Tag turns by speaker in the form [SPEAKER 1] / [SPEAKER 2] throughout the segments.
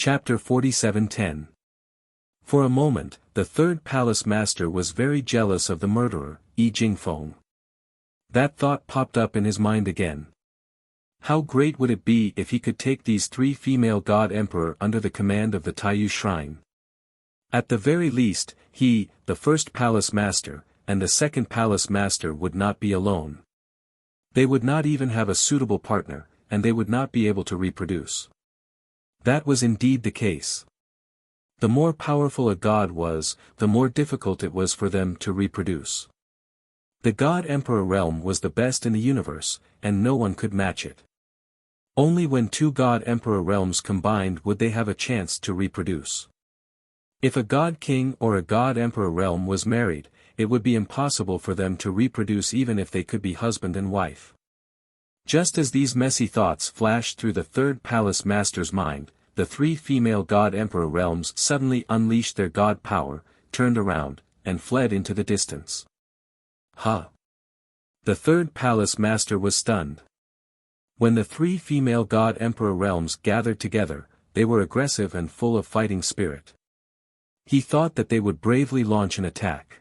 [SPEAKER 1] Chapter 47:10. For a moment, the third palace master was very jealous of the murderer, Yi Jingfeng. That thought popped up in his mind again. How great would it be if he could take these three female god emperor under the command of the Taiyu Shrine? At the very least, he, the first palace master, and the second palace master would not be alone. They would not even have a suitable partner, and they would not be able to reproduce. That was indeed the case. The more powerful a god was, the more difficult it was for them to reproduce. The God Emperor realm was the best in the universe, and no one could match it. Only when two God Emperor realms combined would they have a chance to reproduce. If a God King or a God Emperor realm was married, it would be impossible for them to reproduce even if they could be husband and wife. Just as these messy thoughts flashed through the third palace master's mind, the three female God Emperor realms suddenly unleashed their god power, turned around, and fled into the distance. Ha! The third palace master was stunned. When the three female God Emperor realms gathered together, they were aggressive and full of fighting spirit. He thought that they would bravely launch an attack.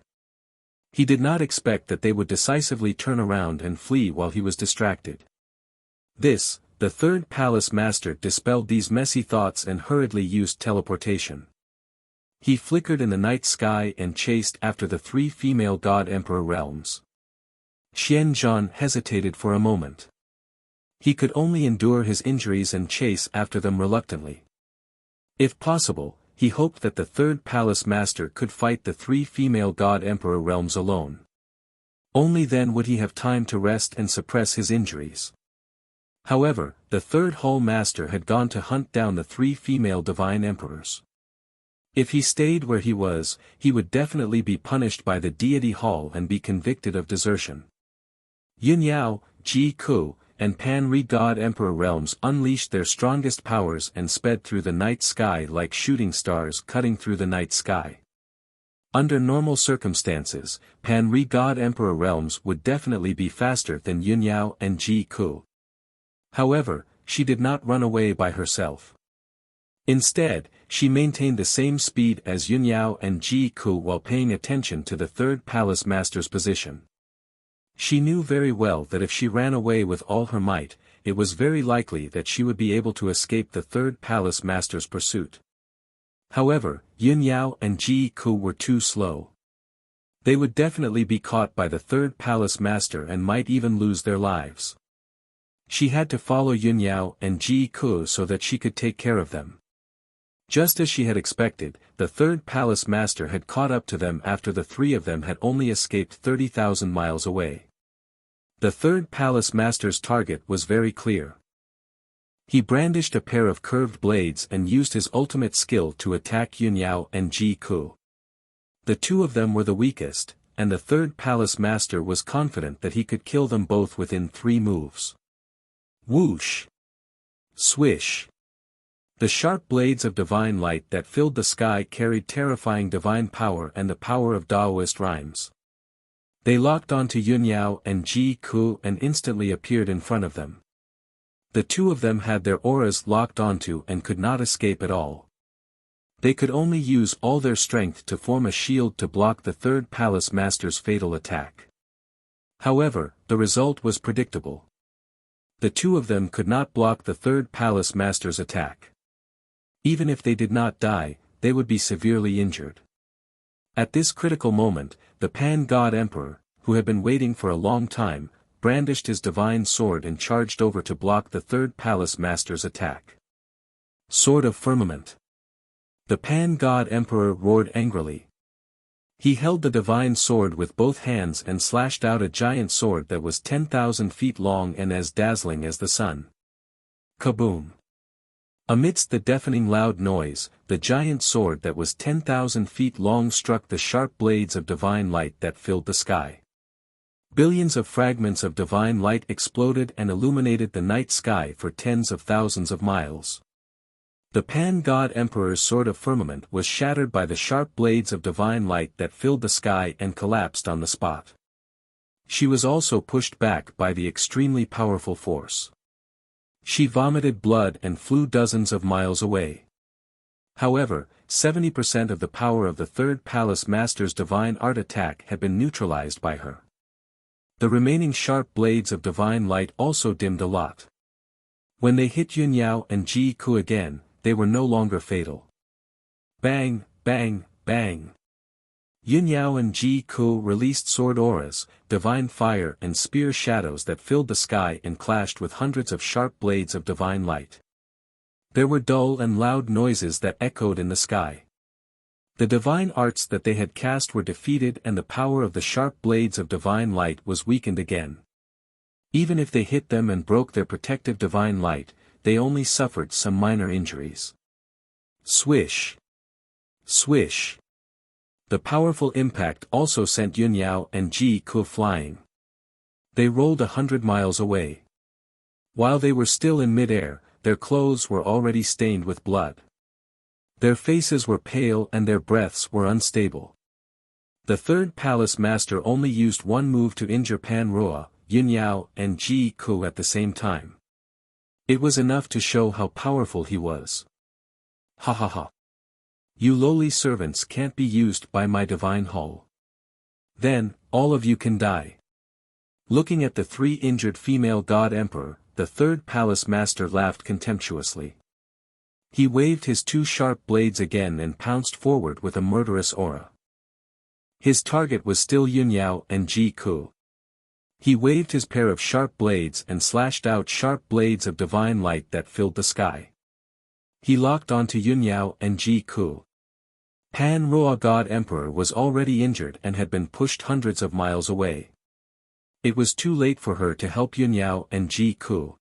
[SPEAKER 1] He did not expect that they would decisively turn around and flee while he was distracted. The third palace master dispelled these messy thoughts and hurriedly used teleportation. He flickered in the night sky and chased after the three female God Emperor realms. Xian Zhan hesitated for a moment. He could only endure his injuries and chase after them reluctantly. If possible, he hoped that the third palace master could fight the three female God Emperor realms alone. Only then would he have time to rest and suppress his injuries. However, the third hall master had gone to hunt down the three female divine emperors. If he stayed where he was, he would definitely be punished by the deity hall and be convicted of desertion. Yun Yao, Ji Ku, and Pan Ri God Emperor realms unleashed their strongest powers and sped through the night sky like shooting stars cutting through the night sky. Under normal circumstances, Pan Ri God Emperor realms would definitely be faster than Yun Yao and Ji Ku. However, she did not run away by herself. Instead, she maintained the same speed as Yun Yao and Ji Ku while paying attention to the third palace master's position. She knew very well that if she ran away with all her might, it was very likely that she would be able to escape the third palace master's pursuit. However, Yun Yao and Ji Ku were too slow. They would definitely be caught by the third palace master and might even lose their lives. She had to follow Yun Yao and Ji Ku so that she could take care of them. Just as she had expected, the third palace master had caught up to them after the three of them had only escaped 30,000 miles away. The third palace master's target was very clear. He brandished a pair of curved blades and used his ultimate skill to attack Yun Yao and Ji Ku. The two of them were the weakest, and the third palace master was confident that he could kill them both within 3 moves. Whoosh! Swish! The sharp blades of divine light that filled the sky carried terrifying divine power and the power of Taoist rhymes. They locked onto Yun Yao and Ji Ku and instantly appeared in front of them. The two of them had their auras locked onto and could not escape at all. They could only use all their strength to form a shield to block the third palace master's fatal attack. However, the result was predictable. The two of them could not block the third palace master's attack. Even if they did not die, they would be severely injured. At this critical moment, the Pan God Emperor, who had been waiting for a long time, brandished his divine sword and charged over to block the third palace master's attack. Sword of Firmament. The Pan God Emperor roared angrily. He held the divine sword with both hands and slashed out a giant sword that was 10,000 feet long and as dazzling as the sun. Kaboom! Amidst the deafening loud noise, the giant sword that was 10,000 feet long struck the sharp blades of divine light that filled the sky. Billions of fragments of divine light exploded and illuminated the night sky for tens of thousands of miles. The Pan God Emperor's sword of firmament was shattered by the sharp blades of divine light that filled the sky and collapsed on the spot. She was also pushed back by the extremely powerful force. She vomited blood and flew dozens of miles away. However, 70% of the power of the third palace master's divine art attack had been neutralized by her. The remaining sharp blades of divine light also dimmed a lot. When they hit Yun Yao and Ji Ku again, they were no longer fatal. Bang, bang, bang. Yun Yao and Ji Ku released sword auras, divine fire and spear shadows that filled the sky and clashed with hundreds of sharp blades of divine light. There were dull and loud noises that echoed in the sky. The divine arts that they had cast were defeated and the power of the sharp blades of divine light was weakened again. Even if they hit them and broke their protective divine light, they only suffered some minor injuries. Swish. Swish. The powerful impact also sent Yun Yao and Ji Ku flying. They rolled 100 miles away. While they were still in midair, their clothes were already stained with blood. Their faces were pale and their breaths were unstable. The third palace master only used one move to injure Pan Ruo, Yun Yao and Ji Ku at the same time. It was enough to show how powerful he was. Ha ha ha. You lowly servants can't be used by my divine hull. Then, all of you can die. Looking at the three injured female god emperor, the third palace master laughed contemptuously. He waved his two sharp blades again and pounced forward with a murderous aura. His target was still Yun Yao and Ji Ku. He waved his pair of sharp blades and slashed out sharp blades of divine light that filled the sky. He locked onto Yun Yao and Ji Ku. Pan Ruo God Emperor was already injured and had been pushed hundreds of miles away. It was too late for her to help Yun Yao and Ji Ku.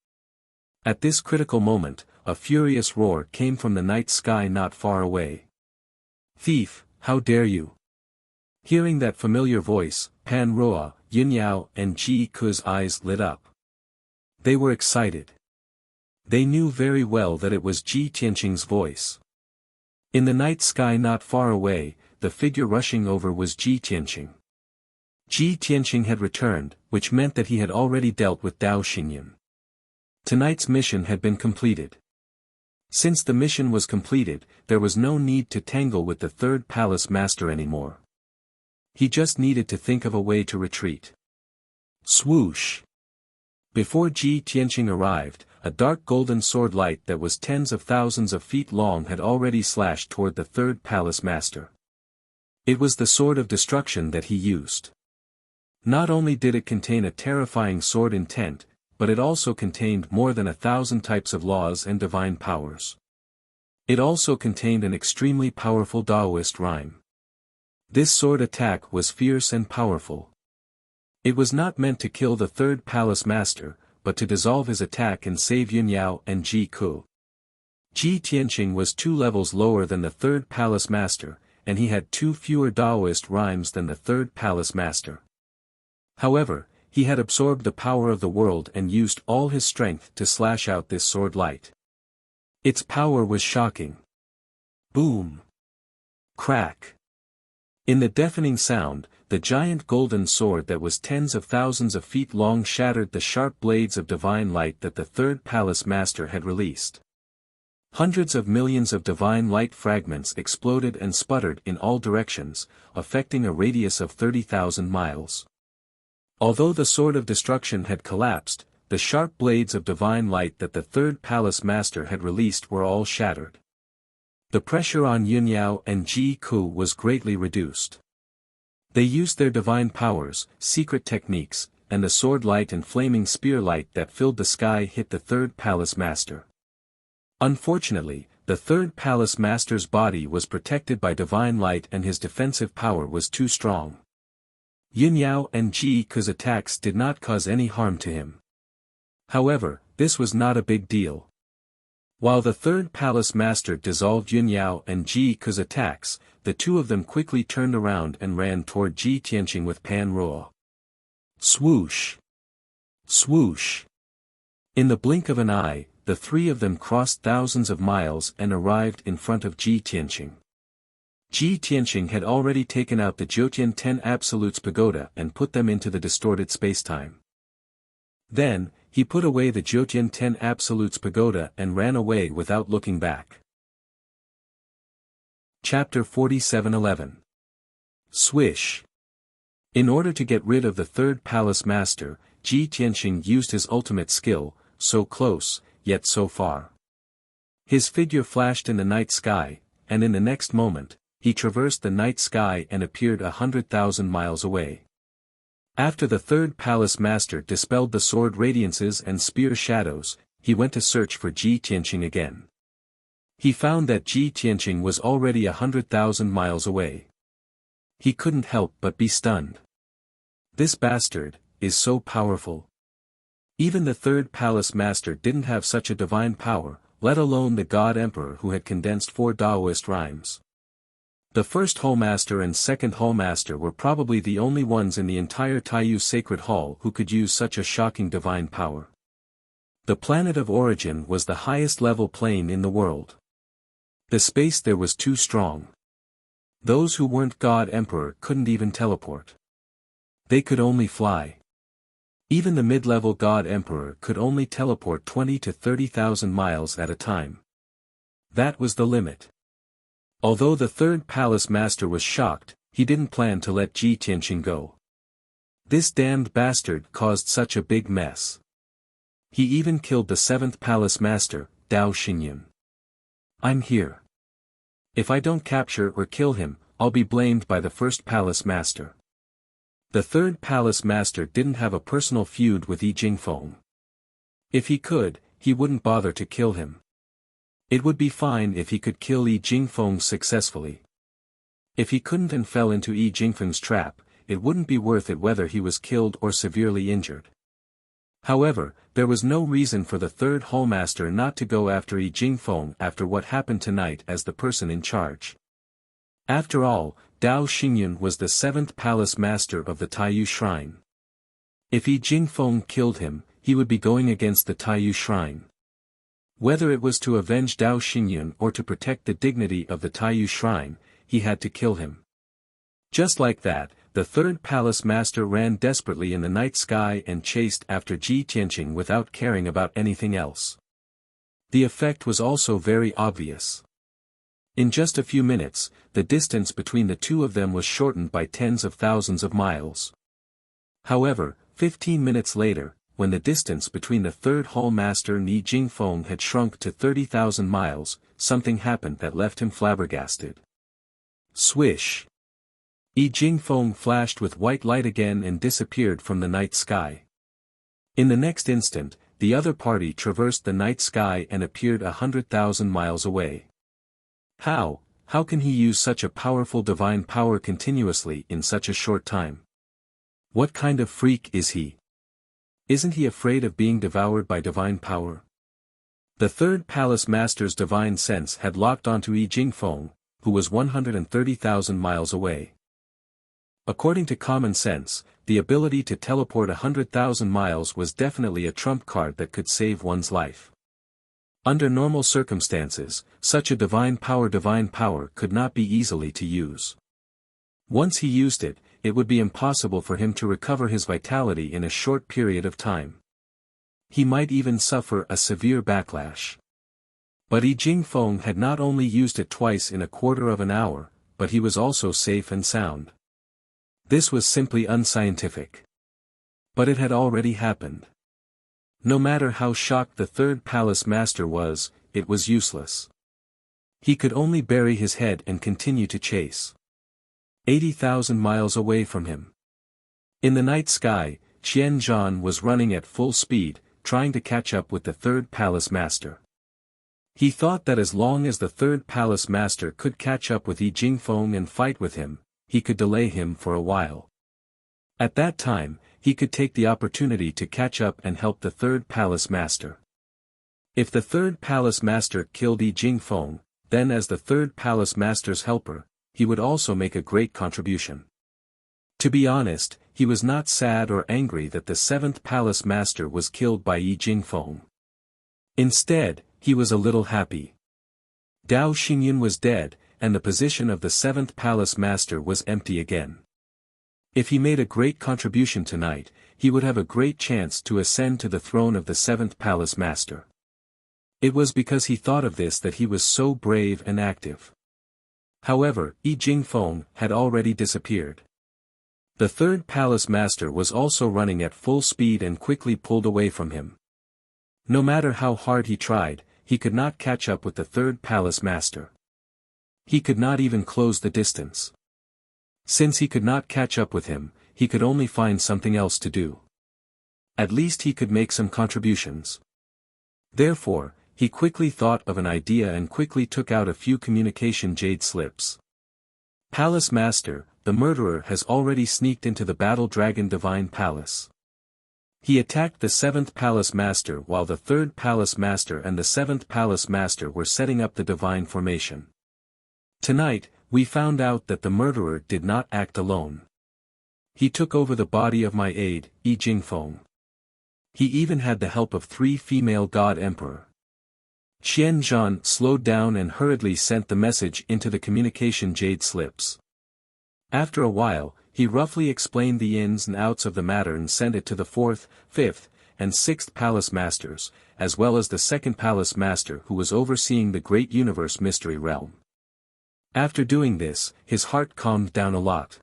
[SPEAKER 1] At this critical moment, a furious roar came from the night sky not far away. Thief, how dare you! Hearing that familiar voice, Pan Ruo, Yun Yao and Ji Ku's eyes lit up. They were excited. They knew very well that it was Ji Tianqing's voice. In the night sky not far away, the figure rushing over was Ji Tianqing. Ji Tianqing had returned, which meant that he had already dealt with Dao Xingyan. Tonight's mission had been completed. Since the mission was completed, there was no need to tangle with the third palace master anymore. He just needed to think of a way to retreat. Swoosh! Before Ji Tianqing arrived, a dark golden sword light that was tens of thousands of feet long had already slashed toward the third palace master. It was the sword of destruction that he used. Not only did it contain a terrifying sword intent, but it also contained more than 1,000 types of laws and divine powers. It also contained an extremely powerful Taoist rhyme. This sword attack was fierce and powerful. It was not meant to kill the third palace master, but to dissolve his attack and save Yun Yao and Ji Ku. Ji Tianqing was 2 levels lower than the third palace master, and he had 2 fewer Taoist rhymes than the third palace master. However, he had absorbed the power of the world and used all his strength to slash out this sword light. Its power was shocking. Boom! Crack! In the deafening sound, the giant golden sword that was tens of thousands of feet long shattered the sharp blades of divine light that the third palace master had released. Hundreds of millions of divine light fragments exploded and sputtered in all directions, affecting a radius of 30,000 miles. Although the sword of destruction had collapsed, the sharp blades of divine light that the third palace master had released were all shattered. The pressure on Yun Yao and Ji Ku was greatly reduced. They used their divine powers, secret techniques, and the sword light and flaming spear light that filled the sky hit the third palace master. Unfortunately, the third palace master's body was protected by divine light and his defensive power was too strong. Yun Yao and Ji Ku's attacks did not cause any harm to him. However, this was not a big deal. While the third palace master dissolved Yun Yao and Ji Ku's attacks, the two of them quickly turned around and ran toward Ji Tianqing with Pan Ruo. Swoosh! Swoosh! In the blink of an eye, the three of them crossed thousands of miles and arrived in front of Ji Tianqing. Ji Tianqing had already taken out the Jiutian 10 Absolutes Pagoda and put them into the distorted spacetime. Then, he put away the Jiutian 10 Absolutes Pagoda and ran away without looking back. Chapter 47:11. Swish. In order to get rid of the third palace master, Ji Tianxing used his ultimate skill, so close, yet so far. His figure flashed in the night sky, and in the next moment, he traversed the night sky and appeared 100,000 miles away. After the third palace master dispelled the sword radiances and spear shadows, he went to search for Ji Tianxing again. He found that Ji Tianxing was already 100,000 miles away. He couldn't help but be stunned. This bastard is so powerful. Even the third palace master didn't have such a divine power, let alone the God Emperor who had condensed 4 Taoist rhymes. The first Hallmaster and second Hallmaster were probably the only ones in the entire Taiyu Sacred Hall who could use such a shocking divine power. The planet of origin was the highest level plane in the world. The space there was too strong. Those who weren't God Emperor couldn't even teleport. They could only fly. Even the mid-level God Emperor could only teleport 20 to 30,000 miles at a time. That was the limit. Although the third palace master was shocked, he didn't plan to let Ji Tianxing go. This damned bastard caused such a big mess. He even killed the seventh palace master, Dao Xingyun. I'm here. If I don't capture or kill him, I'll be blamed by the first palace master. The third palace master didn't have a personal feud with Yi Jingfeng. If he could, he wouldn't bother to kill him. It would be fine if he could kill Yi Jingfeng successfully. If he couldn't and fell into Yi Jingfeng's trap, it wouldn't be worth it whether he was killed or severely injured. However, there was no reason for the third Hallmaster not to go after Yi Jingfeng after what happened tonight as the person in charge. After all, Dao Xingyun was the seventh palace master of the Taiyu Shrine. If Yi Jingfeng killed him, he would be going against the Taiyu Shrine. Whether it was to avenge Dao Xingyun or to protect the dignity of the Taiyu Shrine, he had to kill him. Just like that, the third palace master ran desperately in the night sky and chased after Ji Tianxing without caring about anything else. The effect was also very obvious. In just a few minutes, the distance between the two of them was shortened by tens of thousands of miles. However, 15 minutes later, when the distance between the third Hallmaster and Yi Jingfeng had shrunk to 30,000 miles, something happened that left him flabbergasted. Swish! Yi Jingfeng flashed with white light again and disappeared from the night sky. In the next instant, the other party traversed the night sky and appeared 100,000 miles away. How can he use such a powerful divine power continuously in such a short time? What kind of freak is he? Isn't he afraid of being devoured by divine power? The third palace master's divine sense had locked onto Yi Jingfeng, who was 130,000 miles away. According to common sense, the ability to teleport 100,000 miles was definitely a trump card that could save one's life. Under normal circumstances, such a divine power could not be easily to use. Once he used it, it would be impossible for him to recover his vitality in a short period of time. He might even suffer a severe backlash. But Yi Jingfeng had not only used it twice in a quarter of an hour, but he was also safe and sound. This was simply unscientific. But it had already happened. No matter how shocked the third palace master was, it was useless. He could only bury his head and continue to chase. 80,000 miles away from him. In the night sky, Qian Zhan was running at full speed, trying to catch up with the third palace master. He thought that as long as the third palace master could catch up with Yi Jingfeng and fight with him, he could delay him for a while. At that time, he could take the opportunity to catch up and help the third palace master. If the third palace master killed Yi Jingfeng, then as the third palace master's helper, he would also make a great contribution. To be honest, he was not sad or angry that the seventh palace master was killed by Yi Jingfeng. Instead, he was a little happy. Dao Xingyun was dead, and the position of the seventh palace master was empty again. If he made a great contribution tonight, he would have a great chance to ascend to the throne of the seventh palace master. It was because he thought of this that he was so brave and active. However, Yi Jingfeng had already disappeared. The third palace master was also running at full speed and quickly pulled away from him. No matter how hard he tried, he could not catch up with the third palace master. He could not even close the distance. Since he could not catch up with him, he could only find something else to do. At least he could make some contributions. Therefore, he quickly thought of an idea and quickly took out a few communication jade slips. Palace Master, the murderer has already sneaked into the Battle Dragon Divine Palace. He attacked the 7th Palace Master while the 3rd Palace Master and the 7th Palace Master were setting up the Divine Formation. Tonight, we found out that the murderer did not act alone. He took over the body of my aide, Yi Jingfeng. He even had the help of 3 female God Emperor. Qian Zhan slowed down and hurriedly sent the message into the communication jade slips. After a while, he roughly explained the ins and outs of the matter and sent it to the 4th, 5th, and 6th Palace Masters, as well as the 2nd Palace Master who was overseeing the Great Universe Mystery Realm. After doing this, his heart calmed down a lot.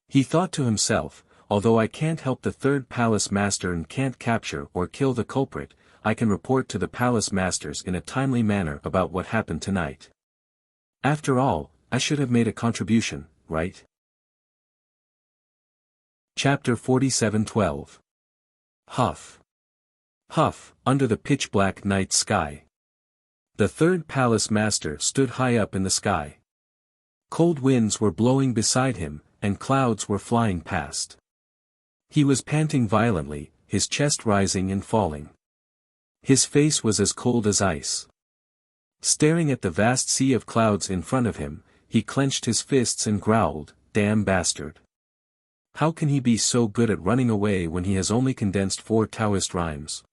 [SPEAKER 1] He thought to himself, although I can't help the 3rd Palace Master and can't capture or kill the culprit, I can report to the Palace Masters in a timely manner about what happened tonight. After all, I should have made a contribution, right? Chapter 47:12. Huff. Huff, under the pitch-black night sky. The 3rd Palace Master stood high up in the sky. Cold winds were blowing beside him, and clouds were flying past. He was panting violently, his chest rising and falling. His face was as cold as ice. Staring at the vast sea of clouds in front of him, he clenched his fists and growled, "Damn bastard. How can he be so good at running away when he has only condensed 4 Taoist rhymes?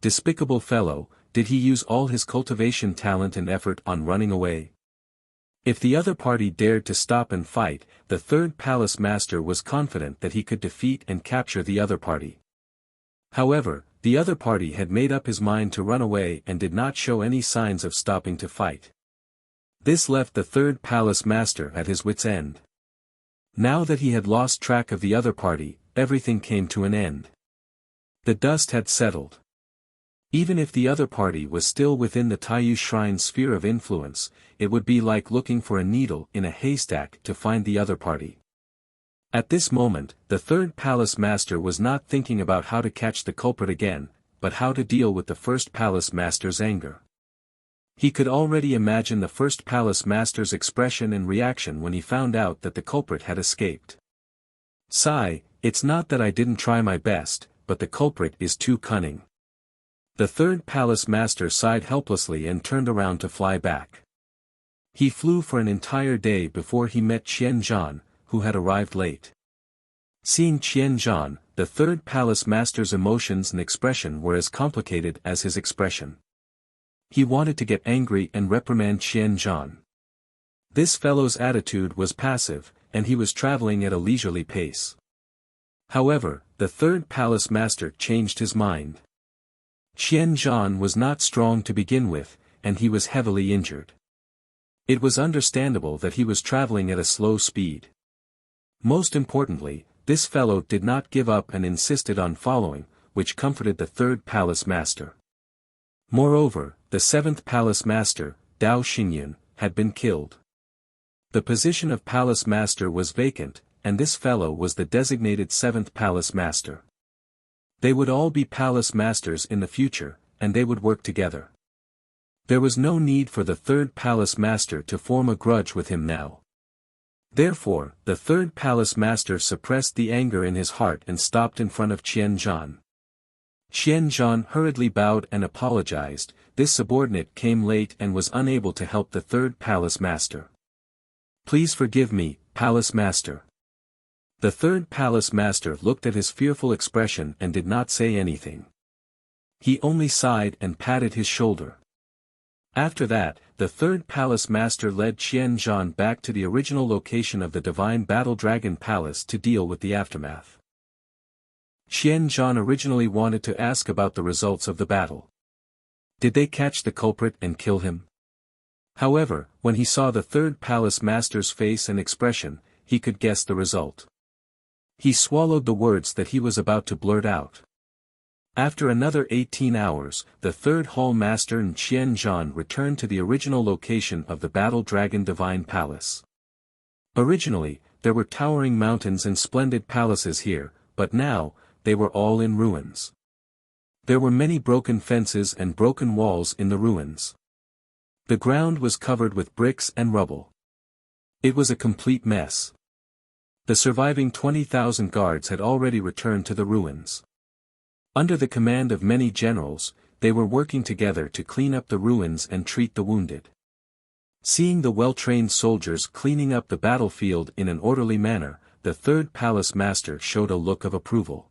[SPEAKER 1] Despicable fellow, did he use all his cultivation talent and effort on running away?" If the other party dared to stop and fight, the 3rd Palace Master was confident that he could defeat and capture the other party. However, the other party had made up his mind to run away and did not show any signs of stopping to fight. This left the 3rd Palace Master at his wits' end. Now that he had lost track of the other party, everything came to an end. The dust had settled. Even if the other party was still within the Taiyu Shrine's sphere of influence, it would be like looking for a needle in a haystack to find the other party. At this moment, the 3rd Palace Master was not thinking about how to catch the culprit again, but how to deal with the 1st Palace Master's anger. He could already imagine the 1st Palace Master's expression and reaction when he found out that the culprit had escaped. "Sigh, it's not that I didn't try my best, but the culprit is too cunning." The 3rd Palace Master sighed helplessly and turned around to fly back. He flew for an entire day before he met Qian Zhan, who had arrived late. Seeing Qian Zhan, the 3rd Palace Master's emotions and expression were as complicated as his expression. He wanted to get angry and reprimand Qian Zhan. This fellow's attitude was passive, and he was traveling at a leisurely pace. However, the 3rd Palace Master changed his mind. Qian Zhan was not strong to begin with, and he was heavily injured. It was understandable that he was traveling at a slow speed. Most importantly, this fellow did not give up and insisted on following, which comforted the 3rd Palace Master. Moreover, the 7th Palace Master, Dao Xingyun, had been killed. The position of Palace Master was vacant, and this fellow was the designated 7th Palace Master. They would all be Palace Masters in the future, and they would work together. There was no need for the 3rd Palace Master to form a grudge with him now. Therefore, the 3rd Palace Master suppressed the anger in his heart and stopped in front of Qian Zhan. Qian Zhan hurriedly bowed and apologized. This subordinate came late and was unable to help the 3rd Palace Master. "Please forgive me, Palace Master." The 3rd Palace Master looked at his fearful expression and did not say anything. He only sighed and patted his shoulder. After that, the 3rd Palace Master led Qian Zhan back to the original location of the Divine Battle Dragon Palace to deal with the aftermath. Qian Zhan originally wanted to ask about the results of the battle. Did they catch the culprit and kill him? However, when he saw the third palace master's face and expression, he could guess the result. He swallowed the words that he was about to blurt out. After another 18 hours, the third hall master and Qian Zhan returned to the original location of the Battle Dragon Divine Palace. Originally, there were towering mountains and splendid palaces here, but now, they were all in ruins. There were many broken fences and broken walls in the ruins. The ground was covered with bricks and rubble. It was a complete mess. The surviving 20,000 guards had already returned to the ruins. Under the command of many generals, they were working together to clean up the ruins and treat the wounded. Seeing the well-trained soldiers cleaning up the battlefield in an orderly manner, the third palace master showed a look of approval.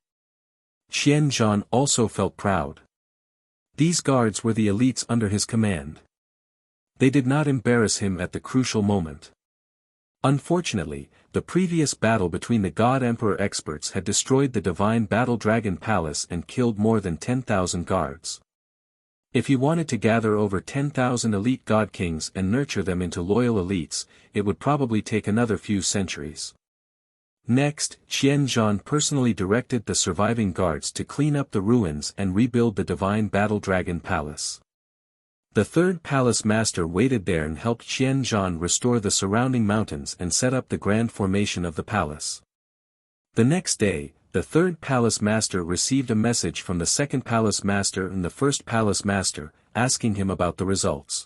[SPEAKER 1] Qian Zhan also felt proud. These guards were the elites under his command. They did not embarrass him at the crucial moment. Unfortunately, the previous battle between the God Emperor experts had destroyed the Divine Battle Dragon Palace and killed more than 10,000 guards. If he wanted to gather over 10,000 elite God Kings and nurture them into loyal elites, it would probably take another few centuries. Next, Qian Zhan personally directed the surviving guards to clean up the ruins and rebuild the Divine Battle Dragon Palace. The third palace master waited there and helped Qian Zhan restore the surrounding mountains and set up the grand formation of the palace. The next day, the third palace master received a message from the second palace master and the first palace master, asking him about the results.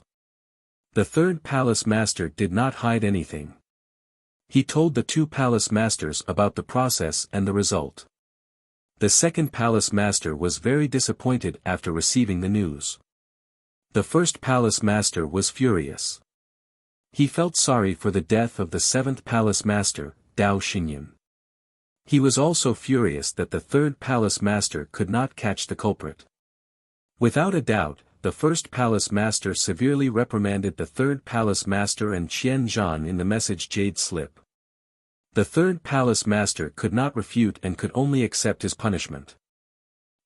[SPEAKER 1] The third palace master did not hide anything. He told the two palace masters about the process and the result. The second palace master was very disappointed after receiving the news. The first palace master was furious. He felt sorry for the death of the seventh palace master, Dao Xinyan. He was also furious that the third palace master could not catch the culprit. Without a doubt, the first palace master severely reprimanded the third palace master and Qian Zhan in the message Jade slip. The third palace master could not refute and could only accept his punishment.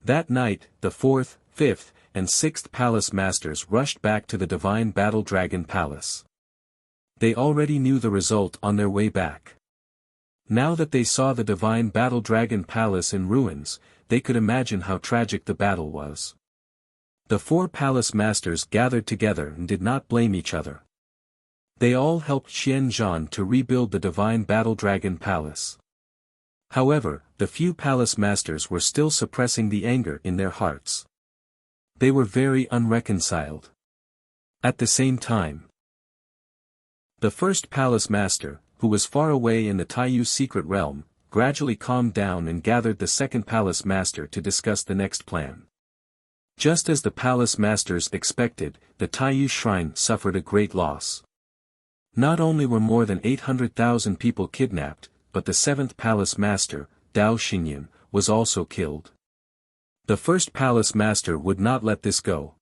[SPEAKER 1] That night, the fourth, fifth, and sixth palace masters rushed back to the Divine Battle Dragon Palace. They already knew the result on their way back. Now that they saw the Divine Battle Dragon Palace in ruins, they could imagine how tragic the battle was. The four palace masters gathered together and did not blame each other. They all helped Qian Zhan to rebuild the Divine Battle Dragon Palace. However, the few palace masters were still suppressing the anger in their hearts. They were very unreconciled. At the same time, the first palace master, who was far away in the Taiyu secret realm, gradually calmed down and gathered the second palace master to discuss the next plan. Just as the palace masters expected, the Taiyu shrine suffered a great loss. Not only were more than 800,000 people kidnapped, but the seventh palace master, Dao Xinyan, was also killed. The first palace master would not let this go.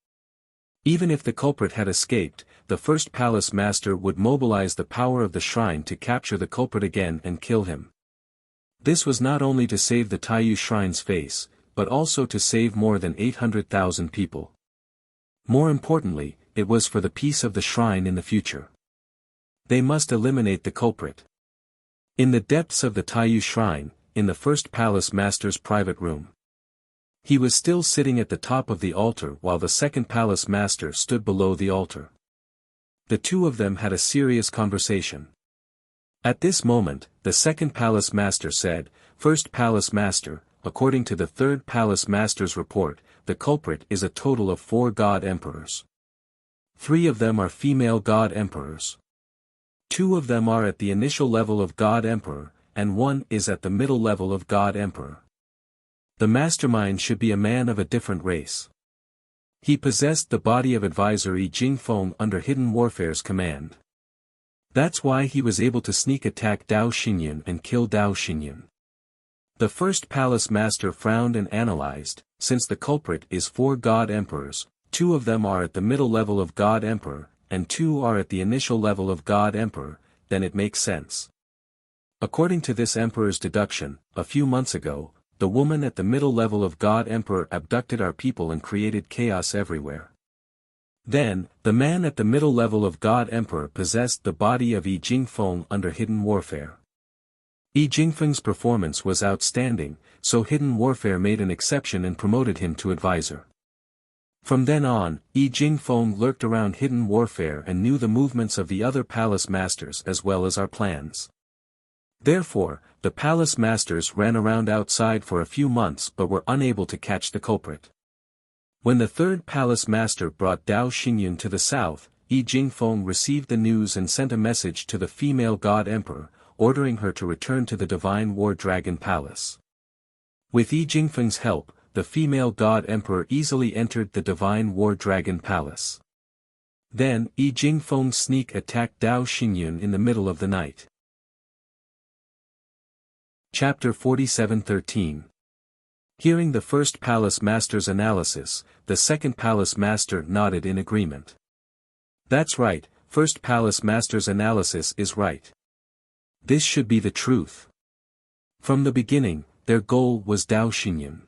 [SPEAKER 1] Even if the culprit had escaped, the first palace master would mobilize the power of the shrine to capture the culprit again and kill him. This was not only to save the Taiyu shrine's face, but also to save more than 800,000 people. More importantly, it was for the peace of the shrine in the future. They must eliminate the culprit. In the depths of the Taiyu shrine, in the first palace master's private room. He was still sitting at the top of the altar while the second palace master stood below the altar. The two of them had a serious conversation. At this moment, the second palace master said, "First palace master, according to the third palace master's report, the culprit is a total of 4 god emperors. 3 of them are female god emperors. 2 of them are at the initial level of god emperor, and 1 is at the middle level of god emperor. The mastermind should be a man of a different race. He possessed the body of advisor Yi Jingfeng under Hidden Warfare's command. That's why he was able to sneak attack Dao Xinyan and kill Dao Xinyan." The first palace master frowned and analyzed, since the culprit is 4 god emperors, 2 of them are at the middle level of god emperor, and 2 are at the initial level of god emperor, then it makes sense. According to this emperor's deduction, a few months ago, the woman at the middle level of God Emperor abducted our people and created chaos everywhere. Then, the man at the middle level of God Emperor possessed the body of Yi Jingfeng under hidden warfare. Yi Jingfeng's performance was outstanding, so hidden warfare made an exception and promoted him to advisor. From then on, Yi Jingfeng lurked around hidden warfare and knew the movements of the other palace masters as well as our plans. Therefore, the palace masters ran around outside for a few months but were unable to catch the culprit. When the third palace master brought Dao Xingyun to the south, Yi Jingfeng received the news and sent a message to the female god emperor, ordering her to return to the divine war dragon palace. With Yi Jingfeng's help, the female god emperor easily entered the divine war dragon palace. Then, Yi Jingfeng's sneak attacked Dao Xingyun in the middle of the night. Chapter 47:13. Hearing the first palace master's analysis, the second palace master nodded in agreement. That's right, first palace master's analysis is right. This should be the truth. From the beginning, their goal was Dao Xingyun.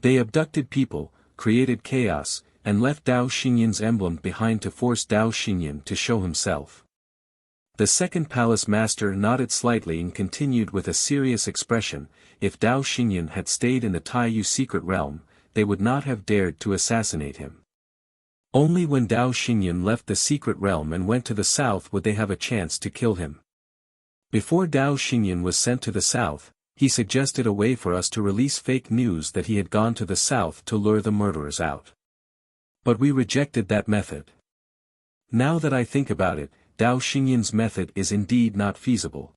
[SPEAKER 1] They abducted people, created chaos, and left Dao Xingyun's emblem behind to force Dao Xingyun to show himself. The second palace master nodded slightly and continued with a serious expression. If Dao Xingyun had stayed in the Taiyu secret realm, they would not have dared to assassinate him. Only when Dao Xingyun left the secret realm and went to the south would they have a chance to kill him. Before Dao Xingyun was sent to the south, he suggested a way for us to release fake news that he had gone to the south to lure the murderers out. But we rejected that method. Now that I think about it, Dao Xingyun's method is indeed not feasible.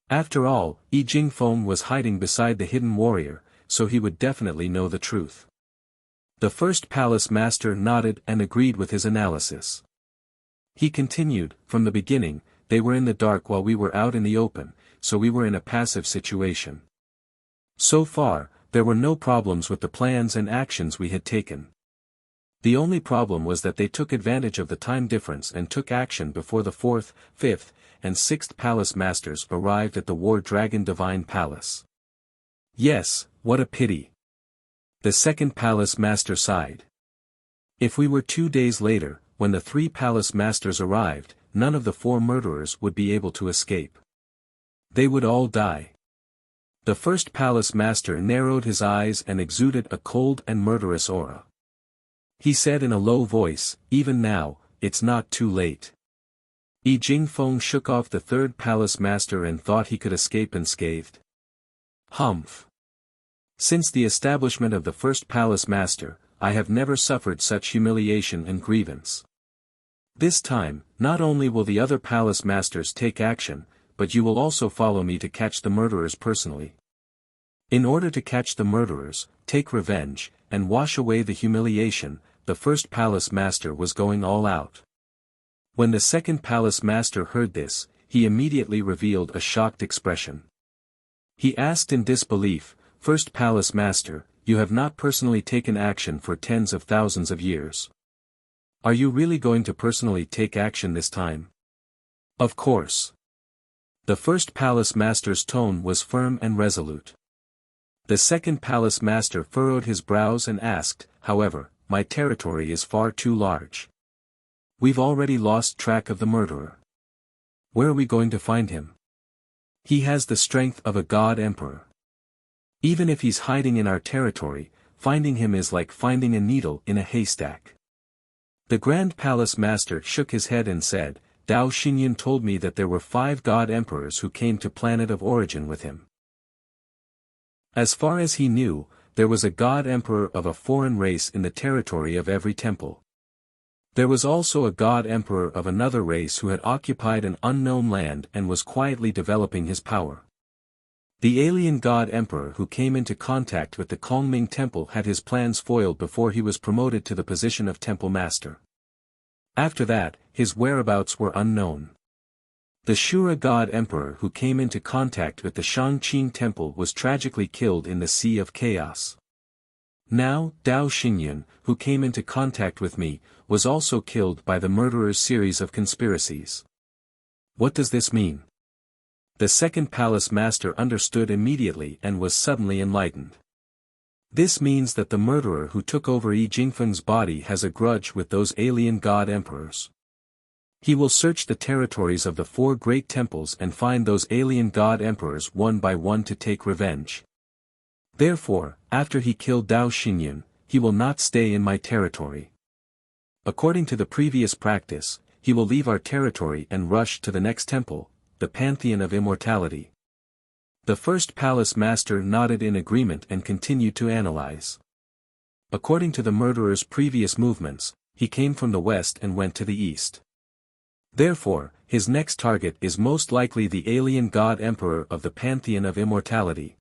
[SPEAKER 1] After all, Yi Jingfeng was hiding beside the hidden warrior, so he would definitely know the truth. The first palace master nodded and agreed with his analysis. He continued, from the beginning, they were in the dark while we were out in the open, so we were in a passive situation. So far, there were no problems with the plans and actions we had taken. The only problem was that they took advantage of the time difference and took action before the fourth, fifth, and sixth palace masters arrived at the War Dragon Divine Palace. Yes, what a pity. The second palace master sighed. If we were 2 days later, when the 3 palace masters arrived, none of the 4 murderers would be able to escape. They would all die. The first palace master narrowed his eyes and exuded a cold and murderous aura. He said in a low voice, even now, it's not too late. Yi Jingfeng shook off the third palace master and thought he could escape unscathed. Humph. Since the establishment of the first palace master, I have never suffered such humiliation and grievance. This time, not only will the other palace masters take action, but you will also follow me to catch the murderers personally. In order to catch the murderers, take revenge, and wash away the humiliation, the first palace master was going all out. When the second palace master heard this, he immediately revealed a shocked expression. He asked in disbelief, First palace master, you have not personally taken action for tens of thousands of years. Are you really going to personally take action this time? Of course. The first palace master's tone was firm and resolute. The second palace master furrowed his brows and asked, however, my territory is far too large. We've already lost track of the murderer. Where are we going to find him? He has the strength of a god emperor. Even if he's hiding in our territory, finding him is like finding a needle in a haystack. The Grand Palace Master shook his head and said, Dao Xingyun told me that there were 5 god emperors who came to Planet of Origin with him. As far as he knew, there was a god emperor of a foreign race in the territory of every temple. There was also a god emperor of another race who had occupied an unknown land and was quietly developing his power. The alien god emperor who came into contact with the Kongming temple had his plans foiled before he was promoted to the position of temple master. After that, his whereabouts were unknown. The Shura god emperor who came into contact with the Shangqing temple was tragically killed in the Sea of Chaos. Now, Dao Xingyun, who came into contact with me, was also killed by the murderer's series of conspiracies. What does this mean? The second palace master understood immediately and was suddenly enlightened. This means that the murderer who took over Yi Jingfeng's body has a grudge with those alien god emperors. He will search the territories of the 4 great temples and find those alien god emperors one by one to take revenge. Therefore, after he killed Dao Xinyun, he will not stay in my territory. According to the previous practice, he will leave our territory and rush to the next temple, the Pantheon of Immortality. The first palace master nodded in agreement and continued to analyze. According to the murderer's previous movements, he came from the west and went to the east. Therefore, his next target is most likely the alien god emperor of the Pantheon of Immortality.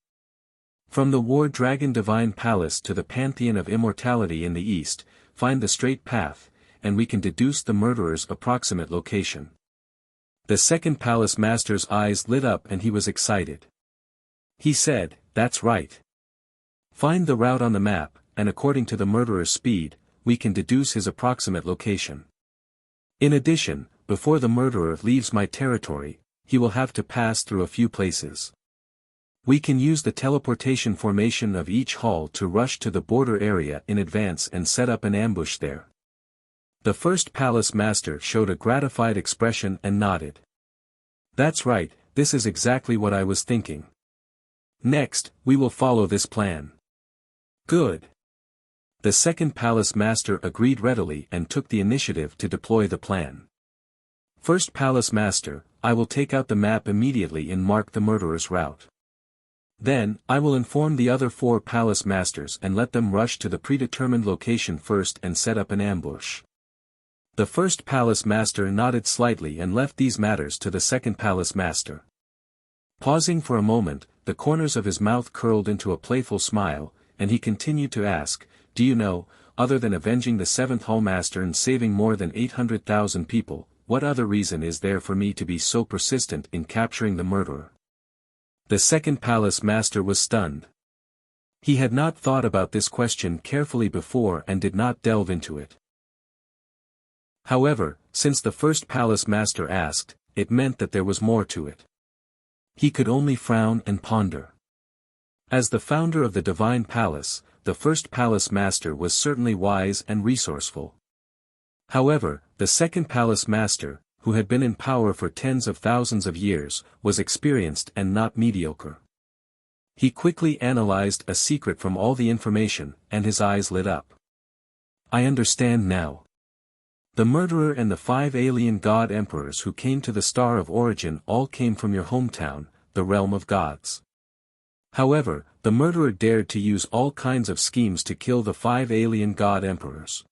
[SPEAKER 1] From the War Dragon Divine Palace to the Pantheon of Immortality in the east, find the straight path, and we can deduce the murderer's approximate location. The second palace master's eyes lit up and he was excited. He said, "That's right. Find the route on the map, and according to the murderer's speed, we can deduce his approximate location. In addition, before the murderer leaves my territory, he will have to pass through a few places. We can use the teleportation formation of each hall to rush to the border area in advance and set up an ambush there." The first palace master showed a gratified expression and nodded. "That's right, this is exactly what I was thinking. Next, we will follow this plan." "Good." The second palace master agreed readily and took the initiative to deploy the plan. "First palace master, I will take out the map immediately and mark the murderer's route. Then, I will inform the other 4 palace masters and let them rush to the predetermined location first and set up an ambush." The first palace master nodded slightly and left these matters to the second palace master. Pausing for a moment, the corners of his mouth curled into a playful smile, and he continued to ask, "Do you know, other than avenging the 7th hallmaster and saving more than 800,000 people, what other reason is there for me to be so persistent in capturing the murderer?" The second palace master was stunned. He had not thought about this question carefully before and did not delve into it. However, since the first palace master asked, it meant that there was more to it. He could only frown and ponder. As the founder of the Divine Palace, the first palace master was certainly wise and resourceful. However, the second palace master, who had been in power for tens of thousands of years, was experienced and not mediocre. He quickly analyzed a secret from all the information, and his eyes lit up. "I understand now. The murderer and the 5 alien god emperors who came to the Star of Origin all came from your hometown, the realm of gods. However, the murderer dared to use all kinds of schemes to kill the 5 alien god emperors.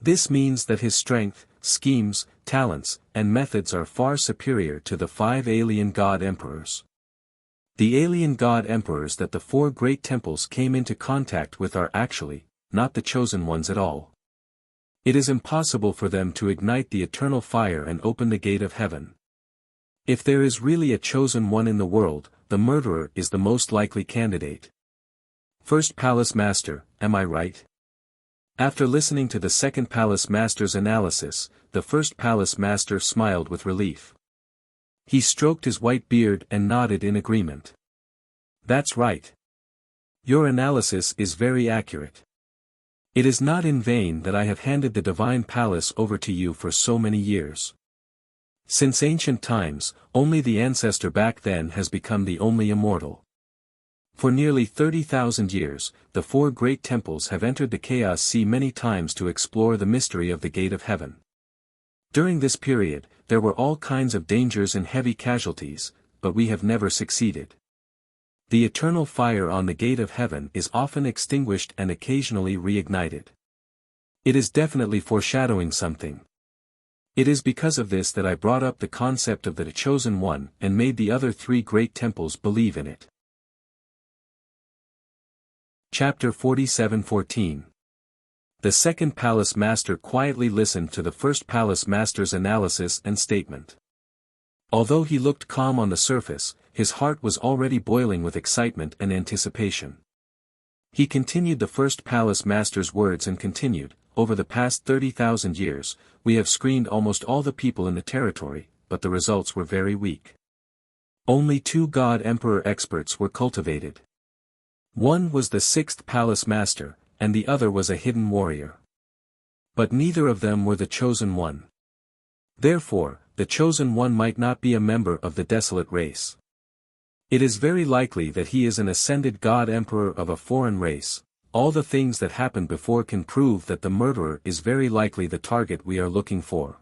[SPEAKER 1] This means that his strength, schemes, talents, and methods are far superior to the 5 alien god emperors. The alien god emperors that the 4 great temples came into contact with are actually not the chosen ones at all. It is impossible for them to ignite the eternal fire and open the gate of heaven. If there is really a chosen one in the world, the murderer is the most likely candidate. First palace master, am I right?" After listening to the second palace master's analysis, the first palace master smiled with relief. He stroked his white beard and nodded in agreement. "That's right. Your analysis is very accurate. It is not in vain that I have handed the Divine Palace over to you for so many years. Since ancient times, only the ancestor back then has become the only immortal. For nearly 30,000 years, the 4 great temples have entered the Chaos Sea many times to explore the mystery of the Gate of Heaven. During this period, there were all kinds of dangers and heavy casualties, but we have never succeeded. The eternal fire on the Gate of Heaven is often extinguished and occasionally reignited. It is definitely foreshadowing something. It is because of this that I brought up the concept of the Chosen One and made the other 3 great temples believe in it." Chapter 47:14. The second palace master quietly listened to the first palace master's analysis and statement. Although he looked calm on the surface, his heart was already boiling with excitement and anticipation. He continued the first palace master's words and continued, "Over the past 30,000 years, we have screened almost all the people in the territory, but the results were very weak. Only 2 god emperor experts were cultivated. One was the sixth palace master, and the other was a hidden warrior. But neither of them were the chosen one. Therefore, the chosen one might not be a member of the desolate race. It is very likely that he is an ascended god-emperor of a foreign race. All the things that happened before can prove that the murderer is very likely the target we are looking for.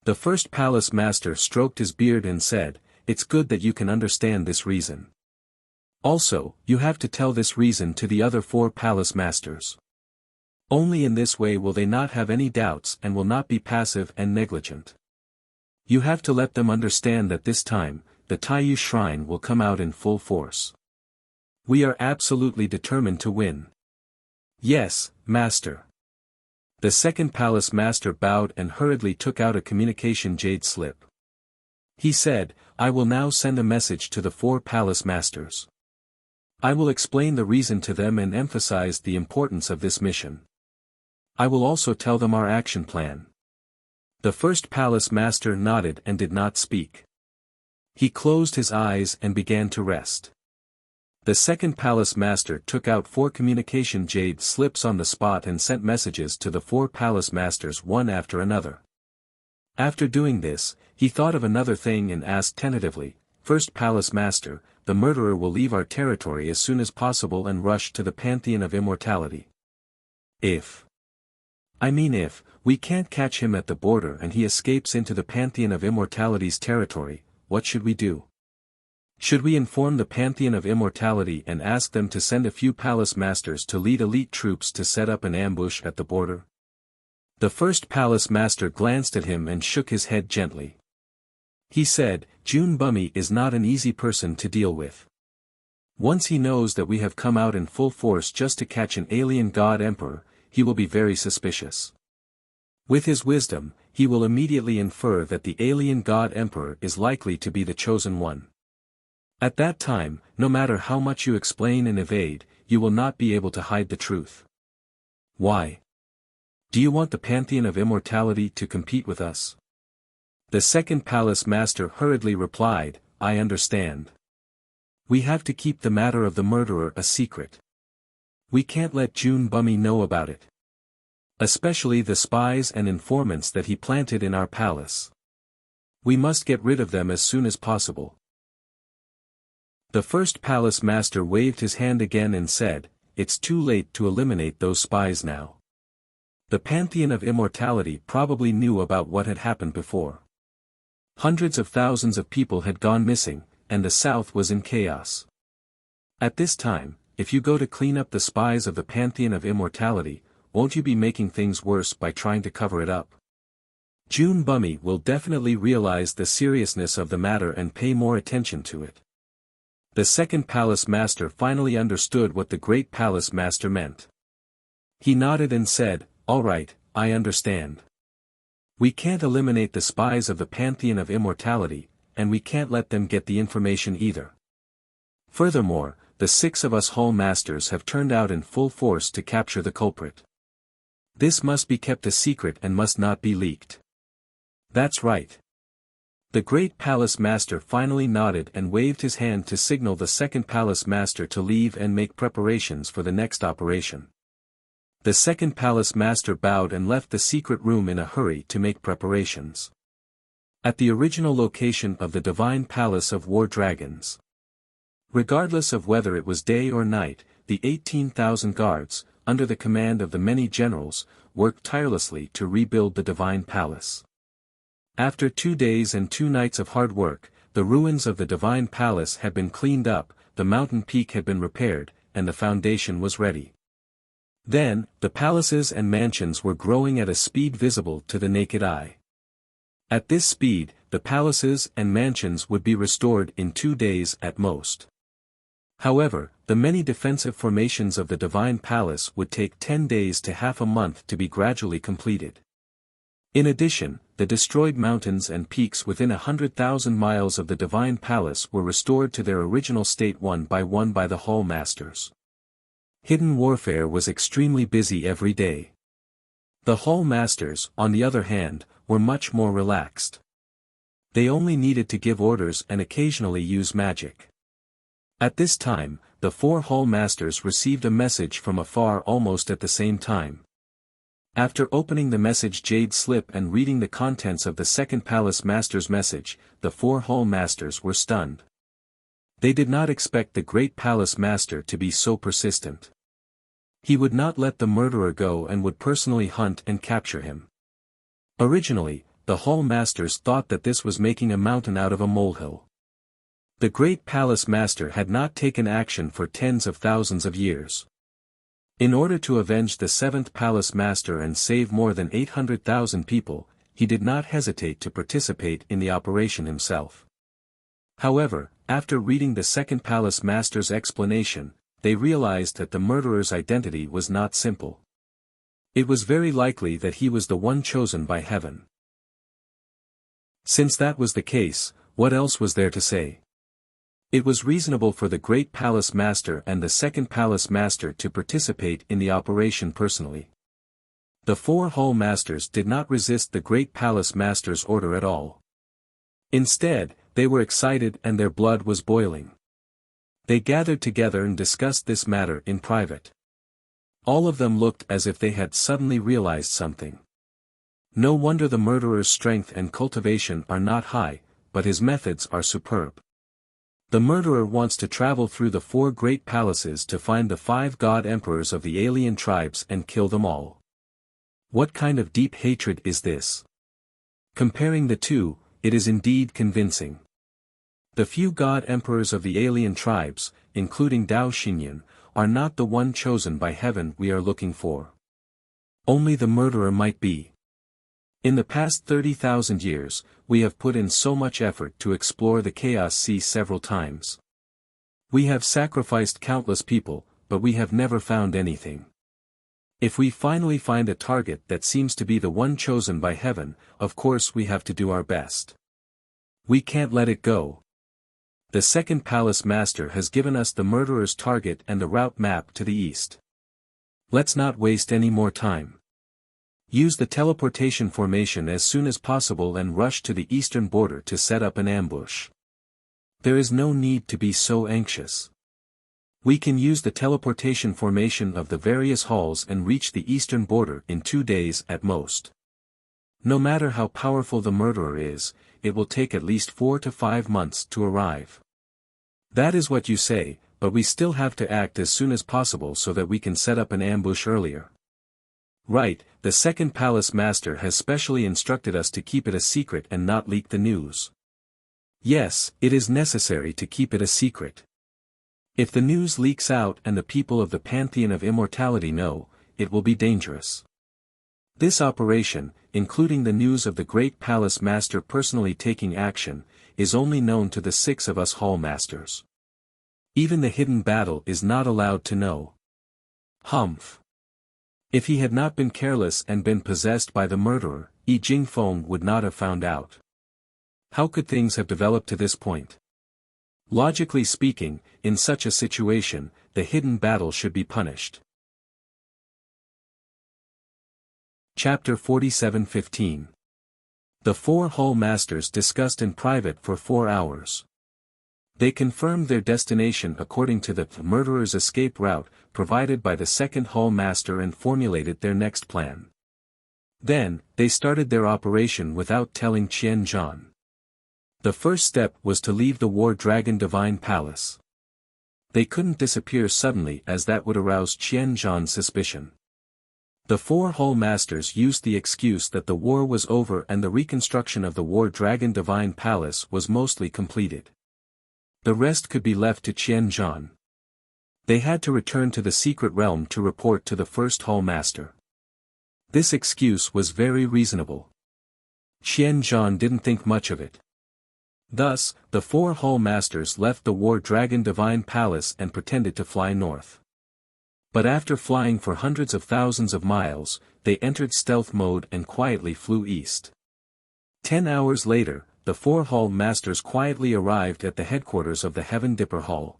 [SPEAKER 1] The first palace master stroked his beard and said, "It's good that you can understand this reason. Also, you have to tell this reason to the other 4 palace masters. Only in this way will they not have any doubts and will not be passive and negligent. You have to let them understand that this time, the Taiyu shrine will come out in full force. We are absolutely determined to win." "Yes, master." The second palace master bowed and hurriedly took out a communication jade slip. He said, "I will now send a message to the 4 palace masters. I will explain the reason to them and emphasize the importance of this mission. I will also tell them our action plan." The first palace master nodded and did not speak. He closed his eyes and began to rest. The second palace master took out 4 communication jade slips on the spot and sent messages to the 4 palace masters one after another. After doing this, he thought of another thing and asked tentatively, "First palace master, the murderer will leave our territory as soon as possible and rush to the Pantheon of Immortality. If we can't catch him at the border and he escapes into the Pantheon of Immortality's territory, what should we do? Should we inform the Pantheon of Immortality and ask them to send a few palace masters to lead elite troops to set up an ambush at the border?" The first palace master glanced at him and shook his head gently. He said, "June Bummy is not an easy person to deal with. Once he knows that we have come out in full force just to catch an alien god-emperor, he will be very suspicious. With his wisdom, he will immediately infer that the alien god-emperor is likely to be the chosen one. At that time, no matter how much you explain and evade, you will not be able to hide the truth. Why? Do you want the Pantheon of Immortality to compete with us?" The second palace master hurriedly replied, "I understand. We have to keep the matter of the murderer a secret. We can't let June Bummy know about it. Especially the spies and informants that he planted in our palace. We must get rid of them as soon as possible." The first palace master waved his hand again and said, "It's too late to eliminate those spies now. The Pantheon of Immortality probably knew about what had happened before. Hundreds of thousands of people had gone missing, and the south was in chaos. At this time, if you go to clean up the spies of the Pantheon of Immortality, won't you be making things worse by trying to cover it up? June Bummy will definitely realize the seriousness of the matter and pay more attention to it." The second palace master finally understood what the great palace master meant. He nodded and said, "All right, I understand. We can't eliminate the spies of the Pantheon of Immortality, and we can't let them get the information either. Furthermore, the 6 of us hall masters have turned out in full force to capture the culprit. This must be kept a secret and must not be leaked." "That's right." The great palace master finally nodded and waved his hand to signal the second palace master to leave and make preparations for the next operation. The second palace master bowed and left the secret room in a hurry to make preparations. At the original location of the Divine Palace of War Dragons. Regardless of whether it was day or night, the 18,000 guards, under the command of the many generals, worked tirelessly to rebuild the Divine Palace. After 2 days and 2 nights of hard work, the ruins of the Divine Palace had been cleaned up, the mountain peak had been repaired, and the foundation was ready. Then, the palaces and mansions were growing at a speed visible to the naked eye. At this speed, the palaces and mansions would be restored in 2 days at most. However, the many defensive formations of the Divine Palace would take 10 days to half a month to be gradually completed. In addition, the destroyed mountains and peaks within 100,000 miles of the Divine Palace were restored to their original state one by the Hall Masters. Hidden warfare was extremely busy every day. The Hall Masters, on the other hand, were much more relaxed. They only needed to give orders and occasionally use magic. At this time, the 4 hall masters received a message from afar almost at the same time. After opening the message jade slip and reading the contents of the second palace master's message, the 4 hall masters were stunned. They did not expect the great palace master to be so persistent. He would not let the murderer go and would personally hunt and capture him. Originally, the hall masters thought that this was making a mountain out of a molehill. The great palace master had not taken action for tens of thousands of years. In order to avenge the 7th palace master and save more than 800,000 people, he did not hesitate to participate in the operation himself. However, after reading the 2nd palace master's explanation, they realized that the murderer's identity was not simple. It was very likely that he was the one chosen by heaven. Since that was the case, what else was there to say? It was reasonable for the great palace master and the 2nd palace master to participate in the operation personally. The 4 hall masters did not resist the great palace master's order at all. Instead, they were excited and their blood was boiling. They gathered together and discussed this matter in private. All of them looked as if they had suddenly realized something. No wonder the murderer's strength and cultivation are not high, but his methods are superb. The murderer wants to travel through the 4 great palaces to find the 5 god emperors of the alien tribes and kill them all. What kind of deep hatred is this? Comparing the two, it is indeed convincing. The few god emperors of the alien tribes, including Dao Xinyan, are not the one chosen by heaven we are looking for. Only the murderer might be. In the past 30,000 years, we have put in so much effort to explore the Chaos Sea several times. We have sacrificed countless people, but we have never found anything. If we finally find a target that seems to be the one chosen by heaven, of course we have to do our best. We can't let it go. The 2nd palace master has given us the murderer's target and the route map to the east. Let's not waste any more time. Use the teleportation formation as soon as possible and rush to the eastern border to set up an ambush. There is no need to be so anxious. We can use the teleportation formation of the various halls and reach the eastern border in 2 days at most. No matter how powerful the murderer is, it will take at least 4 to 5 months to arrive. That is what you say, but we still have to act as soon as possible so that we can set up an ambush earlier. Right, the 2nd palace master has specially instructed us to keep it a secret and not leak the news. Yes, it is necessary to keep it a secret. If the news leaks out and the people of the Pantheon of Immortality know, it will be dangerous. This operation, including the news of the great palace master personally taking action, is only known to the 6 of us hall masters. Even the hidden battle is not allowed to know. Humph. If he had not been careless and been possessed by the murderer, Yi Jingfeng would not have found out. How could things have developed to this point? Logically speaking, in such a situation, the hidden battle should be punished. Chapter 47:15. The 4 hall masters discussed in private for 4 hours. They confirmed their destination according to the murderer's escape route provided by the 2nd hall master and formulated their next plan. Then, they started their operation without telling Qian Zhan. The first step was to leave the War Dragon Divine Palace. They couldn't disappear suddenly as that would arouse Qian Zhan's suspicion. The 4 hall masters used the excuse that the war was over and the reconstruction of the War Dragon Divine Palace was mostly completed. The rest could be left to Qian Zhan. They had to return to the secret realm to report to the 1st hall master. This excuse was very reasonable. Qian Zhan didn't think much of it. Thus, the 4 hall masters left the War Dragon Divine Palace and pretended to fly north. But after flying for hundreds of thousands of miles, they entered stealth mode and quietly flew east. 10 hours later, the 4 hall masters quietly arrived at the headquarters of the Heaven Dipper Hall.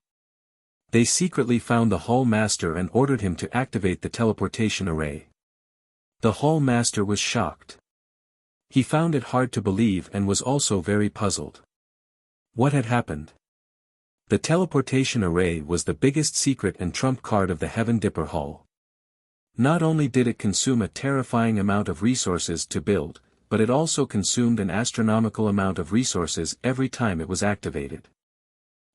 [SPEAKER 1] They secretly found the hall master and ordered him to activate the teleportation array. The hall master was shocked. He found it hard to believe and was also very puzzled. What had happened? The teleportation array was the biggest secret and trump card of the Heaven Dipper Hall. Not only did it consume a terrifying amount of resources to build, but it also consumed an astronomical amount of resources every time it was activated.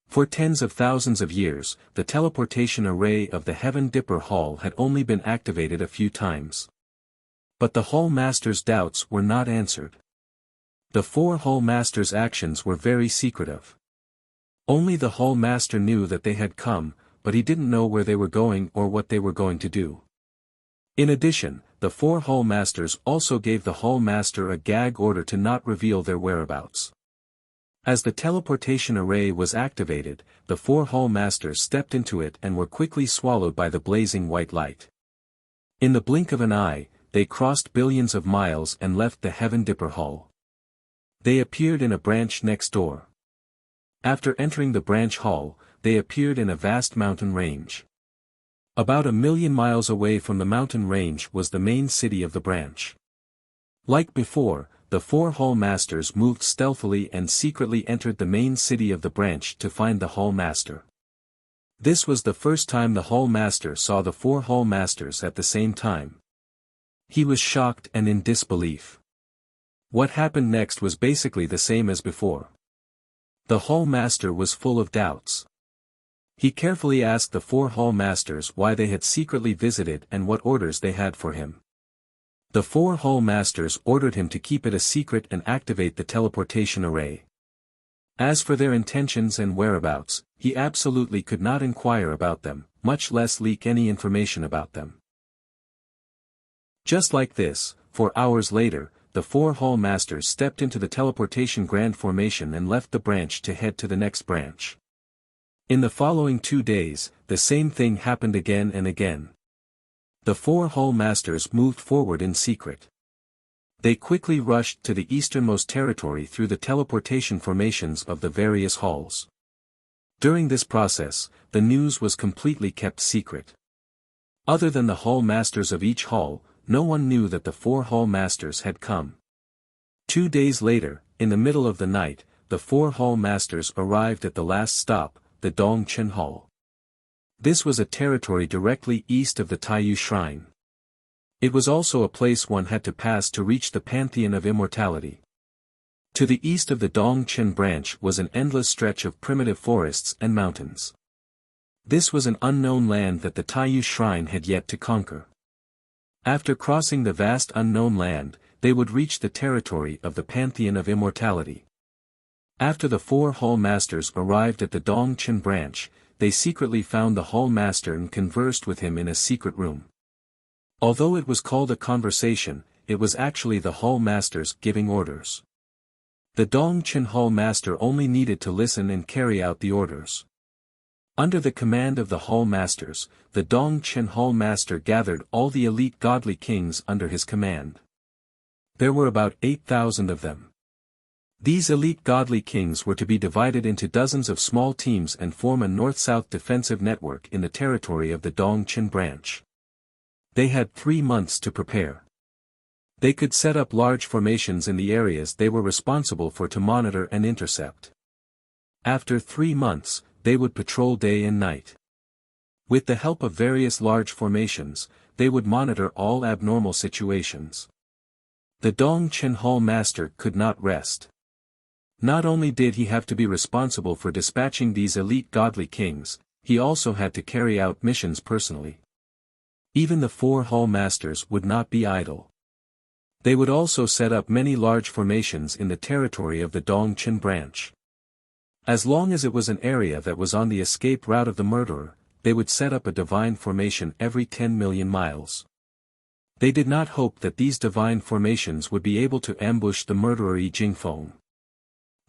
[SPEAKER 1] For tens of thousands of years, the teleportation array of the Heaven Dipper Hall had only been activated a few times. But the Hall Master's doubts were not answered. The 4 Hall Masters' actions were very secretive. Only the Hall Master knew that they had come, but he didn't know where they were going or what they were going to do. In addition, the 4 Hall Masters also gave the Hall Master a gag order to not reveal their whereabouts. As the teleportation array was activated, the 4 Hall Masters stepped into it and were quickly swallowed by the blazing white light. In the blink of an eye, they crossed billions of miles and left the Heaven Dipper Hall. They appeared in a branch next door. After entering the branch hall, they appeared in a vast mountain range. About 1,000,000 miles away from the mountain range was the main city of the branch. Like before, the 4 Hall Masters moved stealthily and secretly entered the main city of the branch to find the Hall Master. This was the first time the Hall Master saw the 4 Hall Masters at the same time. He was shocked and in disbelief. What happened next was basically the same as before. The Hall Master was full of doubts. He carefully asked the 4 Hall Masters why they had secretly visited and what orders they had for him. The 4 Hall Masters ordered him to keep it a secret and activate the teleportation array. As for their intentions and whereabouts, he absolutely could not inquire about them, much less leak any information about them. Just like this, 4 hours later, the 4 Hall Masters stepped into the teleportation grand formation and left the branch to head to the next branch. In the following 2 days, the same thing happened again and again. The 4 Hall Masters moved forward in secret. They quickly rushed to the easternmost territory through the teleportation formations of the various halls. During this process, the news was completely kept secret. Other than the Hall Masters of each hall, no one knew that the 4 Hall Masters had come. 2 days later, in the middle of the night, the 4 Hall Masters arrived at the last stop, the Dongchen Hall. This was a territory directly east of the Taiyu Shrine. It was also a place one had to pass to reach the Pantheon of Immortality. To the east of the Dongchen branch was an endless stretch of primitive forests and mountains. This was an unknown land that the Taiyu Shrine had yet to conquer. After crossing the vast unknown land, they would reach the territory of the Pantheon of Immortality. After the 4 Hall Masters arrived at the Dongchen branch, they secretly found the Hall Master and conversed with him in a secret room. Although it was called a conversation, it was actually the Hall Masters giving orders. The Dongchen Hall Master only needed to listen and carry out the orders. Under the command of the Hall Masters, the Dongchen Hall Master gathered all the elite godly kings under his command. There were about 8,000 of them. These elite godly kings were to be divided into dozens of small teams and form a north-south defensive network in the territory of the Dongchen branch. They had 3 months to prepare. They could set up large formations in the areas they were responsible for to monitor and intercept. After 3 months, they would patrol day and night. With the help of various large formations, they would monitor all abnormal situations. The Dongchen Hall Master could not rest. Not only did he have to be responsible for dispatching these elite godly kings, he also had to carry out missions personally. Even the 4 Hall Masters would not be idle. They would also set up many large formations in the territory of the Dongchen branch. As long as it was an area that was on the escape route of the murderer, they would set up a divine formation every 10 million miles. They did not hope that these divine formations would be able to ambush the murderer Yi Jingfeng.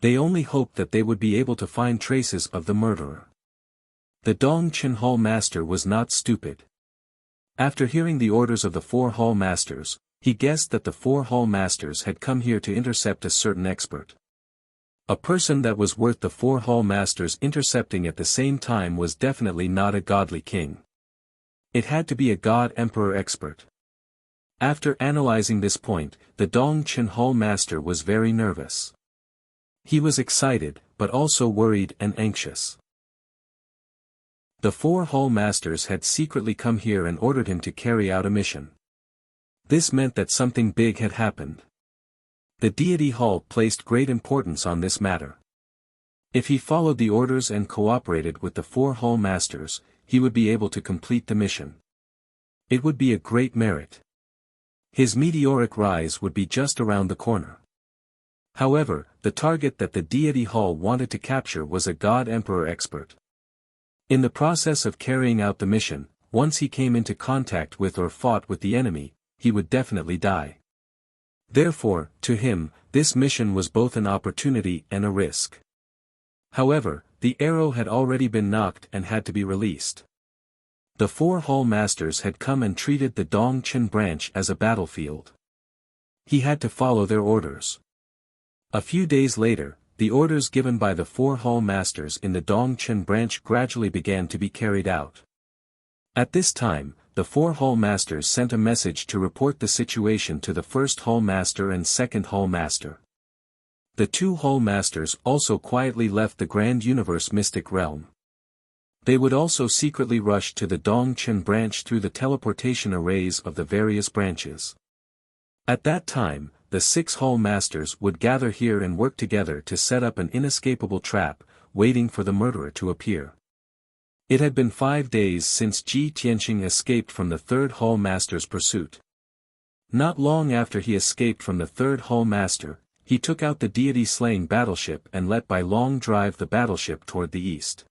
[SPEAKER 1] They only hoped that they would be able to find traces of the murderer. The Dongchen Hall Master was not stupid. After hearing the orders of the 4 Hall Masters, he guessed that the 4 Hall Masters had come here to intercept a certain expert. A person that was worth the 4 Hall Masters intercepting at the same time was definitely not a godly king. It had to be a god emperor expert. After analyzing this point, the Dongchen Hall Master was very nervous. He was excited, but also worried and anxious. The 4 Hall Masters had secretly come here and ordered him to carry out a mission. This meant that something big had happened. The deity Hall placed great importance on this matter. If he followed the orders and cooperated with the 4 Hall Masters, he would be able to complete the mission. It would be a great merit. His meteoric rise would be just around the corner. However, the target that the deity Hall wanted to capture was a God Emperor expert. In the process of carrying out the mission, once he came into contact with or fought with the enemy, he would definitely die. Therefore, to him, this mission was both an opportunity and a risk. However, the arrow had already been knocked and had to be released. The 4 Hall Masters had come and treated the Dongchen branch as a battlefield. He had to follow their orders. A few days later, the orders given by the 4 Hall Masters in the Dongchen branch gradually began to be carried out. At this time, the 4 Hall Masters sent a message to report the situation to the 1st Hall Master and 2nd Hall Master. The 2 Hall Masters also quietly left the Grand Universe Mystic Realm. They would also secretly rush to the Dongchen branch through the teleportation arrays of the various branches. At that time, the 6 Hall Masters would gather here and work together to set up an inescapable trap, waiting for the murderer to appear. It had been 5 days since Ji Tianqing escaped from the 3rd Hall Master's pursuit. Not long after he escaped from the 3rd Hall Master, he took out the deity-slaying battleship and let Bai Long drive the battleship toward the east.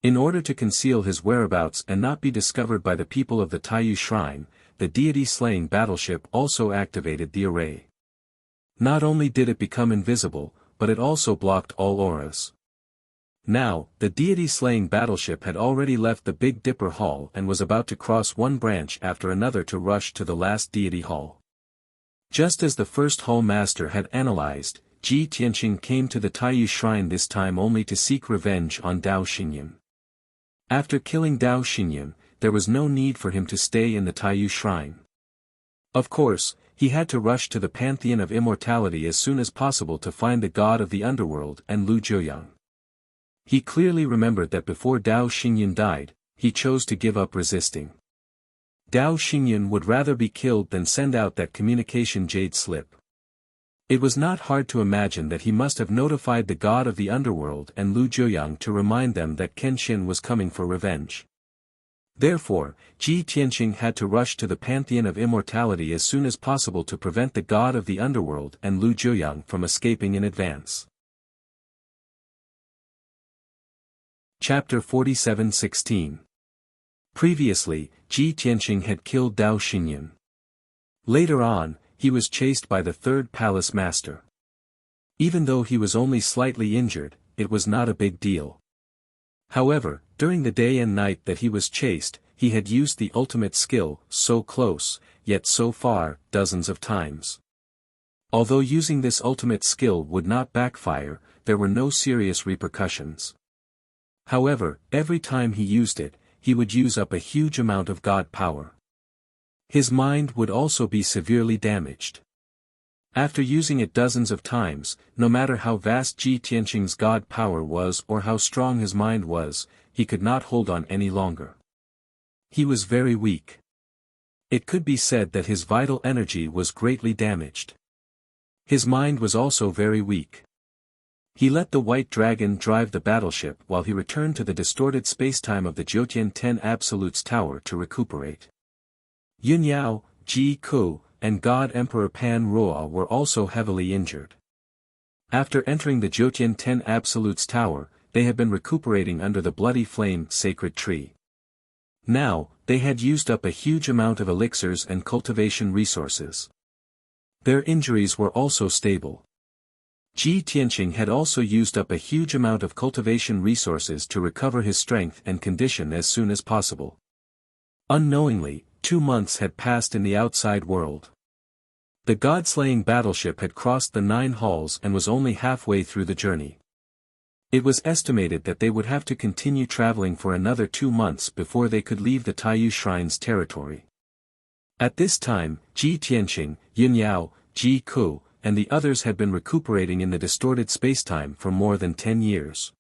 [SPEAKER 1] In order to conceal his whereabouts and not be discovered by the people of the Taiyu Shrine, the deity-slaying battleship also activated the array. Not only did it become invisible, but it also blocked all auras. Now, the deity-slaying battleship had already left the Big Dipper Hall and was about to cross one branch after another to rush to the last deity hall. Just as the 1st Hall Master had analyzed, Ji Tianqing came to the Taiyu Shrine this time only to seek revenge on Dao Xinyan. After killing Dao Xinyan, there was no need for him to stay in the Taiyu Shrine. Of course, he had to rush to the Pantheon of Immortality as soon as possible to find the god of the underworld and Lu Jiuyang. He clearly remembered that before Dao Xinyan died, he chose to give up resisting. Dao Xinyan would rather be killed than send out that communication jade slip. It was not hard to imagine that he must have notified the god of the underworld and Lu Jiuyang to remind them that Kenshin was coming for revenge. Therefore, Ji Tianqing had to rush to the Pantheon of Immortality as soon as possible to prevent the god of the underworld and Lu Jiuyang from escaping in advance. Chapter 47:16. Previously, Ji Tianqing had killed Dao Xinyan. Later on, he was chased by the 3rd Palace Master. Even though he was only slightly injured, it was not a big deal. However, during the day and night that he was chased, he had used the ultimate skill, so close, yet so far, dozens of times. Although using this ultimate skill would not backfire, there were no serious repercussions. However, every time he used it, he would use up a huge amount of god power. His mind would also be severely damaged. After using it dozens of times, no matter how vast Ji Tianqing's god power was or how strong his mind was, he could not hold on any longer. He was very weak. It could be said that his vital energy was greatly damaged. His mind was also very weak. He let the White Dragon drive the battleship while he returned to the distorted spacetime of the Jiutian 10 Absolutes Tower to recuperate. Yun Yao, Ji Ku, and God Emperor Pan Ruo were also heavily injured. After entering the Jiutian 10 Absolutes Tower, they had been recuperating under the Bloody Flame Sacred Tree. Now, they had used up a huge amount of elixirs and cultivation resources. Their injuries were also stable. Ji Tianqing had also used up a huge amount of cultivation resources to recover his strength and condition as soon as possible. Unknowingly, 2 months had passed in the outside world. The god-slaying battleship had crossed the 9 halls and was only halfway through the journey. It was estimated that they would have to continue traveling for another 2 months before they could leave the Taiyu Shrine's territory. At this time, Ji Tianqing, Yun Yao, Ji Ku, and the others had been recuperating in the distorted spacetime for more than 10 years.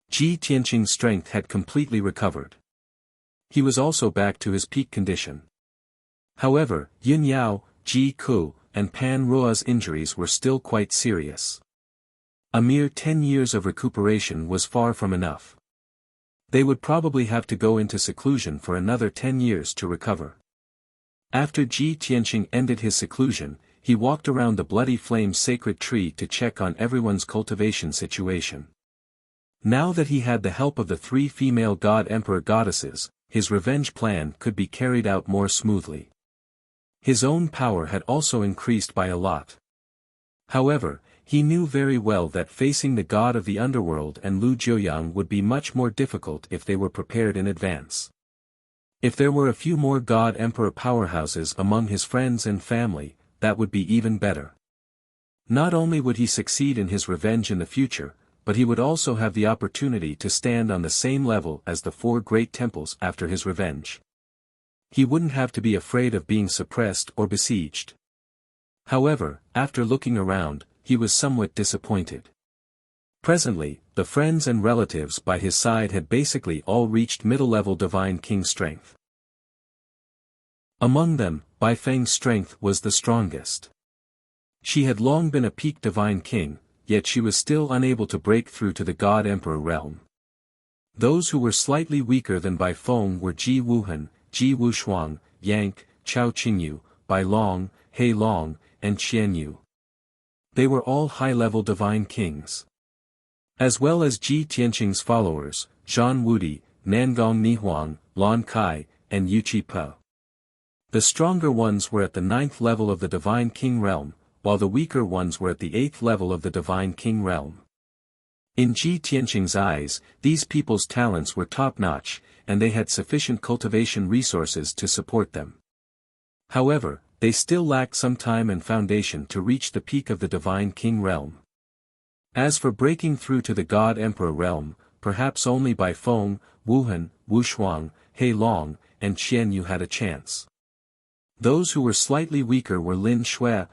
[SPEAKER 1] Ji Tianqing's strength had completely recovered. He was also back to his peak condition. However, Yin Yao, Ji Ku, and Pan Ruo's injuries were still quite serious. A mere 10 years of recuperation was far from enough. They would probably have to go into seclusion for another 10 years to recover. After Ji Tianqing ended his seclusion, he walked around the Bloody Flame sacred tree to check on everyone's cultivation situation. Now that he had the help of the 3 female god emperor goddesses, his revenge plan could be carried out more smoothly. His own power had also increased by a lot. However, he knew very well that facing the god of the underworld and Lu Jiuyang would be much more difficult if they were prepared in advance. If there were a few more god emperor powerhouses among his friends and family, that would be even better. Not only would he succeed in his revenge in the future, but he would also have the opportunity to stand on the same level as the 4 great temples after his revenge. He wouldn't have to be afraid of being suppressed or besieged. However, after looking around, he was somewhat disappointed. Presently, the friends and relatives by his side had basically all reached middle-level divine king strength. Among them, Bai Feng's strength was the strongest. She had long been a peak divine king, yet she was still unable to break through to the god emperor realm. Those who were slightly weaker than Bai Feng were Ji Wuhan, Ji Wushuang, Yank, Chao Qingyu, Bai Long, He Long, and Qian Yu. They were all high-level divine kings. As well as Ji Tianqing's followers, Zhan Wudi, Nangong Nihuang, Lon Kai, and Yuqi Po. The stronger ones were at the 9th level of the divine king realm, while the weaker ones were at the 8th level of the divine king realm. In Ji Tianqing's eyes, these people's talents were top-notch, and they had sufficient cultivation resources to support them. However, they still lacked some time and foundation to reach the peak of the divine king realm. As for breaking through to the god emperor realm, perhaps only Bai Feng, Wuhan, Wushuang, He Long, and Qian Yu had a chance. Those who were slightly weaker were Lin Shui,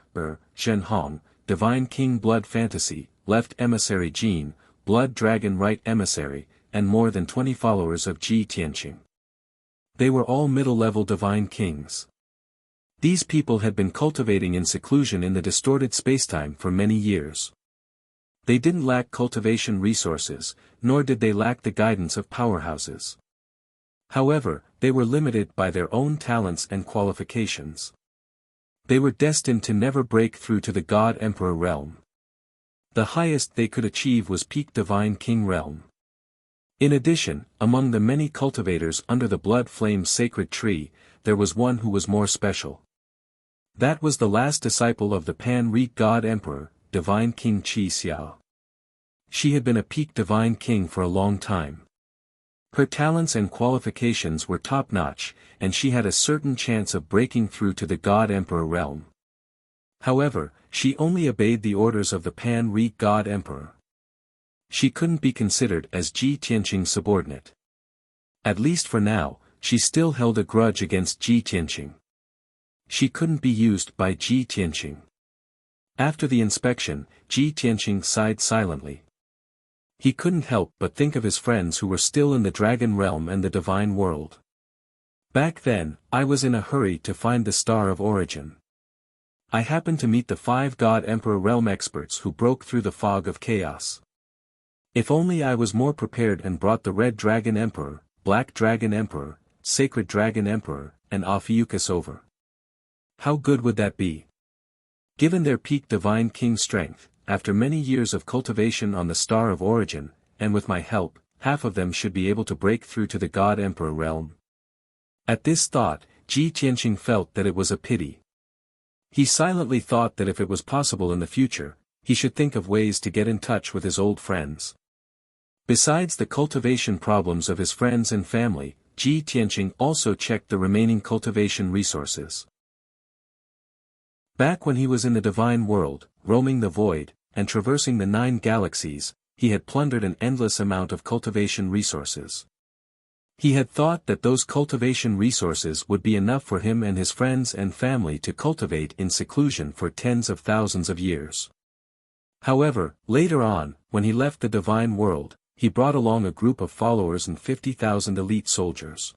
[SPEAKER 1] Zhen Hong, divine king blood fantasy, left emissary Jin, blood dragon right emissary, and more than 20 followers of Ji Tianqing. They were all middle-level divine kings. These people had been cultivating in seclusion in the distorted spacetime for many years. They didn't lack cultivation resources, nor did they lack the guidance of powerhouses. However, they were limited by their own talents and qualifications. They were destined to never break through to the god emperor realm. The highest they could achieve was peak divine king realm. In addition, among the many cultivators under the blood flame sacred tree, there was one who was more special. That was the last disciple of the Pan-Re god emperor, divine king Qi Xiao. She had been a peak divine king for a long time. Her talents and qualifications were top-notch, and she had a certain chance of breaking through to the god emperor realm. However, she only obeyed the orders of the Pan-Re god emperor. She couldn't be considered as Ji Tianqing's subordinate. At least for now, she still held a grudge against Ji Tianqing. She couldn't be used by Ji Tianqing. After the inspection, Ji Tianqing sighed silently. He couldn't help but think of his friends who were still in the dragon realm and the divine world. Back then, I was in a hurry to find the star of origin. I happened to meet the 5 god emperor realm experts who broke through the fog of chaos. If only I was more prepared and brought the red dragon emperor, black dragon emperor, sacred dragon emperor, and Ophiuchus over. How good would that be? Given their peak divine king strength, after many years of cultivation on the star of origin, and with my help, half of them should be able to break through to the god emperor realm. At this thought, Ji Tianqing felt that it was a pity. He silently thought that if it was possible in the future, he should think of ways to get in touch with his old friends. Besides the cultivation problems of his friends and family, Ji Tianqing also checked the remaining cultivation resources. Back when he was in the divine world, roaming the void, and traversing the 9 galaxies, he had plundered an endless amount of cultivation resources. He had thought that those cultivation resources would be enough for him and his friends and family to cultivate in seclusion for tens of thousands of years. However, later on, when he left the divine world, he brought along a group of followers and 50,000 elite soldiers.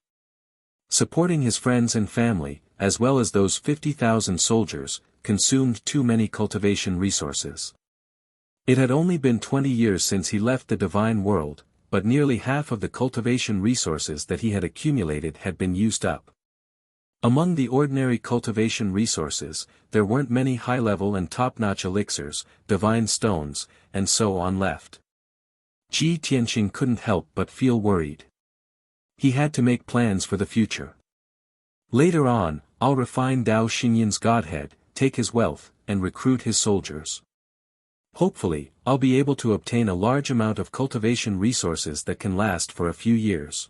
[SPEAKER 1] Supporting his friends and family, as well as those 50,000 soldiers, consumed too many cultivation resources. It had only been 20 years since he left the divine world, but nearly half of the cultivation resources that he had accumulated had been used up. Among the ordinary cultivation resources, there weren't many high-level and top-notch elixirs, divine stones, and so on left. Ji Tianqing couldn't help but feel worried. He had to make plans for the future. Later on, I'll refine Dao Xinyan's godhead, take his wealth, and recruit his soldiers. Hopefully, I'll be able to obtain a large amount of cultivation resources that can last for a few years.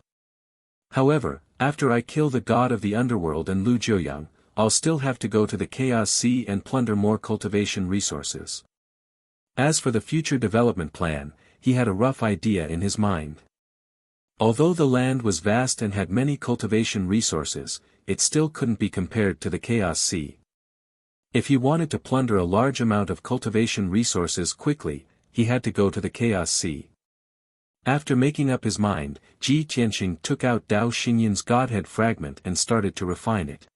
[SPEAKER 1] However, after I kill the god of the underworld and Lu Jiuyang, I'll still have to go to the Chaos Sea and plunder more cultivation resources. As for the future development plan, he had a rough idea in his mind. Although the land was vast and had many cultivation resources, it still couldn't be compared to the Chaos Sea. If he wanted to plunder a large amount of cultivation resources quickly, he had to go to the Chaos Sea. After making up his mind, Ji Tianqing took out Dao Xinyan's godhead fragment and started to refine it.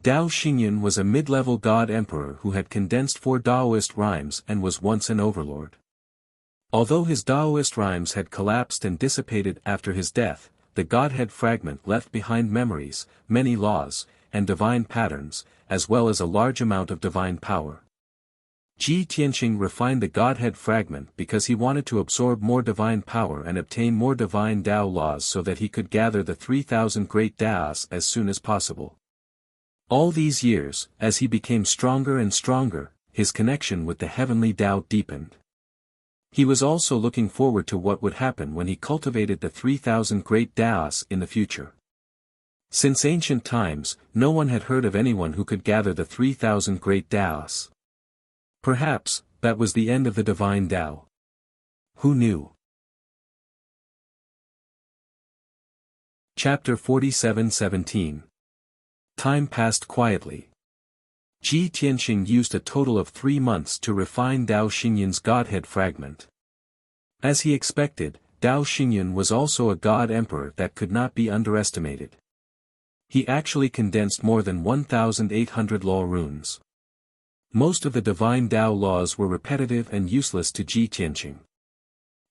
[SPEAKER 1] Dao Xinyan was a mid-level god emperor who had condensed 4 Daoist rhymes and was once an overlord. Although his Daoist rhymes had collapsed and dissipated after his death, the godhead fragment left behind memories, many laws, and divine patterns, as well as a large amount of divine power. Ji Tianqing refined the godhead fragment because he wanted to absorb more divine power and obtain more divine Dao laws so that he could gather the 3,000 great Daos as soon as possible. All these years, as he became stronger and stronger, his connection with the heavenly Dao deepened. He was also looking forward to what would happen when he cultivated the 3,000 great Daos in the future. Since ancient times, no one had heard of anyone who could gather the 3,000 great Daos. Perhaps, that was the end of the divine Dao. Who knew? Chapter 47:17. Time passed quietly. Ji Tianqing used a total of 3 months to refine Dao Xinyan's godhead fragment. As he expected, Dao Xinyan was also a god emperor that could not be underestimated. He actually condensed more than 1,800 law runes. Most of the divine Dao laws were repetitive and useless to Ji Tianqing.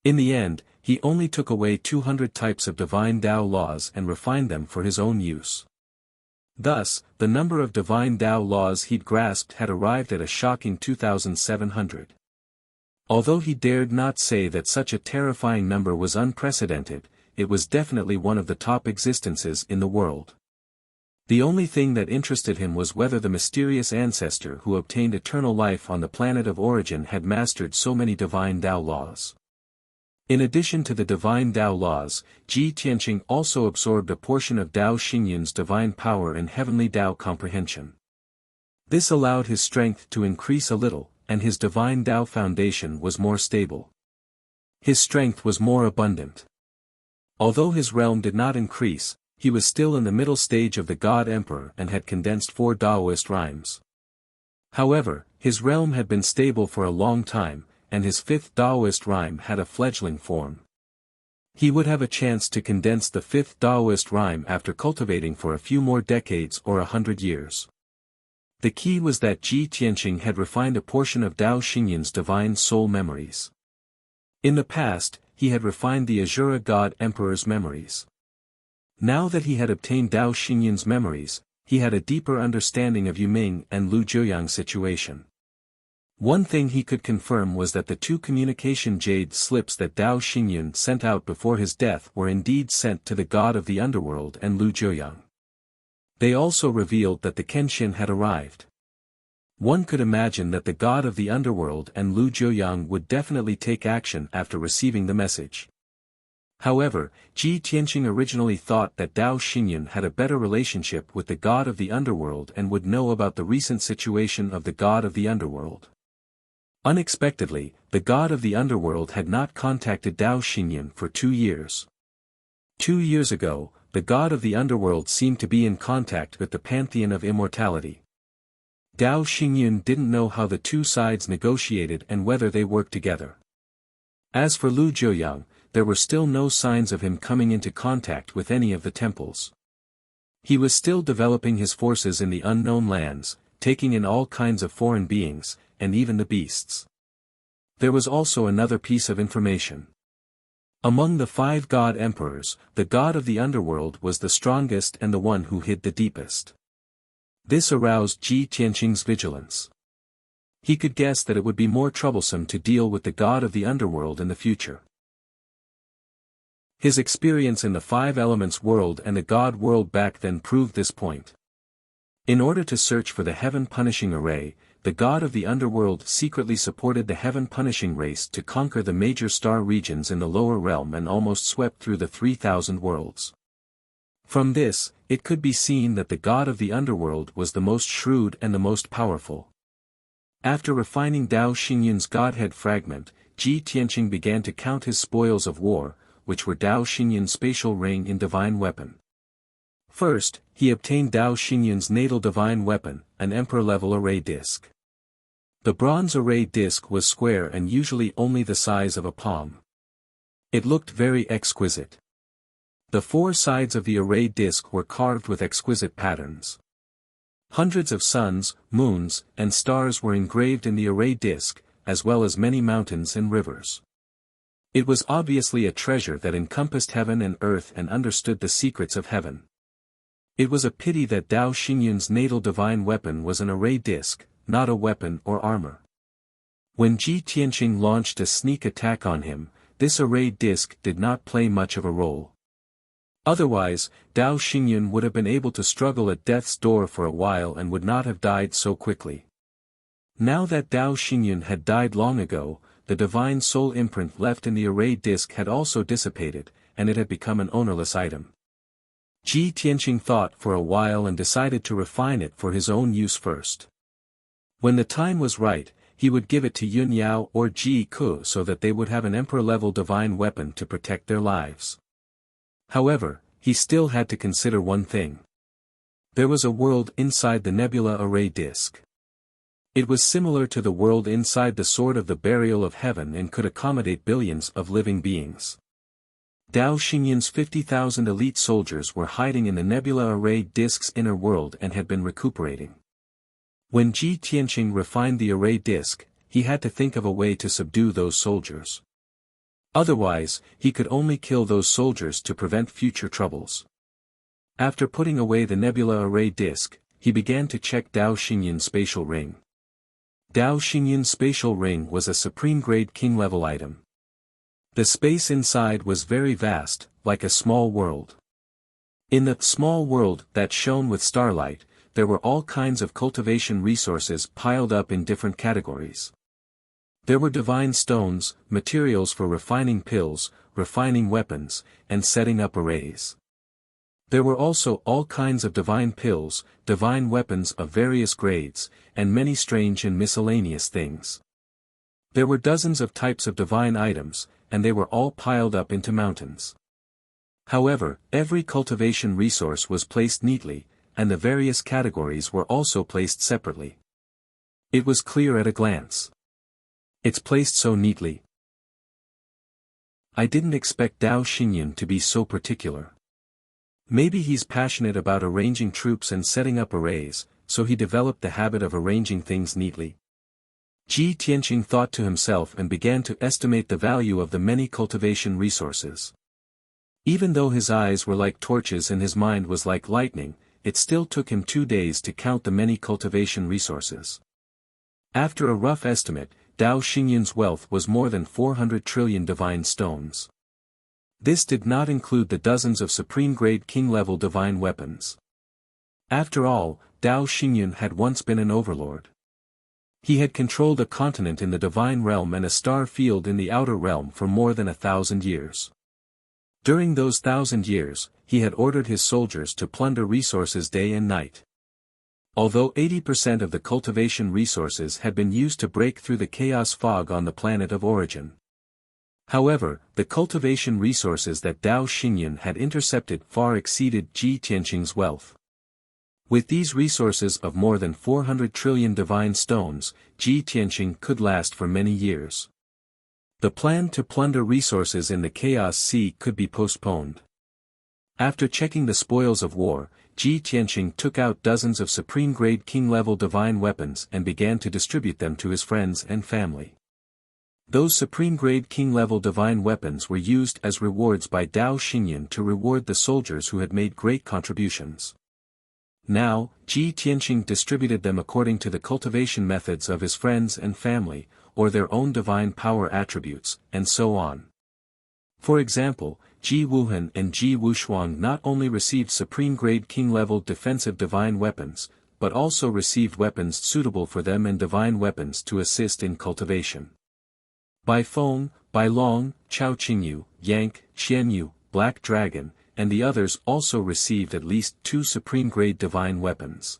[SPEAKER 1] In the end, he only took away 200 types of divine Dao laws and refined them for his own use. Thus, the number of divine Dao laws he'd grasped had arrived at a shocking 2,700. Although he dared not say that such a terrifying number was unprecedented, it was definitely one of the top existences in the world. The only thing that interested him was whether the mysterious ancestor who obtained eternal life on the planet of origin had mastered so many divine Dao laws. In addition to the divine Dao laws, Ji Tianqing also absorbed a portion of Dao Xinyan's divine power and heavenly Dao comprehension. This allowed his strength to increase a little, and his divine Dao foundation was more stable. His strength was more abundant. Although his realm did not increase, he was still in the middle stage of the God Emperor and had condensed 4 Daoist rhymes. However, his realm had been stable for a long time, and his 5th Daoist rhyme had a fledgling form. He would have a chance to condense the 5th Daoist rhyme after cultivating for a few more decades or 100 years. The key was that Ji Tianqing had refined a portion of Dao Xinyan's divine soul memories. In the past, he had refined the Azura God Emperor's memories. Now that he had obtained Dao Xinyan's memories, he had a deeper understanding of Yuming and Lu Jiuyang's situation. One thing he could confirm was that the 2 communication jade slips that Dao Xinyan sent out before his death were indeed sent to the god of the underworld and Lu Jiuyang. They also revealed that the Kenshin had arrived. One could imagine that the god of the underworld and Lu Jiuyang would definitely take action after receiving the message. However, Ji Tianqing originally thought that Dao Xinyan had a better relationship with the god of the underworld and would know about the recent situation of the god of the underworld. Unexpectedly, the god of the underworld had not contacted Dao Xinyan for 2 years. 2 years ago, the god of the underworld seemed to be in contact with the pantheon of immortality. Dao Xinyan didn't know how the 2 sides negotiated and whether they worked together. As for Lu Jiuyang, there were still no signs of him coming into contact with any of the temples. He was still developing his forces in the unknown lands, taking in all kinds of foreign beings, and even the beasts. There was also another piece of information. Among the 5 god emperors, the god of the underworld was the strongest and the one who hid the deepest. This aroused Ji Tianqing's vigilance. He could guess that it would be more troublesome to deal with the god of the underworld in the future. His experience in the 5 elements world and the god world back then proved this point. In order to search for the heaven-punishing array, the god of the underworld secretly supported the heaven-punishing race to conquer the major star regions in the lower realm and almost swept through the 3,000 worlds. From this, it could be seen that the god of the underworld was the most shrewd and the most powerful. After refining Dao Xingyun's godhead fragment, Ji Tianqing began to count his spoils of war, which were Dao Xingyun's spatial ring in divine weapon. First, he obtained Dao Xingyun's natal divine weapon, an emperor-level array disc. The bronze array disc was square and usually only the size of a palm. It looked very exquisite. The 4 sides of the array disc were carved with exquisite patterns. Hundreds of suns, moons, and stars were engraved in the array disc, as well as many mountains and rivers. It was obviously a treasure that encompassed heaven and earth and understood the secrets of heaven. It was a pity that Dao Xingyun's natal divine weapon was an array disc, not a weapon or armor. When Ji Tianqing launched a sneak attack on him, this array disc did not play much of a role. Otherwise, Dao Xingyun would have been able to struggle at death's door for a while and would not have died so quickly. Now that Dao Xingyun had died long ago, the divine soul imprint left in the array disc had also dissipated, and it had become an ownerless item. Ji Tianqing thought for a while and decided to refine it for his own use first. When the time was right, he would give it to Yun Yao or Ji Ke so that they would have an emperor-level divine weapon to protect their lives. However, he still had to consider one thing. There was a world inside the nebula array disk. It was similar to the world inside the sword of the burial of heaven and could accommodate billions of living beings. Dao Xingyun's 50,000 elite soldiers were hiding in the nebula array disk's inner world and had been recuperating. When Ji Tianqing refined the array disk, he had to think of a way to subdue those soldiers. Otherwise, he could only kill those soldiers to prevent future troubles. After putting away the nebula array disk, he began to check Dao Xingyun's spatial ring. Dao Xingyun's spatial ring was a supreme-grade king-level item. The space inside was very vast, like a small world. In the small world that shone with starlight, there were all kinds of cultivation resources piled up in different categories. There were divine stones, materials for refining pills, refining weapons, and setting up arrays. There were also all kinds of divine pills, divine weapons of various grades, and many strange and miscellaneous things. There were dozens of types of divine items, and they were all piled up into mountains. However, every cultivation resource was placed neatly, and the various categories were also placed separately. It was clear at a glance. It's placed so neatly. I didn't expect Dao Xingyun to be so particular. Maybe he's passionate about arranging troops and setting up arrays, so he developed the habit of arranging things neatly. Ji Tianqing thought to himself and began to estimate the value of the many cultivation resources. Even though his eyes were like torches and his mind was like lightning, it still took him 2 days to count the many cultivation resources. After a rough estimate, Dao Xingyun's wealth was more than 400 trillion divine stones. This did not include the dozens of supreme-grade king-level divine weapons. After all, Dao Xingyun had once been an overlord. He had controlled a continent in the divine realm and a star field in the outer realm for more than 1,000 years. During those 1,000 years, he had ordered his soldiers to plunder resources day and night. Although 80% of the cultivation resources had been used to break through the chaos fog on the planet of origin. However, the cultivation resources that Dao Xingyun had intercepted far exceeded Ji Tianqing's wealth. With these resources of more than 400 trillion divine stones, Ji Tianqing could last for many years. The plan to plunder resources in the Chaos Sea could be postponed. After checking the spoils of war, Ji Tianqing took out dozens of supreme-grade king-level divine weapons and began to distribute them to his friends and family. Those supreme-grade king-level divine weapons were used as rewards by Dao Xinyan to reward the soldiers who had made great contributions. Now, Ji Tianqing distributed them according to the cultivation methods of his friends and family, or their own divine power attributes, and so on. For example, Ji Wuhan and Ji Wushuang not only received supreme-grade king-level defensive divine weapons, but also received weapons suitable for them and divine weapons to assist in cultivation. Bai Feng, Bai Long, Chao Qingyu, Yank, Qianyu, Black Dragon, and the others also received at least 2 supreme-grade divine weapons.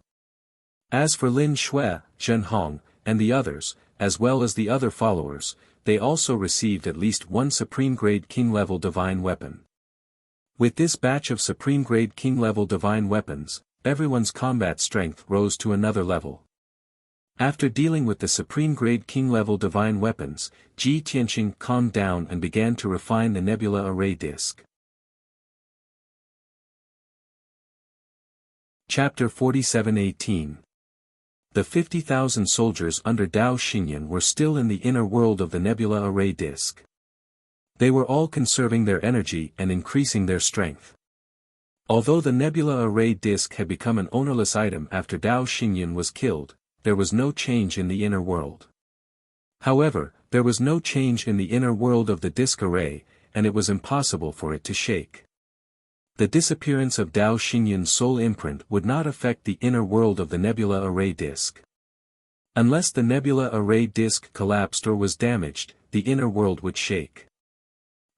[SPEAKER 1] As for Lin Shui, Zhen Hong, and the others, as well as the other followers, they also received at least 1 supreme-grade king-level divine weapon. With this batch of supreme-grade king-level divine weapons, everyone's combat strength rose to another level. After dealing with the supreme-grade king-level divine weapons, Ji Tianqing calmed down and began to refine the nebula array disk. Chapter 47:18. The 50,000 soldiers under Dao Xinyan were still in the inner world of the nebula array disk. They were all conserving their energy and increasing their strength. Although the nebula array disk had become an ownerless item after Dao Xinyan was killed, there was no change in the inner world. However, there was no change in the inner world of the disk array, and it was impossible for it to shake. The disappearance of Dao Xinyan's soul imprint would not affect the inner world of the nebula array disk. Unless the nebula array disk collapsed or was damaged, the inner world would shake.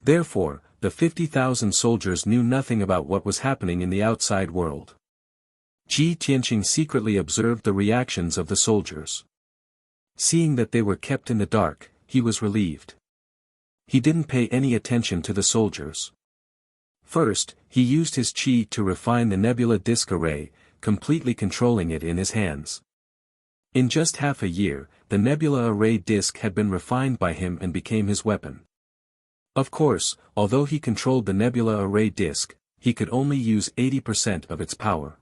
[SPEAKER 1] Therefore, the 50,000 soldiers knew nothing about what was happening in the outside world. Ji Tianqing secretly observed the reactions of the soldiers. Seeing that they were kept in the dark, he was relieved. He didn't pay any attention to the soldiers. First, he used his qi to refine the nebula disk array, completely controlling it in his hands. In just half a year, the nebula array disk had been refined by him and became his weapon. Of course, although he controlled the nebula array disk, he could only use 80% of its power.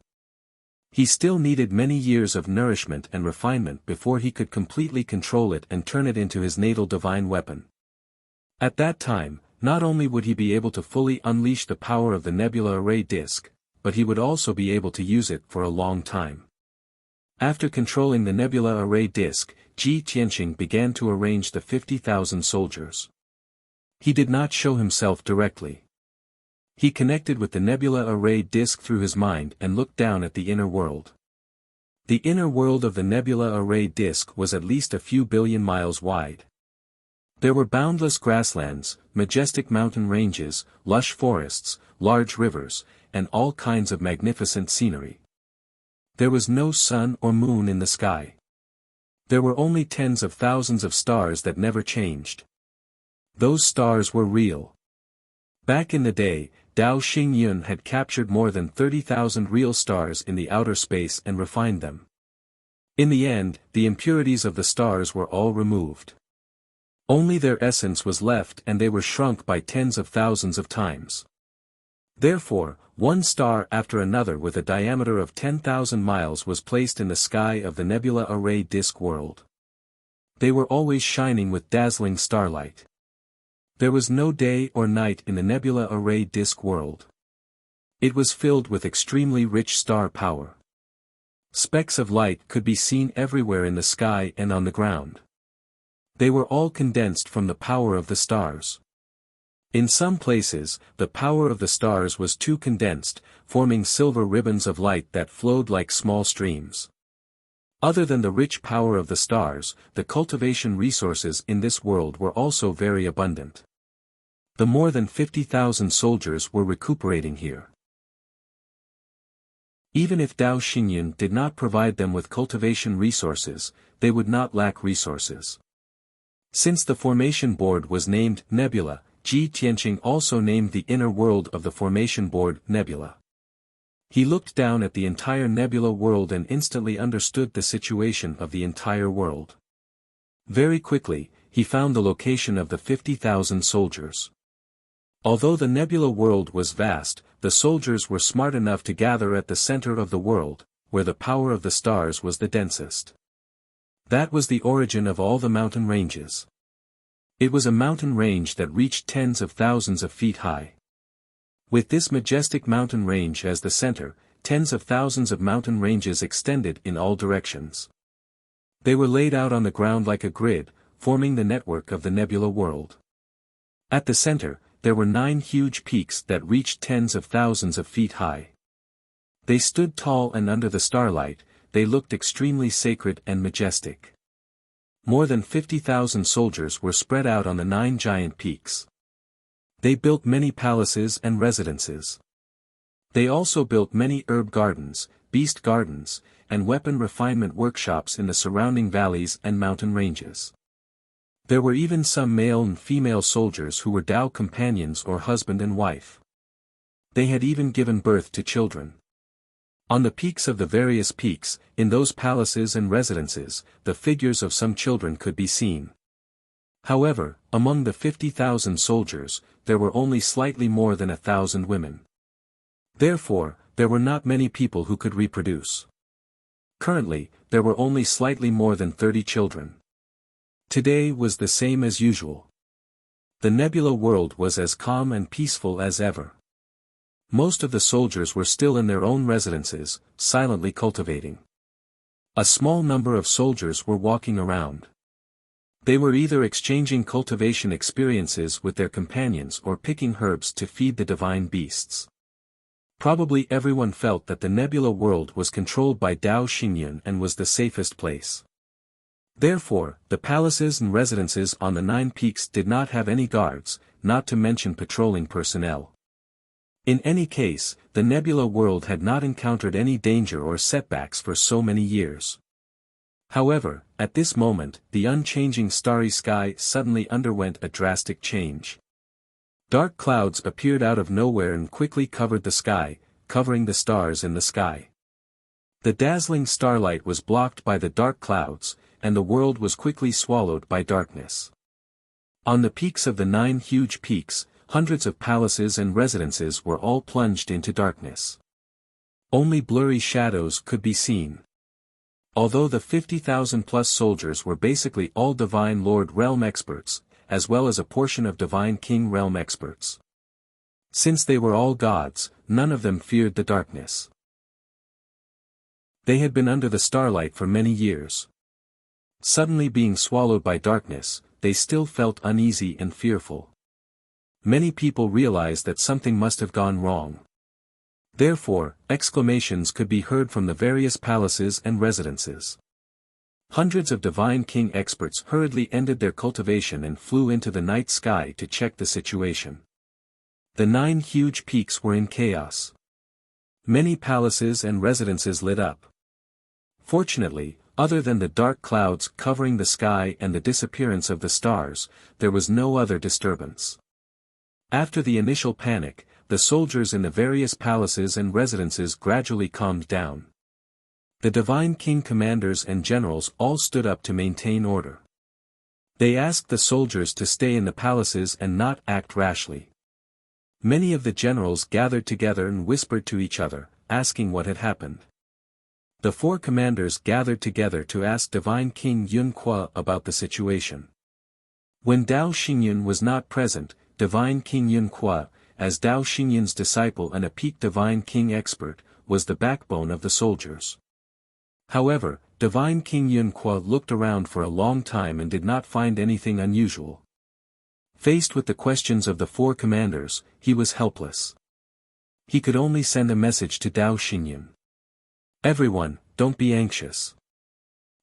[SPEAKER 1] He still needed many years of nourishment and refinement before he could completely control it and turn it into his natal divine weapon. At that time, not only would he be able to fully unleash the power of the nebula array disk, but he would also be able to use it for a long time. After controlling the nebula array disk, Ji Tianqing began to arrange the 50,000 soldiers. He did not show himself directly. He connected with the nebula array disk through his mind and looked down at the inner world. The inner world of the nebula array disk was at least a few billion miles wide. There were boundless grasslands, majestic mountain ranges, lush forests, large rivers, and all kinds of magnificent scenery. There was no sun or moon in the sky. There were only tens of thousands of stars that never changed. Those stars were real. Back in the day, Dao Xinyan had captured more than 30,000 real stars in the outer space and refined them. In the end, the impurities of the stars were all removed. Only their essence was left and they were shrunk by tens of thousands of times. Therefore, one star after another with a diameter of 10,000 miles was placed in the sky of the nebula array disk world. They were always shining with dazzling starlight. There was no day or night in the nebula array disk world. It was filled with extremely rich star power. Specks of light could be seen everywhere in the sky and on the ground. They were all condensed from the power of the stars. In some places, the power of the stars was too condensed, forming silver ribbons of light that flowed like small streams. Other than the rich power of the stars, the cultivation resources in this world were also very abundant. The more than 50,000 soldiers were recuperating here. Even if Dao Xinyan did not provide them with cultivation resources, they would not lack resources. Since the formation board was named Nebula, Ji Tianqing also named the inner world of the formation board Nebula. He looked down at the entire nebula world and instantly understood the situation of the entire world. Very quickly, he found the location of the 50,000 soldiers. Although the nebula world was vast, the soldiers were smart enough to gather at the center of the world, where the power of the stars was the densest. That was the origin of all the mountain ranges. It was a mountain range that reached tens of thousands of feet high. With this majestic mountain range as the center, tens of thousands of mountain ranges extended in all directions. They were laid out on the ground like a grid, forming the network of the nebula world. At the center, there were 9 huge peaks that reached tens of thousands of feet high. They stood tall, and under the starlight, they looked extremely sacred and majestic. More than 50,000 soldiers were spread out on the 9 giant peaks. They built many palaces and residences. They also built many herb gardens, beast gardens, and weapon refinement workshops in the surrounding valleys and mountain ranges. There were even some male and female soldiers who were Tao companions or husband and wife. They had even given birth to children. On the peaks of the various peaks, in those palaces and residences, the figures of some children could be seen. However, among the 50,000 soldiers, there were only slightly more than 1,000 women. Therefore, there were not many people who could reproduce. Currently, there were only slightly more than 30 children. Today was the same as usual. The nebula world was as calm and peaceful as ever. Most of the soldiers were still in their own residences, silently cultivating. A small number of soldiers were walking around. They were either exchanging cultivation experiences with their companions or picking herbs to feed the divine beasts. Probably everyone felt that the nebula world was controlled by Tao Xingyun and was the safest place. Therefore, the palaces and residences on the 9 peaks did not have any guards, not to mention patrolling personnel. In any case, the nebula world had not encountered any danger or setbacks for so many years. However, at this moment, the unchanging starry sky suddenly underwent a drastic change. Dark clouds appeared out of nowhere and quickly covered the sky, covering the stars in the sky. The dazzling starlight was blocked by the dark clouds, and the world was quickly swallowed by darkness. On the peaks of the 9 huge peaks, hundreds of palaces and residences were all plunged into darkness. Only blurry shadows could be seen. Although the 50,000-plus soldiers were basically all Divine Lord Realm experts, as well as a portion of Divine King Realm experts. Since they were all gods, none of them feared the darkness. They had been under the starlight for many years. Suddenly being swallowed by darkness, they still felt uneasy and fearful. Many people realized that something must have gone wrong. Therefore, exclamations could be heard from the various palaces and residences. Hundreds of Divine King experts hurriedly ended their cultivation and flew into the night sky to check the situation. The 9 huge peaks were in chaos. Many palaces and residences lit up. Fortunately, other than the dark clouds covering the sky and the disappearance of the stars, there was no other disturbance. After the initial panic, the soldiers in the various palaces and residences gradually calmed down. The Divine King commanders and generals all stood up to maintain order. They asked the soldiers to stay in the palaces and not act rashly. Many of the generals gathered together and whispered to each other, asking what had happened. The 4 commanders gathered together to ask Divine King Yun Kwa about the situation. When Tao Xingyun was not present, Divine King Yun Kwa, as Tao Xingyun's disciple and a peak Divine King expert, was the backbone of the soldiers. However, Divine King Yun Kwa looked around for a long time and did not find anything unusual. Faced with the questions of the 4 commanders, he was helpless. He could only send a message to Tao Xingyun. Everyone, don't be anxious.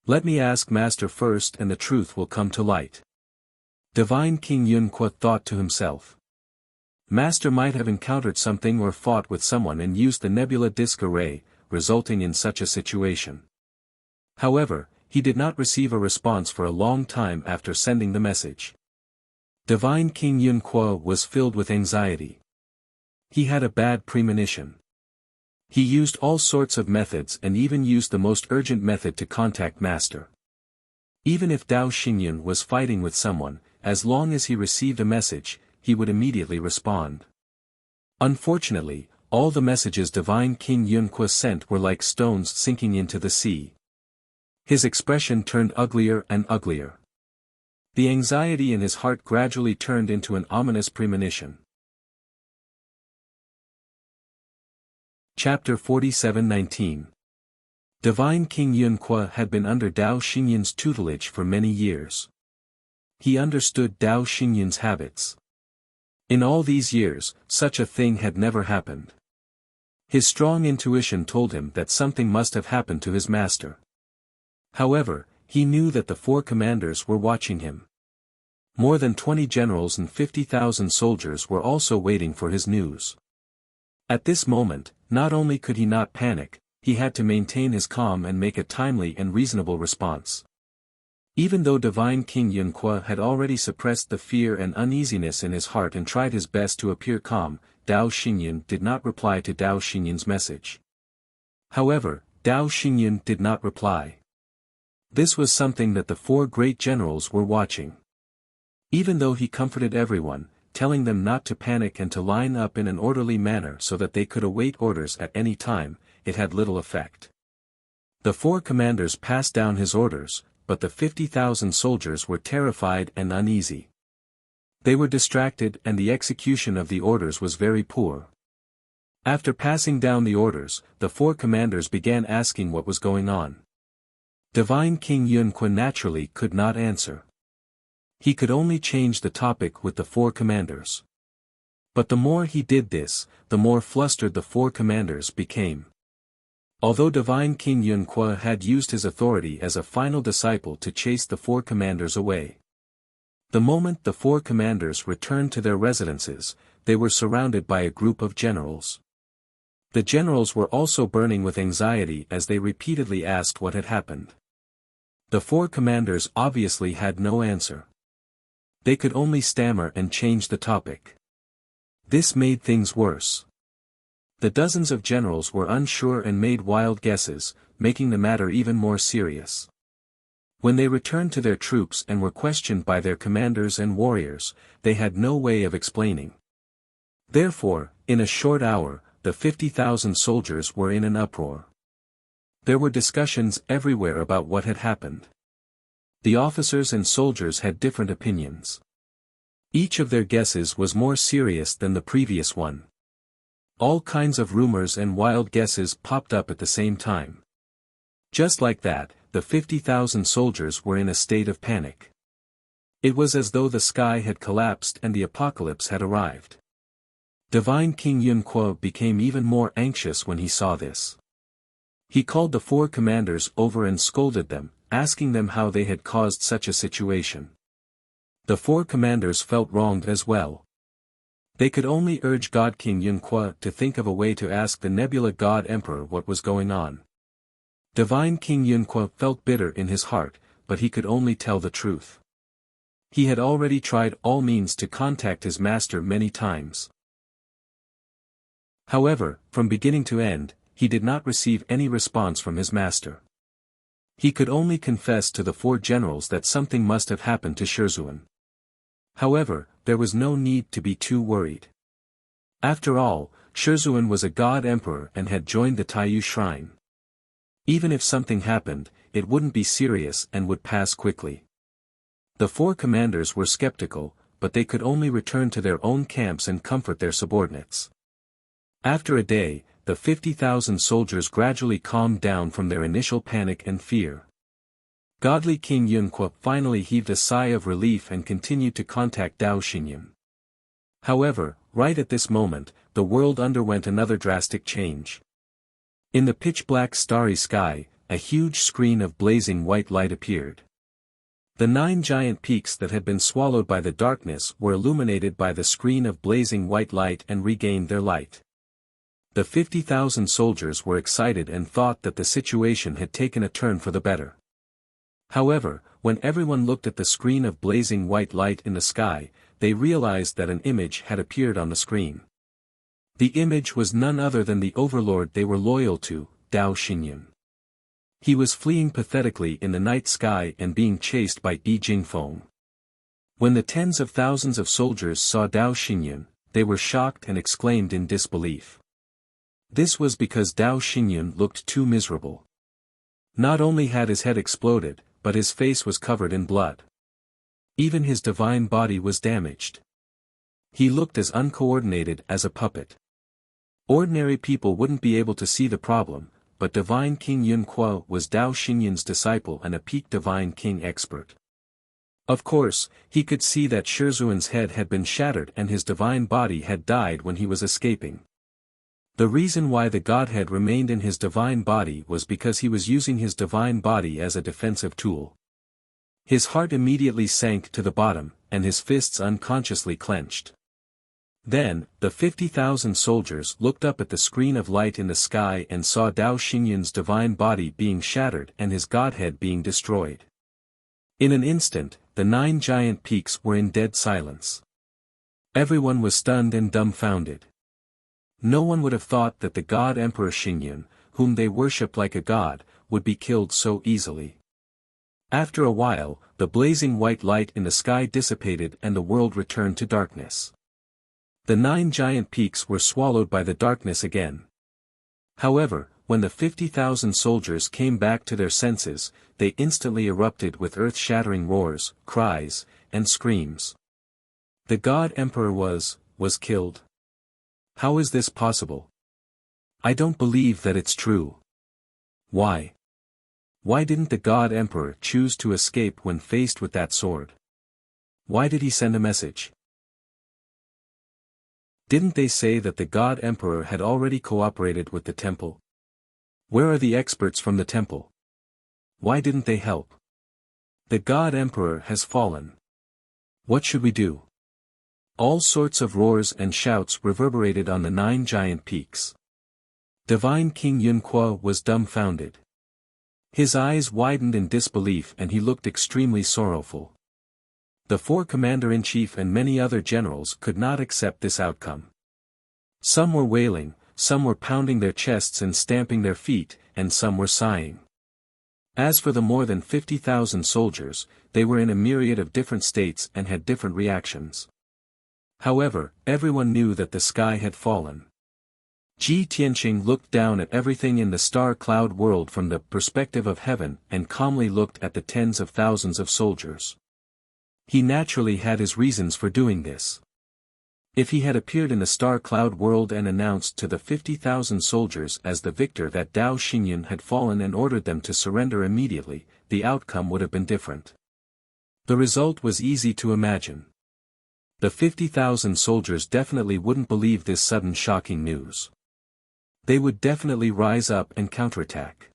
[SPEAKER 1] Let me ask Master first and the truth will come to light. Divine King Yun Kwa thought to himself. Master might have encountered something or fought with someone and used the nebula disk array, resulting in such a situation. However, he did not receive a response for a long time after sending the message. Divine King Yun Kwa was filled with anxiety. He had a bad premonition. He used all sorts of methods and even used the most urgent method to contact Master. Even if Dao Xingyun was fighting with someone, as long as he received a message, he would immediately respond. Unfortunately, all the messages Divine King Yunque sent were like stones sinking into the sea. His expression turned uglier and uglier. The anxiety in his heart gradually turned into an ominous premonition. Chapter 47:19. Divine King Yunque had been under Dao Xingyun's tutelage for many years. He understood Dao Xingyun's habits. In all these years, such a thing had never happened. His strong intuition told him that something must have happened to his master. However, he knew that the 4 commanders were watching him. More than 20 generals and 50,000 soldiers were also waiting for his news. At this moment, not only could he not panic, he had to maintain his calm and make a timely and reasonable response. Even though Divine King Yunque had already suppressed the fear and uneasiness in his heart and tried his best to appear calm, Dao Xingyun did not reply to Dao Xingyun's message. However, Dao Xingyun did not reply. This was something that the 4 great generals were watching. Even though he comforted everyone, telling them not to panic and to line up in an orderly manner so that they could await orders at any time, it had little effect. The 4 commanders passed down his orders, but the 50,000 soldiers were terrified and uneasy. They were distracted and the execution of the orders was very poor. After passing down the orders, the 4 commanders began asking what was going on. Divine King Yunque naturally could not answer. He could only change the topic with the 4 commanders. But the more he did this, the more flustered the 4 commanders became. Although Divine King Yunque had used his authority as a final disciple to chase the 4 commanders away. The moment the 4 commanders returned to their residences, they were surrounded by a group of generals. The generals were also burning with anxiety as they repeatedly asked what had happened. The 4 commanders obviously had no answer. They could only stammer and change the topic. This made things worse. The dozens of generals were unsure and made wild guesses, making the matter even more serious. When they returned to their troops and were questioned by their commanders and warriors, they had no way of explaining. Therefore, in a short hour, the 50,000 soldiers were in an uproar. There were discussions everywhere about what had happened. The officers and soldiers had different opinions. Each of their guesses was more serious than the previous one. All kinds of rumors and wild guesses popped up at the same time. Just like that, the 50,000 soldiers were in a state of panic. It was as though the sky had collapsed and the apocalypse had arrived. Divine King Yunque became even more anxious when he saw this. He called the 4 commanders over and scolded them, asking them how they had caused such a situation. The 4 commanders felt wronged as well. They could only urge God King Yunque to think of a way to ask the Nebula God Emperor what was going on. Divine King Yunque felt bitter in his heart, but he could only tell the truth. He had already tried all means to contact his master many times. However, from beginning to end, he did not receive any response from his master. He could only confess to the 4 generals that something must have happened to Shizhuan. However, there was no need to be too worried. After all, Shizhuan was a god emperor and had joined the Taiyu shrine. Even if something happened, it wouldn't be serious and would pass quickly. The 4 commanders were skeptical, but they could only return to their own camps and comfort their subordinates. After a day, the 50,000 soldiers gradually calmed down from their initial panic and fear. Godly King Yunque finally heaved a sigh of relief and continued to contact Dao Xingyun. However, right at this moment, the world underwent another drastic change. In the pitch-black starry sky, a huge screen of blazing white light appeared. The 9 giant peaks that had been swallowed by the darkness were illuminated by the screen of blazing white light and regained their light. The 50,000 soldiers were excited and thought that the situation had taken a turn for the better. However, when everyone looked at the screen of blazing white light in the sky, they realized that an image had appeared on the screen. The image was none other than the overlord they were loyal to, Dao Xingyun. He was fleeing pathetically in the night sky and being chased by Yi Jingfeng. When the tens of thousands of soldiers saw Dao Xingyun, they were shocked and exclaimed in disbelief. This was because Dao Xingyun looked too miserable. Not only had his head exploded, but his face was covered in blood. Even his divine body was damaged. He looked as uncoordinated as a puppet. Ordinary people wouldn't be able to see the problem, but Divine King Yun Kuo was Dao Xingyun's disciple and a peak Divine King expert. Of course, he could see that Shizuan's head had been shattered and his divine body had died when he was escaping. The reason why the Godhead remained in his divine body was because he was using his divine body as a defensive tool. His heart immediately sank to the bottom, and his fists unconsciously clenched. Then, the 50,000 soldiers looked up at the screen of light in the sky and saw Dao Xingyun's divine body being shattered and his Godhead being destroyed. In an instant, the 9 giant peaks were in dead silence. Everyone was stunned and dumbfounded. No one would have thought that the God Emperor Xingyun, whom they worshipped like a god, would be killed so easily. After a while, the blazing white light in the sky dissipated and the world returned to darkness. The 9 giant peaks were swallowed by the darkness again. However, when the 50,000 soldiers came back to their senses, they instantly erupted with earth-shattering roars, cries, and screams. The God Emperor was killed. How is this possible? I don't believe that it's true. Why? Why didn't the God Emperor choose to escape when faced with that sword? Why did he send a message? Didn't they say that the God Emperor had already cooperated with the temple? Where are the experts from the temple? Why didn't they help? The God Emperor has fallen. What should we do? All sorts of roars and shouts reverberated on the 9 giant peaks. Divine King Yun Kuo was dumbfounded. His eyes widened in disbelief and he looked extremely sorrowful. The 4 commander-in-chief and many other generals could not accept this outcome. Some were wailing, some were pounding their chests and stamping their feet, and some were sighing. As for the more than 50,000 soldiers, they were in a myriad of different states and had different reactions. However, everyone knew that the sky had fallen. Ji Tianqing looked down at everything in the star-cloud world from the perspective of heaven and calmly looked at the tens of thousands of soldiers. He naturally had his reasons for doing this. If he had appeared in the star-cloud world and announced to the 50,000 soldiers as the victor that Dao Xingyun had fallen and ordered them to surrender immediately, the outcome would have been different. The result was easy to imagine. The 50,000 soldiers definitely wouldn't believe this sudden shocking news. They would definitely rise up and counterattack.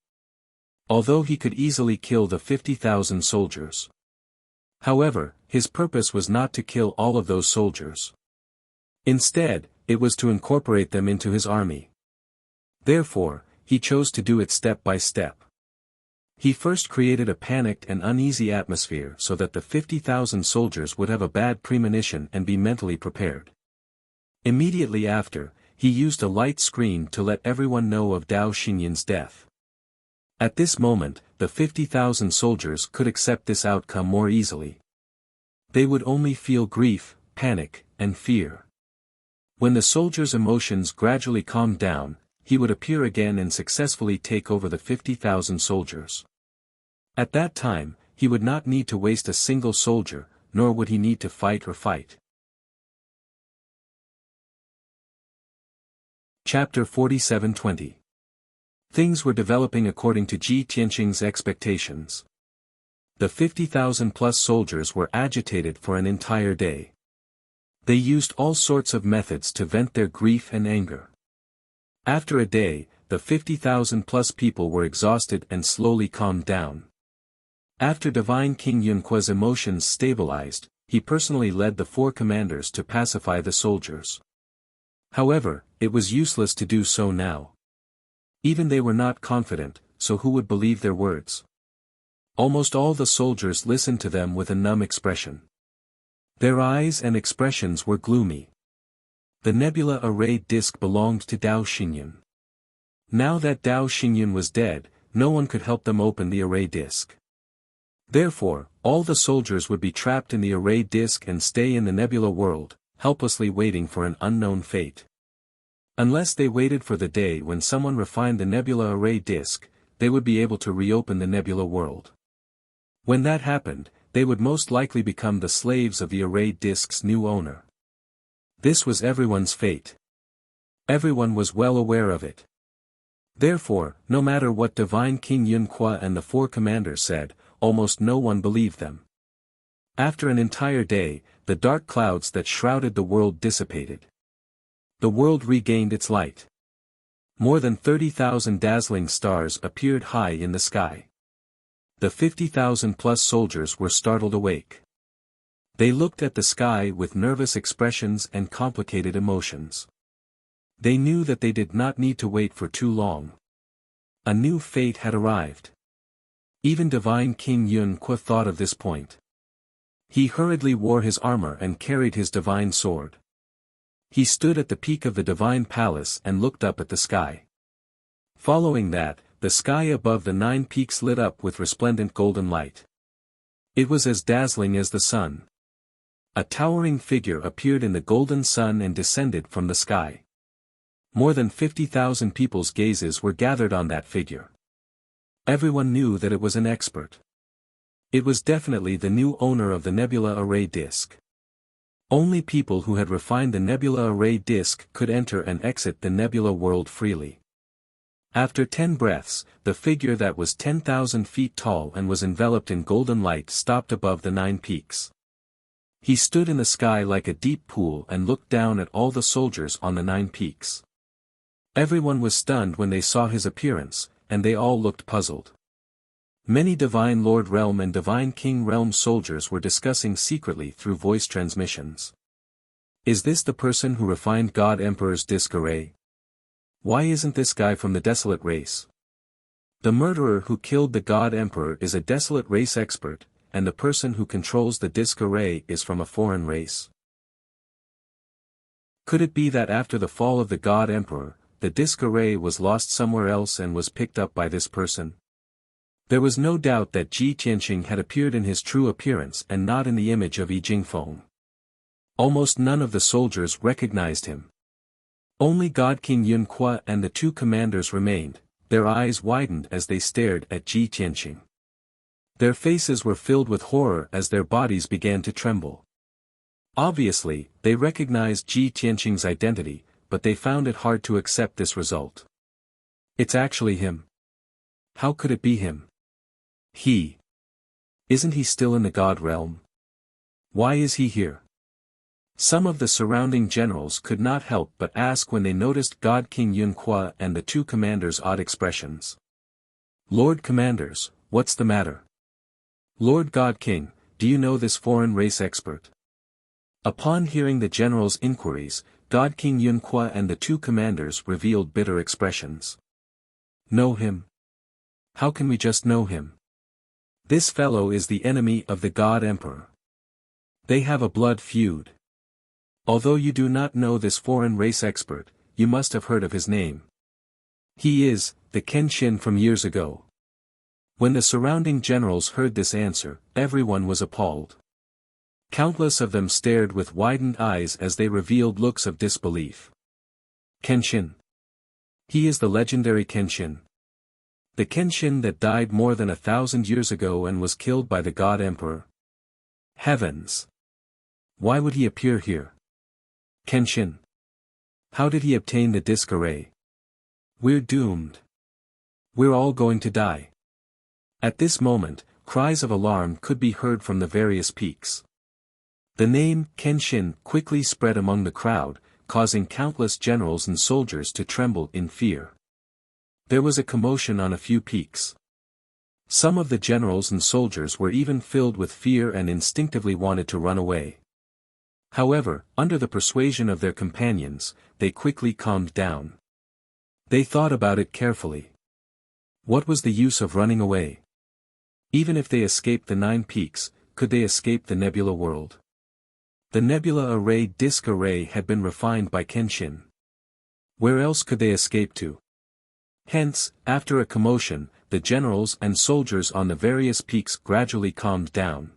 [SPEAKER 1] Although he could easily kill the 50,000 soldiers. However, his purpose was not to kill all of those soldiers. Instead, it was to incorporate them into his army. Therefore, he chose to do it step by step. He first created a panicked and uneasy atmosphere so that the 50,000 soldiers would have a bad premonition and be mentally prepared. Immediately after, he used a light screen to let everyone know of Dao Xingyun's death. At this moment, the 50,000 soldiers could accept this outcome more easily. They would only feel grief, panic, and fear. When the soldiers' emotions gradually calmed down, he would appear again and successfully take over the 50,000 soldiers. At that time, he would not need to waste a single soldier, nor would he need to fight or fight. Chapter 47:20. Things were developing according to Ji Tianqing's expectations. The 50,000 plus soldiers were agitated for an entire day. They used all sorts of methods to vent their grief and anger. After a day, the 50,000 plus people were exhausted and slowly calmed down. After Divine King Yun Kuo's emotions stabilized, he personally led the 4 commanders to pacify the soldiers. However, it was useless to do so now. Even they were not confident, so who would believe their words? Almost all the soldiers listened to them with a numb expression. Their eyes and expressions were gloomy. The nebula array disk belonged to Dao Xingyun. Now that Dao Xingyun was dead, no one could help them open the array disk. Therefore, all the soldiers would be trapped in the array disk and stay in the nebula world, helplessly waiting for an unknown fate. Unless they waited for the day when someone refined the nebula array disk, they would be able to reopen the nebula world. When that happened, they would most likely become the slaves of the array disk's new owner. This was everyone's fate. Everyone was well aware of it. Therefore, no matter what Divine King Yunque and the four commanders said, almost no one believed them. After an entire day, the dark clouds that shrouded the world dissipated. The world regained its light. More than 30,000 dazzling stars appeared high in the sky. The 50,000-plus soldiers were startled awake. They looked at the sky with nervous expressions and complicated emotions. They knew that they did not need to wait for too long. A new fate had arrived. Even Divine King Yunque thought of this point. He hurriedly wore his armor and carried his divine sword. He stood at the peak of the divine palace and looked up at the sky. Following that, the sky above the 9 peaks lit up with resplendent golden light. It was as dazzling as the sun. A towering figure appeared in the golden sun and descended from the sky. More than 50,000 people's gazes were gathered on that figure. Everyone knew that it was an expert. It was definitely the new owner of the nebula array disk. Only people who had refined the nebula array disk could enter and exit the nebula world freely. After 10 breaths, the figure that was 10,000 feet tall and was enveloped in golden light stopped above the 9 peaks. He stood in the sky like a deep pool and looked down at all the soldiers on the 9 peaks. Everyone was stunned when they saw his appearance, and they all looked puzzled. Many Divine Lord Realm and Divine King Realm soldiers were discussing secretly through voice transmissions. Is this the person who refined God Emperor's disk array? Why isn't this guy from the Desolate race? The murderer who killed the God Emperor is a Desolate race expert, and the person who controls the disk array is from a foreign race. Could it be that after the fall of the God Emperor, the disk array was lost somewhere else and was picked up by this person? There was no doubt that Ji Tianqing had appeared in his true appearance and not in the image of Yi Jingfeng. Almost none of the soldiers recognized him. Only God King Yunque and the 2 commanders remained, their eyes widened as they stared at Ji Tianqing. Their faces were filled with horror as their bodies began to tremble. Obviously, they recognized Ji Tianqing's identity, but they found it hard to accept this result. It's actually him. How could it be him? Isn't he still in the God realm? Why is he here? Some of the surrounding generals could not help but ask when they noticed God King Yunque and the 2 commanders' odd expressions. Lord Commanders, what's the matter? Lord God King, do you know this foreign race expert? Upon hearing the generals' inquiries, God King Yunque and the 2 commanders revealed bitter expressions. Know him? How can we just know him? This fellow is the enemy of the God Emperor. They have a blood feud. Although you do not know this foreign race expert, you must have heard of his name. He is, the Kenshin from years ago. When the surrounding generals heard this answer, everyone was appalled. Countless of them stared with widened eyes as they revealed looks of disbelief. Kenshin. He is the legendary Kenshin. The Kenshin that died more than 1,000 years ago and was killed by the God Emperor. Heavens! Why would he appear here? Kenshin. How did he obtain the disk array? We're doomed. We're all going to die. At this moment, cries of alarm could be heard from the various peaks. The name Kenshin quickly spread among the crowd, causing countless generals and soldiers to tremble in fear. There was a commotion on a few peaks. Some of the generals and soldiers were even filled with fear and instinctively wanted to run away. However, under the persuasion of their companions, they quickly calmed down. They thought about it carefully. What was the use of running away? Even if they escaped the 9 peaks, could they escape the nebula world? The nebula array disk array had been refined by Kenshin. Where else could they escape to? Hence, after a commotion, the generals and soldiers on the various peaks gradually calmed down.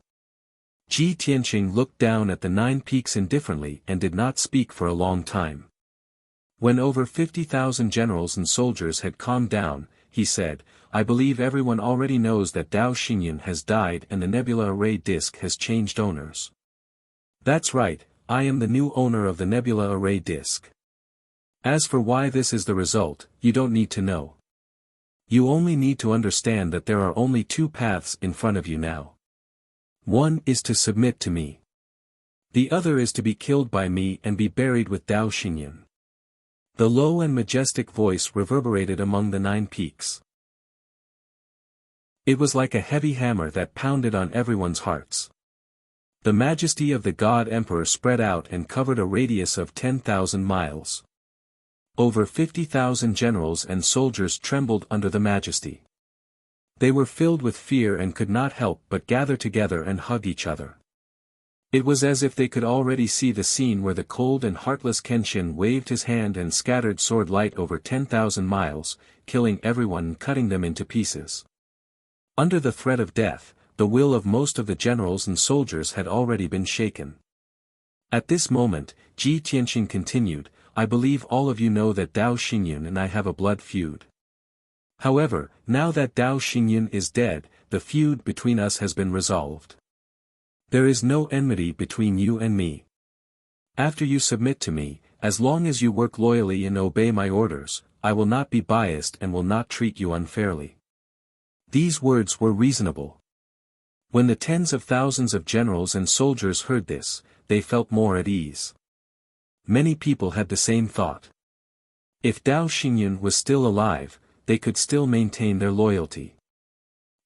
[SPEAKER 1] Ji Tianqing looked down at the 9 peaks indifferently and did not speak for a long time. When over 50,000 generals and soldiers had calmed down, he said, "I believe everyone already knows that Dao Xinyan has died and the nebula array disk has changed owners." "That's right, I am the new owner of the nebula array disk. As for why this is the result, you don't need to know. You only need to understand that there are only 2 paths in front of you now. One is to submit to me. The other is to be killed by me and be buried with Dao Xinyan." The low and majestic voice reverberated among the 9 peaks. It was like a heavy hammer that pounded on everyone's hearts. The majesty of the God Emperor spread out and covered a radius of 10,000 miles. Over 50,000 generals and soldiers trembled under the majesty. They were filled with fear and could not help but gather together and hug each other. It was as if they could already see the scene where the cold and heartless Kenshin waved his hand and scattered sword light over 10,000 miles, killing everyone and cutting them into pieces. Under the threat of death, the will of most of the generals and soldiers had already been shaken. At this moment, Ji Tianqing continued, "I believe all of you know that Dao Xinyan and I have a blood feud. However, now that Dao Xinyan is dead, the feud between us has been resolved. There is no enmity between you and me. After you submit to me, as long as you work loyally and obey my orders, I will not be biased and will not treat you unfairly." These words were reasonable. When the tens of thousands of generals and soldiers heard this, they felt more at ease. Many people had the same thought. If Dao Xinyan was still alive, they could still maintain their loyalty.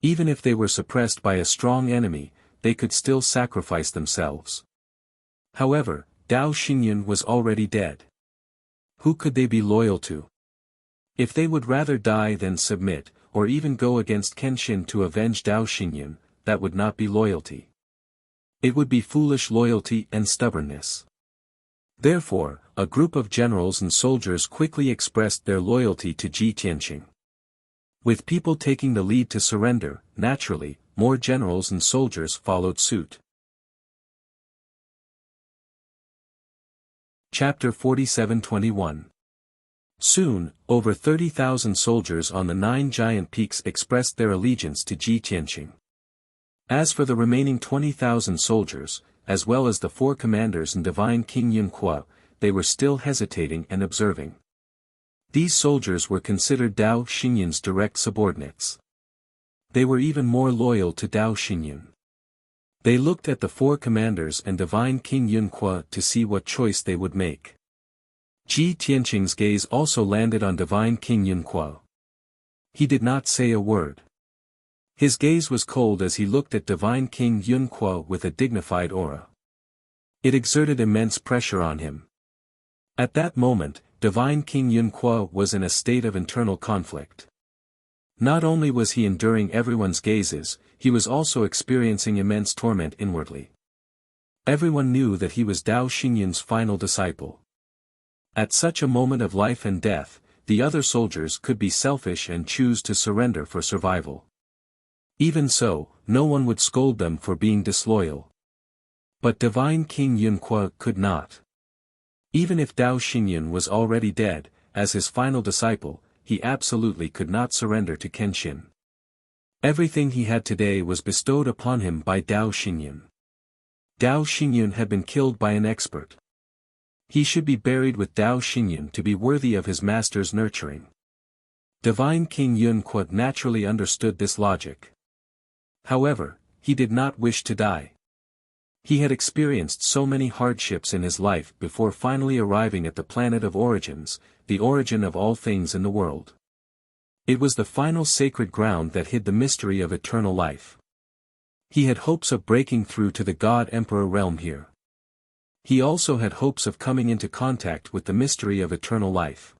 [SPEAKER 1] Even if they were suppressed by a strong enemy, they could still sacrifice themselves. However, Dao Xinyan was already dead. Who could they be loyal to? If they would rather die than submit, or even go against Kenshin to avenge Dao Xinyan, that would not be loyalty. It would be foolish loyalty and stubbornness. Therefore, a group of generals and soldiers quickly expressed their loyalty to Ji Tianqing. With people taking the lead to surrender, naturally, more generals and soldiers followed suit. Chapter 47-21. Soon, over 30,000 soldiers on the 9 giant peaks expressed their allegiance to Ji Tianqing. As for the remaining 20,000 soldiers, as well as the 4 commanders and divine King Yunque, they were still hesitating and observing. These soldiers were considered Dao Xinyan's direct subordinates. They were even more loyal to Dao Xinyan. They looked at the 4 commanders and divine King Yunque to see what choice they would make. Ji Tianqing's gaze also landed on divine King Yunque. He did not say a word. His gaze was cold as he looked at divine King Yunque with a dignified aura. It exerted immense pressure on him. At that moment, divine King Yunque was in a state of internal conflict. Not only was he enduring everyone's gazes, he was also experiencing immense torment inwardly. Everyone knew that he was Dao Xinyan's final disciple. At such a moment of life and death, the other soldiers could be selfish and choose to surrender for survival. Even so, no one would scold them for being disloyal. But divine King Yunque could not. Even if Dao Xinyan was already dead, as his final disciple, he absolutely could not surrender to Kenshin. Everything he had today was bestowed upon him by Dao Xinyan. Dao Xinyan had been killed by an expert. He should be buried with Dao Xinyan to be worthy of his master's nurturing. Divine King Yunque naturally understood this logic. However, he did not wish to die. He had experienced so many hardships in his life before finally arriving at the planet of origins, the origin of all things in the world. It was the final sacred ground that hid the mystery of eternal life. He had hopes of breaking through to the God Emperor realm here. He also had hopes of coming into contact with the mystery of eternal life.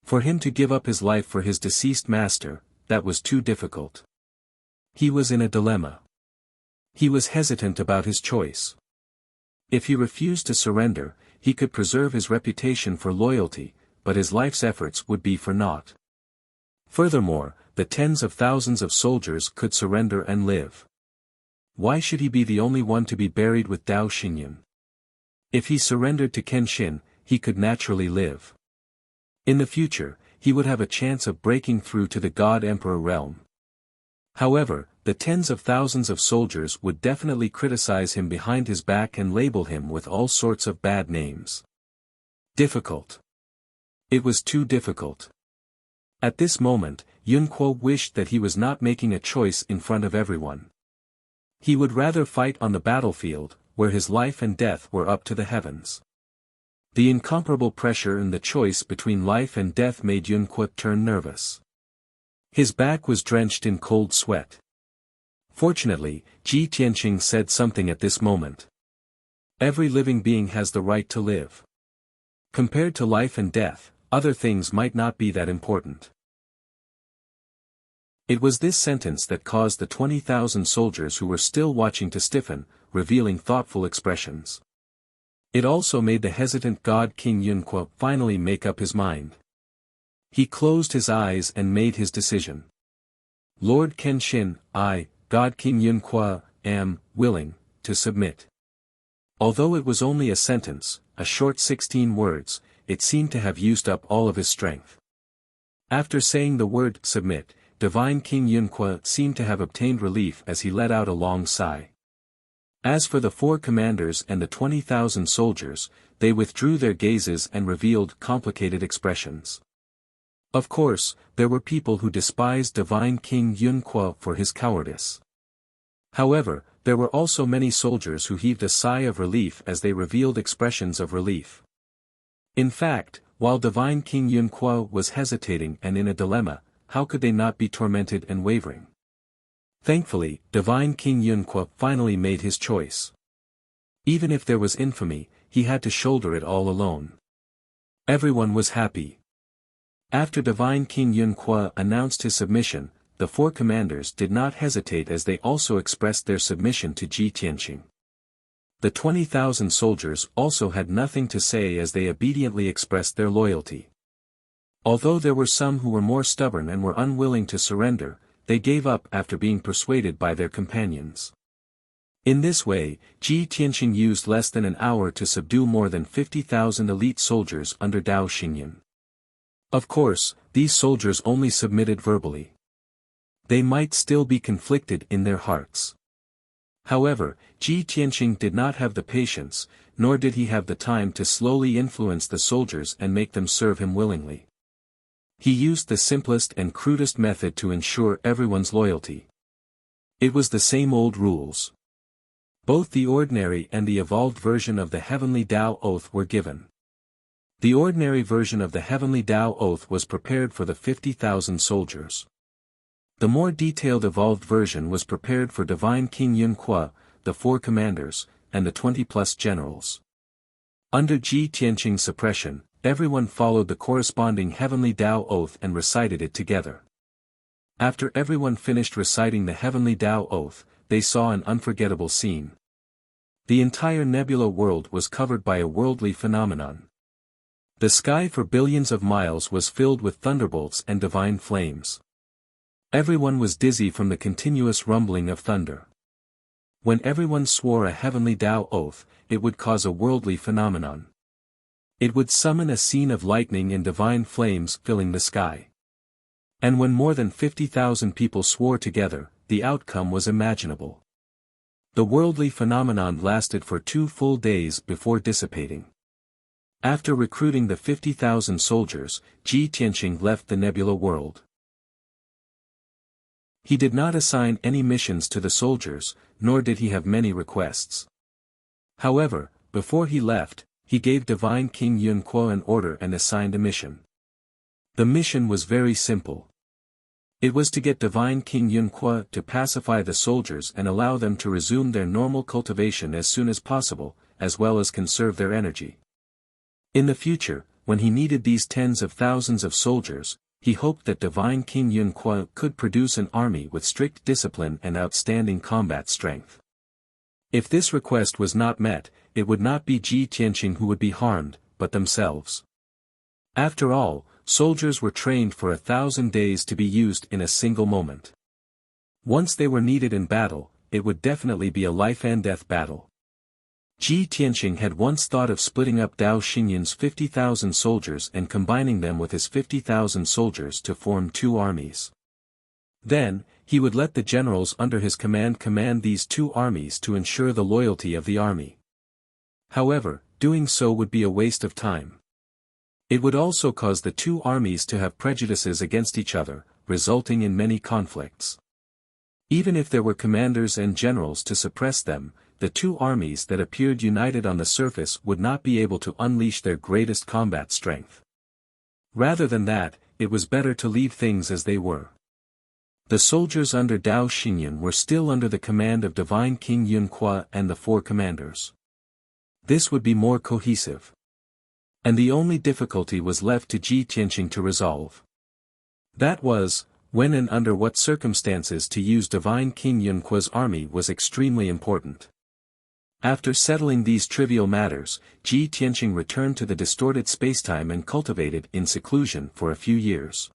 [SPEAKER 1] For him to give up his life for his deceased master, that was too difficult. He was in a dilemma. He was hesitant about his choice. If he refused to surrender, he could preserve his reputation for loyalty, but his life's efforts would be for naught. Furthermore, the tens of thousands of soldiers could surrender and live. Why should he be the only one to be buried with Dao Xinyan? If he surrendered to Kenshin, he could naturally live. In the future, he would have a chance of breaking through to the God-Emperor realm. However, the tens of thousands of soldiers would definitely criticize him behind his back and label him with all sorts of bad names. Difficult. It was too difficult. At this moment, Yun Kuo wished that he was not making a choice in front of everyone. He would rather fight on the battlefield, where his life and death were up to the heavens. The incomparable pressure in the choice between life and death made Yun Kuo turn nervous. His back was drenched in cold sweat. Fortunately, Ji Tianqing said something at this moment. Every living being has the right to live. Compared to life and death, other things might not be that important. It was this sentence that caused the 20,000 soldiers who were still watching to stiffen, revealing thoughtful expressions. It also made the hesitant God King Yun Kuo finally make up his mind. He closed his eyes and made his decision. Lord Kenshin, I, God King Yun Kuo, am willing to submit. Although it was only a sentence, a short 16 words, it seemed to have used up all of his strength. After saying the word submit, Divine King Yun Kuo seemed to have obtained relief as he let out a long sigh. As for the 4 commanders and the 20,000 soldiers, they withdrew their gazes and revealed complicated expressions. Of course, there were people who despised Divine King Yun Kuo for his cowardice. However, there were also many soldiers who heaved a sigh of relief as they revealed expressions of relief. In fact, while Divine King Yun Kuo was hesitating and in a dilemma, how could they not be tormented and wavering? Thankfully, Divine King Yun Kuo finally made his choice. Even if there was infamy, he had to shoulder it all alone. Everyone was happy. After Divine King Yun Kuo announced his submission, the 4 commanders did not hesitate as they also expressed their submission to Ji Tianqing. The 20,000 soldiers also had nothing to say as they obediently expressed their loyalty. Although there were some who were more stubborn and were unwilling to surrender, they gave up after being persuaded by their companions. In this way, Ji Tianqing used less than an hour to subdue more than 50,000 elite soldiers under Dao Xinyan. Of course, these soldiers only submitted verbally. They might still be conflicted in their hearts. However, Ji Tianqing did not have the patience, nor did he have the time to slowly influence the soldiers and make them serve him willingly. He used the simplest and crudest method to ensure everyone's loyalty. It was the same old rules. Both the ordinary and the evolved version of the Heavenly Tao Oath were given. The ordinary version of the Heavenly Tao Oath was prepared for the 50,000 soldiers. The more detailed evolved version was prepared for Divine King Yun Kuo, the 4 commanders, and the 20+ generals. Under Ji Tianqing's suppression, everyone followed the corresponding Heavenly Tao Oath and recited it together. After everyone finished reciting the Heavenly Tao Oath, they saw an unforgettable scene. The entire nebula world was covered by a worldly phenomenon. The sky for billions of miles was filled with thunderbolts and divine flames. Everyone was dizzy from the continuous rumbling of thunder. When everyone swore a Heavenly Tao Oath, it would cause a worldly phenomenon. It would summon a scene of lightning and divine flames filling the sky. And when more than 50,000 people swore together, the outcome was imaginable. The worldly phenomenon lasted for 2 full days before dissipating. After recruiting the 50,000 soldiers, Ji Tianqing left the nebula world. He did not assign any missions to the soldiers, nor did he have many requests. However, before he left, he gave Divine King Yun Kuo an order and assigned a mission. The mission was very simple. It was to get Divine King Yun Kuo to pacify the soldiers and allow them to resume their normal cultivation as soon as possible, as well as conserve their energy. In the future, when he needed these tens of thousands of soldiers, he hoped that Divine King Yun Kuo could produce an army with strict discipline and outstanding combat strength. If this request was not met, it would not be Ji Tianqing who would be harmed, but themselves. After all, soldiers were trained for 1,000 days to be used in a single moment. Once they were needed in battle, it would definitely be a life-and-death battle. Ji Tianqing had once thought of splitting up Dao Xinyan's 50,000 soldiers and combining them with his 50,000 soldiers to form two armies. Then, he would let the generals under his command these two armies to ensure the loyalty of the army. However, doing so would be a waste of time. It would also cause the two armies to have prejudices against each other, resulting in many conflicts. Even if there were commanders and generals to suppress them, the two armies that appeared united on the surface would not be able to unleash their greatest combat strength. Rather than that, it was better to leave things as they were. The soldiers under Dao Xinyan were still under the command of Divine King Yunque and the four commanders. This would be more cohesive. And the only difficulty was left to Ji Tianqing to resolve. That was, when and under what circumstances to use Divine King Yunque's army was extremely important. After settling these trivial matters, Ji Tianqing returned to the distorted spacetime and cultivated in seclusion for a few years.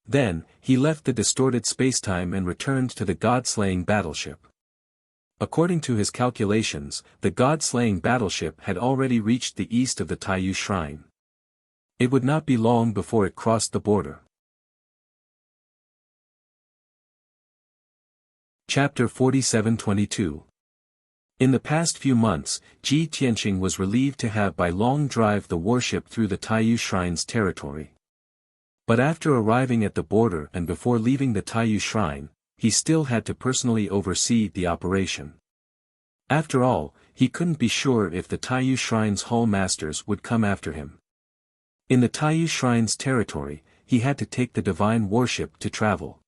[SPEAKER 1] Then, he left the distorted spacetime and returned to the god-slaying battleship. According to his calculations, the god-slaying battleship had already reached the east of the Taiyu Shrine. It would not be long before it crossed the border. Chapter 47-22. In the past few months, Ji Tianqing was relieved to have by long drive the warship through the Taiyu Shrine's territory. But after arriving at the border and before leaving the Taiyu Shrine, he still had to personally oversee the operation. After all, he couldn't be sure if the Taiyu Shrine's Hall Masters would come after him. In the Taiyu Shrine's territory, he had to take the divine warship to travel.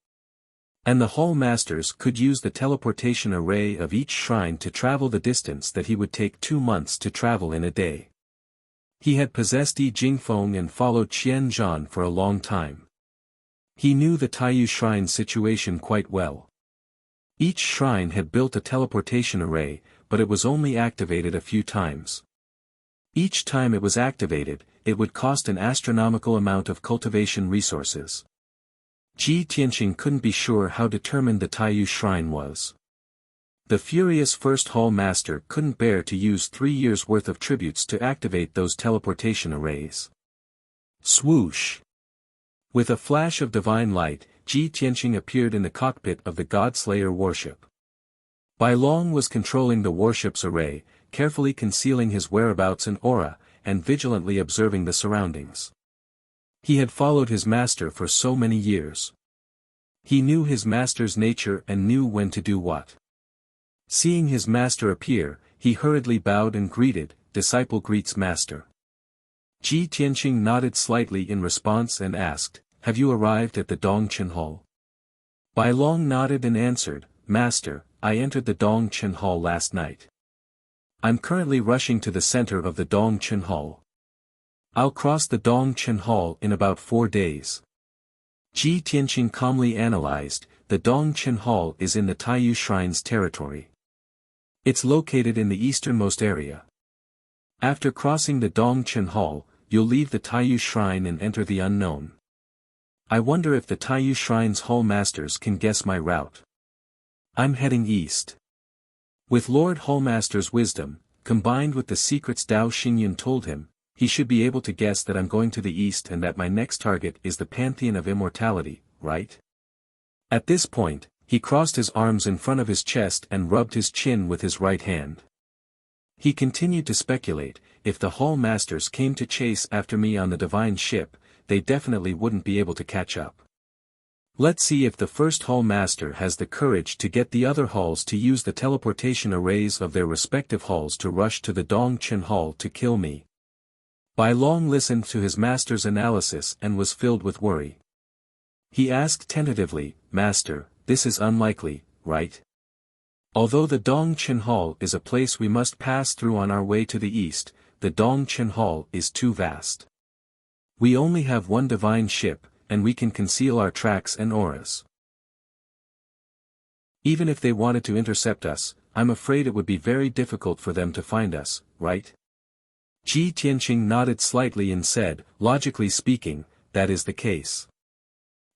[SPEAKER 1] And the Hall Masters could use the teleportation array of each shrine to travel the distance that he would take 2 months to travel in a day. He had possessed Yi Jingfeng and followed Qian Zhan for a long time. He knew the Taiyu Shrine situation quite well. Each shrine had built a teleportation array, but it was only activated a few times. Each time it was activated, it would cost an astronomical amount of cultivation resources. Ji Tianqing couldn't be sure how determined the Taiyu Shrine was. The furious First Hall Master couldn't bear to use 3 years' worth of tributes to activate those teleportation arrays. Swoosh! With a flash of divine light, Ji Tianqing appeared in the cockpit of the God-Slayer warship. Bai Long was controlling the warship's array, carefully concealing his whereabouts and aura, and vigilantly observing the surroundings. He had followed his master for so many years. He knew his master's nature and knew when to do what. Seeing his master appear, he hurriedly bowed and greeted, "Disciple greets master." Ji Tianqing nodded slightly in response and asked, "Have you arrived at the Dongchen Hall?" Bai Long nodded and answered, "Master, I entered the Dongchen Hall last night. I'm currently rushing to the center of the Dongchen Hall. I'll cross the Dongchen Hall in about 4 days." Ji Tianqing calmly analyzed, the Dongchen Hall is in the Taiyu Shrine's territory. It's located in the easternmost area. After crossing the Dongchen Hall, you'll leave the Taiyu Shrine and enter the unknown. I wonder if the Taiyu Shrine's Hall Masters can guess my route. I'm heading east. With Lord Hallmaster's wisdom, combined with the secrets Dao Xinyan told him, he should be able to guess that I'm going to the east and that my next target is the Pantheon of Immortality, right? At this point, he crossed his arms in front of his chest and rubbed his chin with his right hand. He continued to speculate, if the Hall Masters came to chase after me on the divine ship, they definitely wouldn't be able to catch up. Let's see if the first Hall Master has the courage to get the other halls to use the teleportation arrays of their respective halls to rush to the Dongchen Hall to kill me. Bai Long listened to his master's analysis and was filled with worry. He asked tentatively, "Master, this is unlikely, right? Although the Dongchen Hall is a place we must pass through on our way to the east, the Dongchen Hall is too vast. We only have one divine ship, and we can conceal our tracks and auras. Even if they wanted to intercept us, I'm afraid it would be very difficult for them to find us, right?" Ji Tianqing nodded slightly and said, "Logically speaking, that is the case.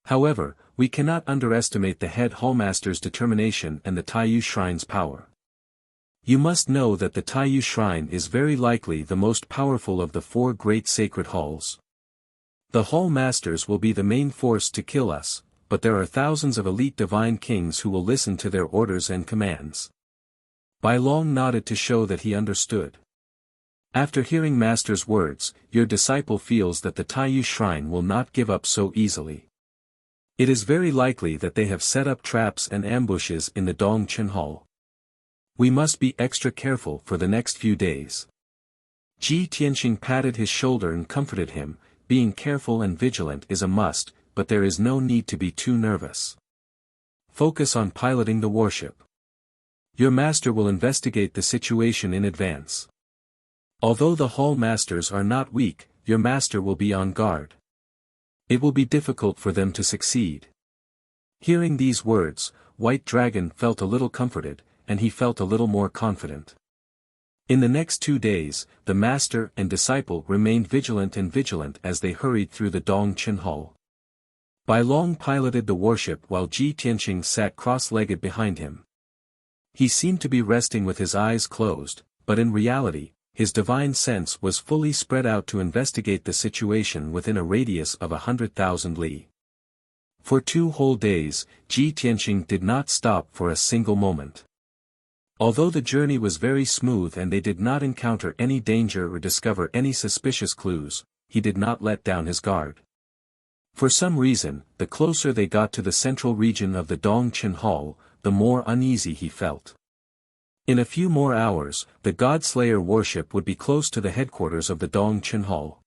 [SPEAKER 1] However, we cannot underestimate the head hallmaster's determination and the Taiyu Shrine's power. You must know that the Taiyu Shrine is very likely the most powerful of the 4 great sacred halls. The hall masters will be the main force to kill us, but there are thousands of elite divine kings who will listen to their orders and commands. Bai Long nodded to show that he understood. After hearing Master's words, your disciple feels that the Taiyu Shrine will not give up so easily. It is very likely that they have set up traps and ambushes in the Dongchen Hall. We must be extra careful for the next few days. Ji Tianqing patted his shoulder and comforted him. Being careful and vigilant is a must, but there is no need to be too nervous. Focus on piloting the warship. Your master will investigate the situation in advance. Although the hall masters are not weak, your master will be on guard. It will be difficult for them to succeed. Hearing these words, White Dragon felt a little comforted, and he felt a little more confident. In the next 2 days, the master and disciple remained vigilant as they hurried through the Dongchen Hall. Bai Long piloted the warship while Ji Tianqing sat cross-legged behind him. He seemed to be resting with his eyes closed, but in reality, his divine sense was fully spread out to investigate the situation within a radius of 100,000 li. For 2 whole days, Ji Tianqing did not stop for a single moment. Although the journey was very smooth and they did not encounter any danger or discover any suspicious clues, he did not let down his guard. For some reason, the closer they got to the central region of the Dongchen Hall, the more uneasy he felt. In a few more hours, the God-Slayer warship would be close to the headquarters of the Dongchen Hall.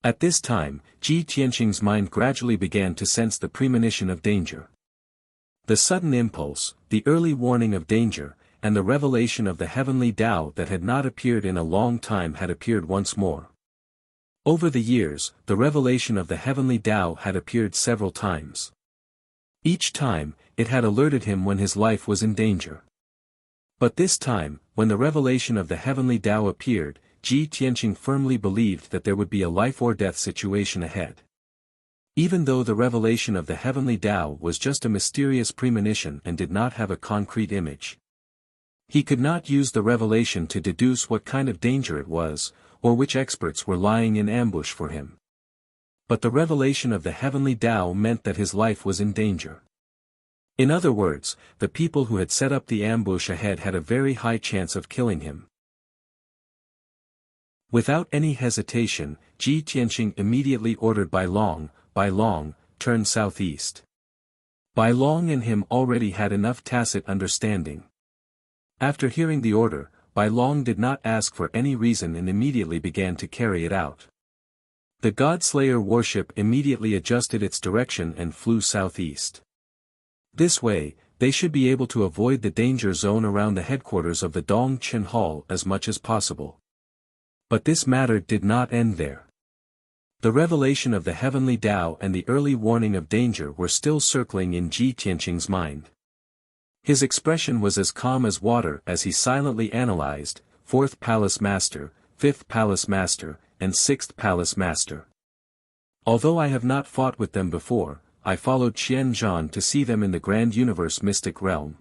[SPEAKER 1] At this time, Ji Tianqing's mind gradually began to sense the premonition of danger. The sudden impulse, the early warning of danger, and the revelation of the heavenly Tao that had not appeared in a long time had appeared once more. Over the years, the revelation of the heavenly Tao had appeared several times. Each time, it had alerted him when his life was in danger. But this time, when the revelation of the heavenly Tao appeared, Ji Tianqing firmly believed that there would be a life-or-death situation ahead. Even though the revelation of the heavenly Tao was just a mysterious premonition and did not have a concrete image. He could not use the revelation to deduce what kind of danger it was, or which experts were lying in ambush for him. But the revelation of the heavenly Tao meant that his life was in danger. In other words, the people who had set up the ambush ahead had a very high chance of killing him. Without any hesitation, Ji Tianqing immediately ordered Bai Long, turn southeast. Bai Long and him already had enough tacit understanding. After hearing the order, Bai Long did not ask for any reason and immediately began to carry it out. The God-Slayer warship immediately adjusted its direction and flew southeast. This way, they should be able to avoid the danger zone around the headquarters of the Dongchen Hall as much as possible. But this matter did not end there. The revelation of the heavenly Tao and the early warning of danger were still circling in Ji Tianqing's mind. His expression was as calm as water as he silently analyzed, 4th Palace Master, 5th Palace Master, and 6th Palace Master. Although I have not fought with them before, I followed Qian Zhan to see them in the Grand Universe Mystic Realm.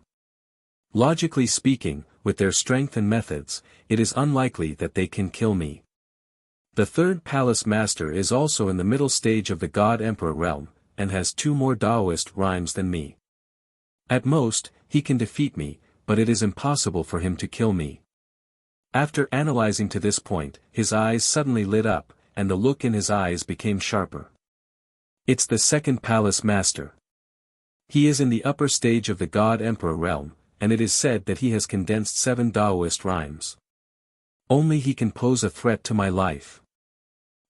[SPEAKER 1] Logically speaking, with their strength and methods, it is unlikely that they can kill me. The 3rd Palace Master is also in the middle stage of the God Emperor realm, and has 2 more Taoist rhymes than me. At most, he can defeat me, but it is impossible for him to kill me. After analyzing to this point, his eyes suddenly lit up, and the look in his eyes became sharper. It's the 2nd Palace Master. He is in the upper stage of the God Emperor realm, and it is said that he has condensed 7 Taoist rhymes. Only he can pose a threat to my life.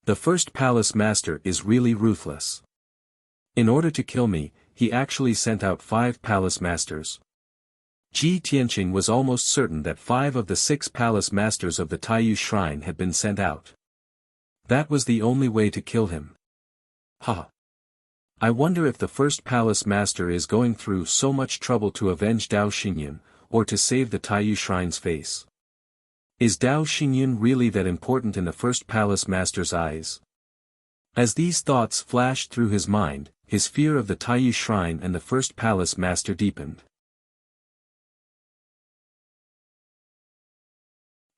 [SPEAKER 1] The 1st Palace Master is really ruthless. In order to kill me, he actually sent out 5 Palace Masters. Ji Tianqing was almost certain that 5 of the 6 Palace Masters of the Taiyu Shrine had been sent out. That was the only way to kill him. Ha! I wonder if the 1st Palace Master is going through so much trouble to avenge Dao Xingyun, or to save the Taiyu Shrine's face. Is Dao Xingyun really that important in the 1st Palace Master's eyes? As these thoughts flashed through his mind, his fear of the Taiyu shrine and the first palace master deepened.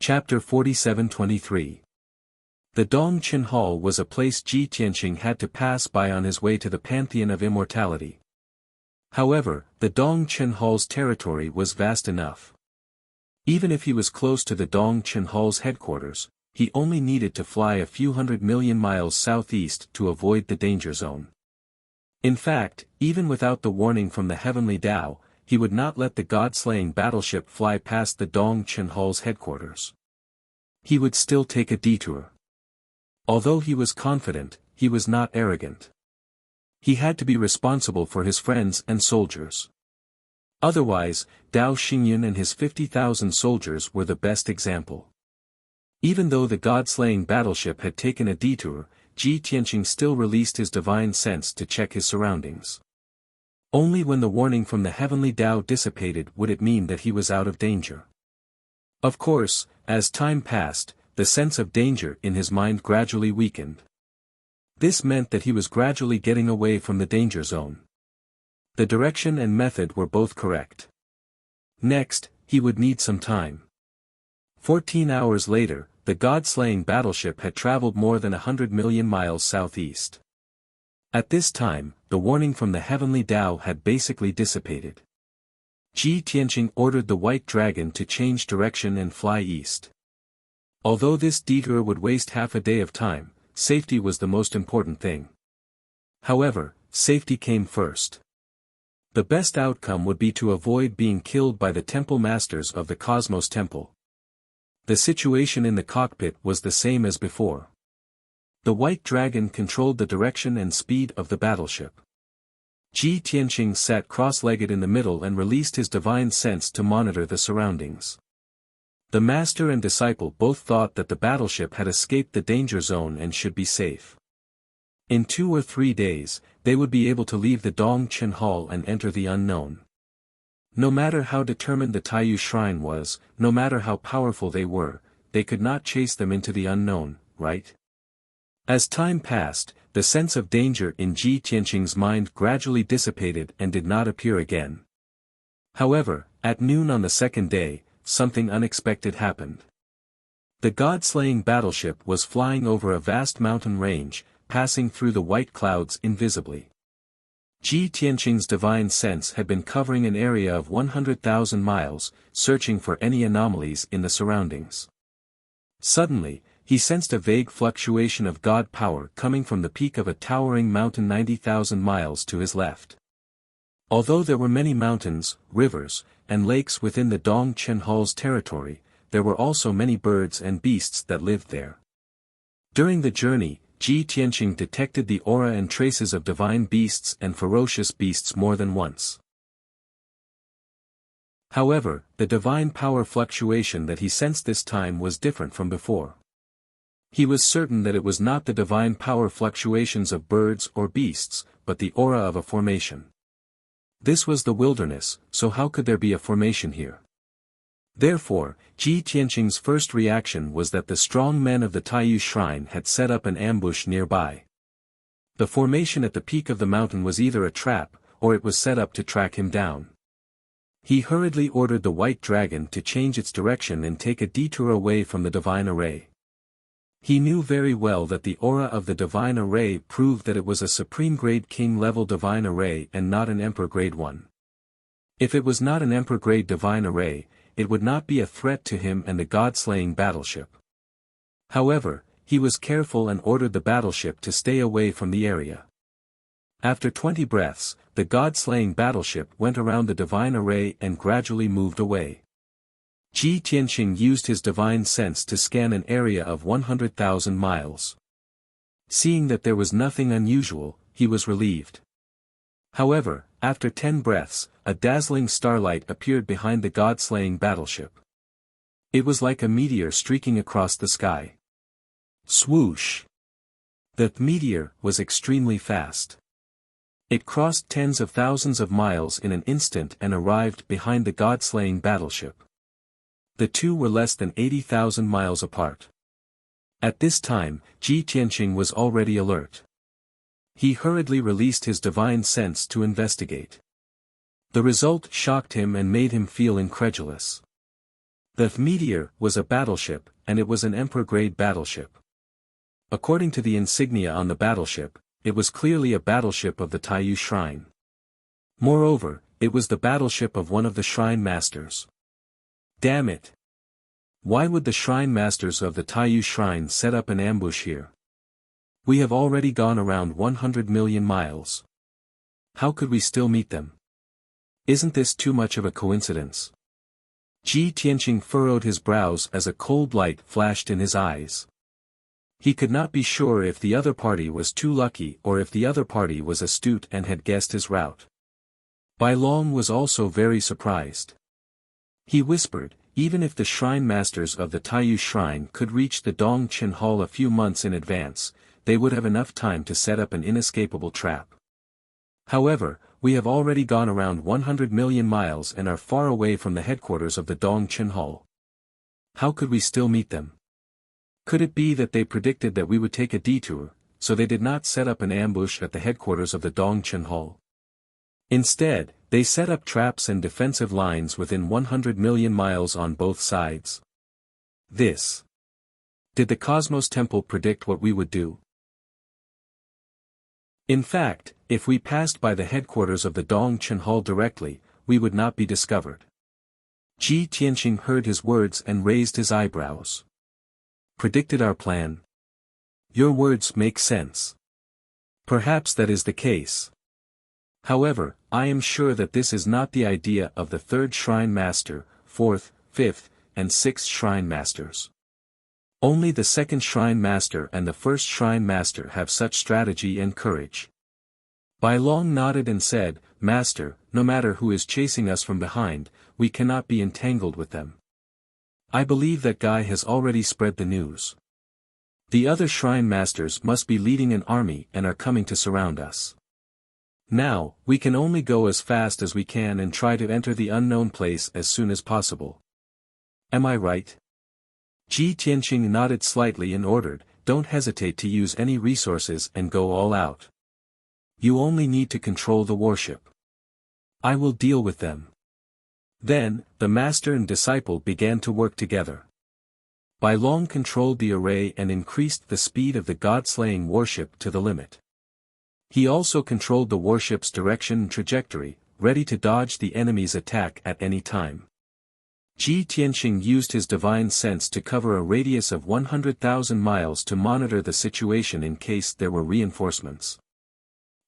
[SPEAKER 1] Chapter 47-23. The Dongchen Hall was a place Ji Tianqing had to pass by on his way to the Pantheon of Immortality. However, the Dongchen Hall's territory was vast enough. Even if he was close to the Dongchen Hall's headquarters, he only needed to fly a few 100 million miles southeast to avoid the danger zone. In fact, even without the warning from the Heavenly Tao, he would not let the god-slaying battleship fly past the Dongchen Hall's headquarters. He would still take a detour. Although he was confident, he was not arrogant. He had to be responsible for his friends and soldiers. Otherwise, Dao Xingyun and his 50,000 soldiers were the best example. Even though the god-slaying battleship had taken a detour, Ji Tianqing still released his divine sense to check his surroundings. Only when the warning from the Heavenly Tao dissipated would it mean that he was out of danger. Of course, as time passed, the sense of danger in his mind gradually weakened. This meant that he was gradually getting away from the danger zone. The direction and method were both correct. Next, he would need some time. 14 hours later, the god-slaying battleship had traveled more than 100 million miles southeast. At this time, the warning from the Heavenly Tao had basically dissipated. Ji Tianqing ordered the White Dragon to change direction and fly east. Although this detour would waste half a day of time, safety was the most important thing. However, safety came first. The best outcome would be to avoid being killed by the temple masters of the Cosmos Temple. The situation in the cockpit was the same as before. The White Dragon controlled the direction and speed of the battleship. Ji Tianqing sat cross-legged in the middle and released his divine sense to monitor the surroundings. The master and disciple both thought that the battleship had escaped the danger zone and should be safe. In 2 or 3 days, they would be able to leave the Dongchen Hall and enter the unknown. No matter how determined the Taiyu shrine was, no matter how powerful they were, they could not chase them into the unknown, right? As time passed, the sense of danger in Ji Tianqing's mind gradually dissipated and did not appear again. However, at noon on the second day, something unexpected happened. The god-slaying battleship was flying over a vast mountain range, passing through the white clouds invisibly. Ji Tianqing's divine sense had been covering an area of 100,000 miles, searching for any anomalies in the surroundings. Suddenly, he sensed a vague fluctuation of god power coming from the peak of a towering mountain 90,000 miles to his left. Although there were many mountains, rivers, and lakes within the Dongchen Hall's territory, there were also many birds and beasts that lived there. During the journey, Ji Tianqing detected the aura and traces of divine beasts and ferocious beasts more than once. However, the divine power fluctuation that he sensed this time was different from before. He was certain that it was not the divine power fluctuations of birds or beasts, but the aura of a formation. This was the wilderness, so how could there be a formation here? Therefore, Ji Tianqing's first reaction was that the strong men of the Taiyu shrine had set up an ambush nearby. The formation at the peak of the mountain was either a trap, or it was set up to track him down. He hurriedly ordered the White Dragon to change its direction and take a detour away from the divine array. He knew very well that the aura of the divine array proved that it was a supreme-grade king-level divine array and not an emperor-grade one. If it was not an emperor-grade divine array, it would not be a threat to him and the god-slaying battleship. However, he was careful and ordered the battleship to stay away from the area. After 20 breaths, the god-slaying battleship went around the divine array and gradually moved away. Ji Tianqing used his divine sense to scan an area of 100,000 miles. Seeing that there was nothing unusual, he was relieved. However, after 10 breaths, a dazzling starlight appeared behind the god-slaying battleship. It was like a meteor streaking across the sky. Swoosh! The meteor was extremely fast. It crossed tens of thousands of miles in an instant and arrived behind the god-slaying battleship. The two were less than 80,000 miles apart. At this time, Ji Tianqing was already alert. He hurriedly released his divine sense to investigate. The result shocked him and made him feel incredulous. The meteor was a battleship, and it was an Emperor-grade battleship. According to the insignia on the battleship, it was clearly a battleship of the Taiyu Shrine. Moreover, it was the battleship of one of the Shrine Masters. Damn it! Why would the Shrine Masters of the Taiyu Shrine set up an ambush here? We have already gone around 100 million miles. How could we still meet them? Isn't this too much of a coincidence? Ji Tianqing furrowed his brows as a cold light flashed in his eyes. He could not be sure if the other party was too lucky or if the other party was astute and had guessed his route. Bai Long was also very surprised. He whispered, even if the Shrine Masters of the Taiyu Shrine could reach the Dongchen Hall a few months in advance, they would have enough time to set up an inescapable trap. However, we have already gone around 100 million miles and are far away from the headquarters of the Dongchen Hall. How could we still meet them? Could it be that they predicted that we would take a detour, so they did not set up an ambush at the headquarters of the Dongchen Hall? Instead, they set up traps and defensive lines within 100 million miles on both sides. Did the Cosmos Temple predict what we would do? In fact, if we passed by the headquarters of the Dongchen Hall directly, we would not be discovered. Ji Tianqing heard his words and raised his eyebrows. Predicted our plan? Your words make sense. Perhaps that is the case. However, I am sure that this is not the idea of the third Shrine Master, fourth, fifth, and sixth Shrine Masters. Only the second Shrine Master and the first Shrine Master have such strategy and courage. Bai Long nodded and said, Master, no matter who is chasing us from behind, we cannot be entangled with them. I believe that Guy has already spread the news. The other Shrine Masters must be leading an army and are coming to surround us. Now, we can only go as fast as we can and try to enter the unknown place as soon as possible. Am I right? Ji Tianqing nodded slightly and ordered, don't hesitate to use any resources and go all out. You only need to control the warship. I will deal with them. Then, the master and disciple began to work together. Bai Long controlled the array and increased the speed of the god-slaying warship to the limit. He also controlled the warship's direction and trajectory, ready to dodge the enemy's attack at any time. Ji Tianqing used his divine sense to cover a radius of 100,000 miles to monitor the situation in case there were reinforcements.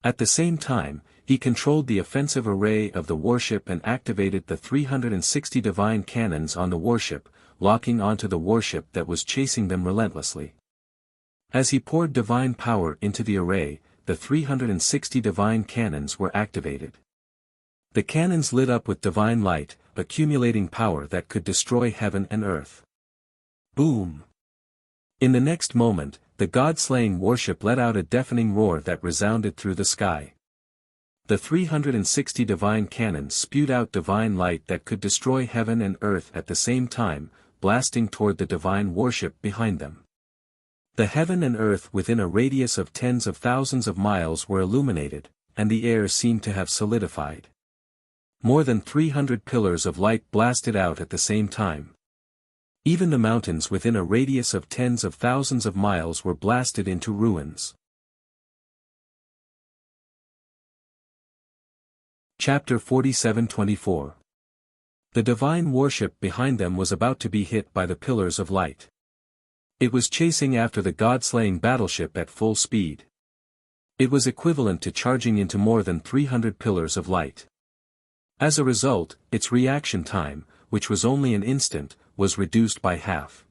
[SPEAKER 1] At the same time, he controlled the offensive array of the warship and activated the 360 divine cannons on the warship, locking onto the warship that was chasing them relentlessly. As he poured divine power into the array, the 360 divine cannons were activated. The cannons lit up with divine light, accumulating power that could destroy heaven and earth. Boom! In the next moment, the god-slaying warship let out a deafening roar that resounded through the sky. The 360 divine cannons spewed out divine light that could destroy heaven and earth at the same time, blasting toward the divine warship behind them. The heaven and earth within a radius of tens of thousands of miles were illuminated, and the air seemed to have solidified. More than 300 pillars of light blasted out at the same time. Even the mountains within a radius of tens of thousands of miles were blasted into ruins. Chapter 47-24. The divine warship behind them was about to be hit by the pillars of light. It was chasing after the god-slaying battleship at full speed. It was equivalent to charging into more than 300 pillars of light. As a result, its reaction time, which was only an instant, was reduced by half.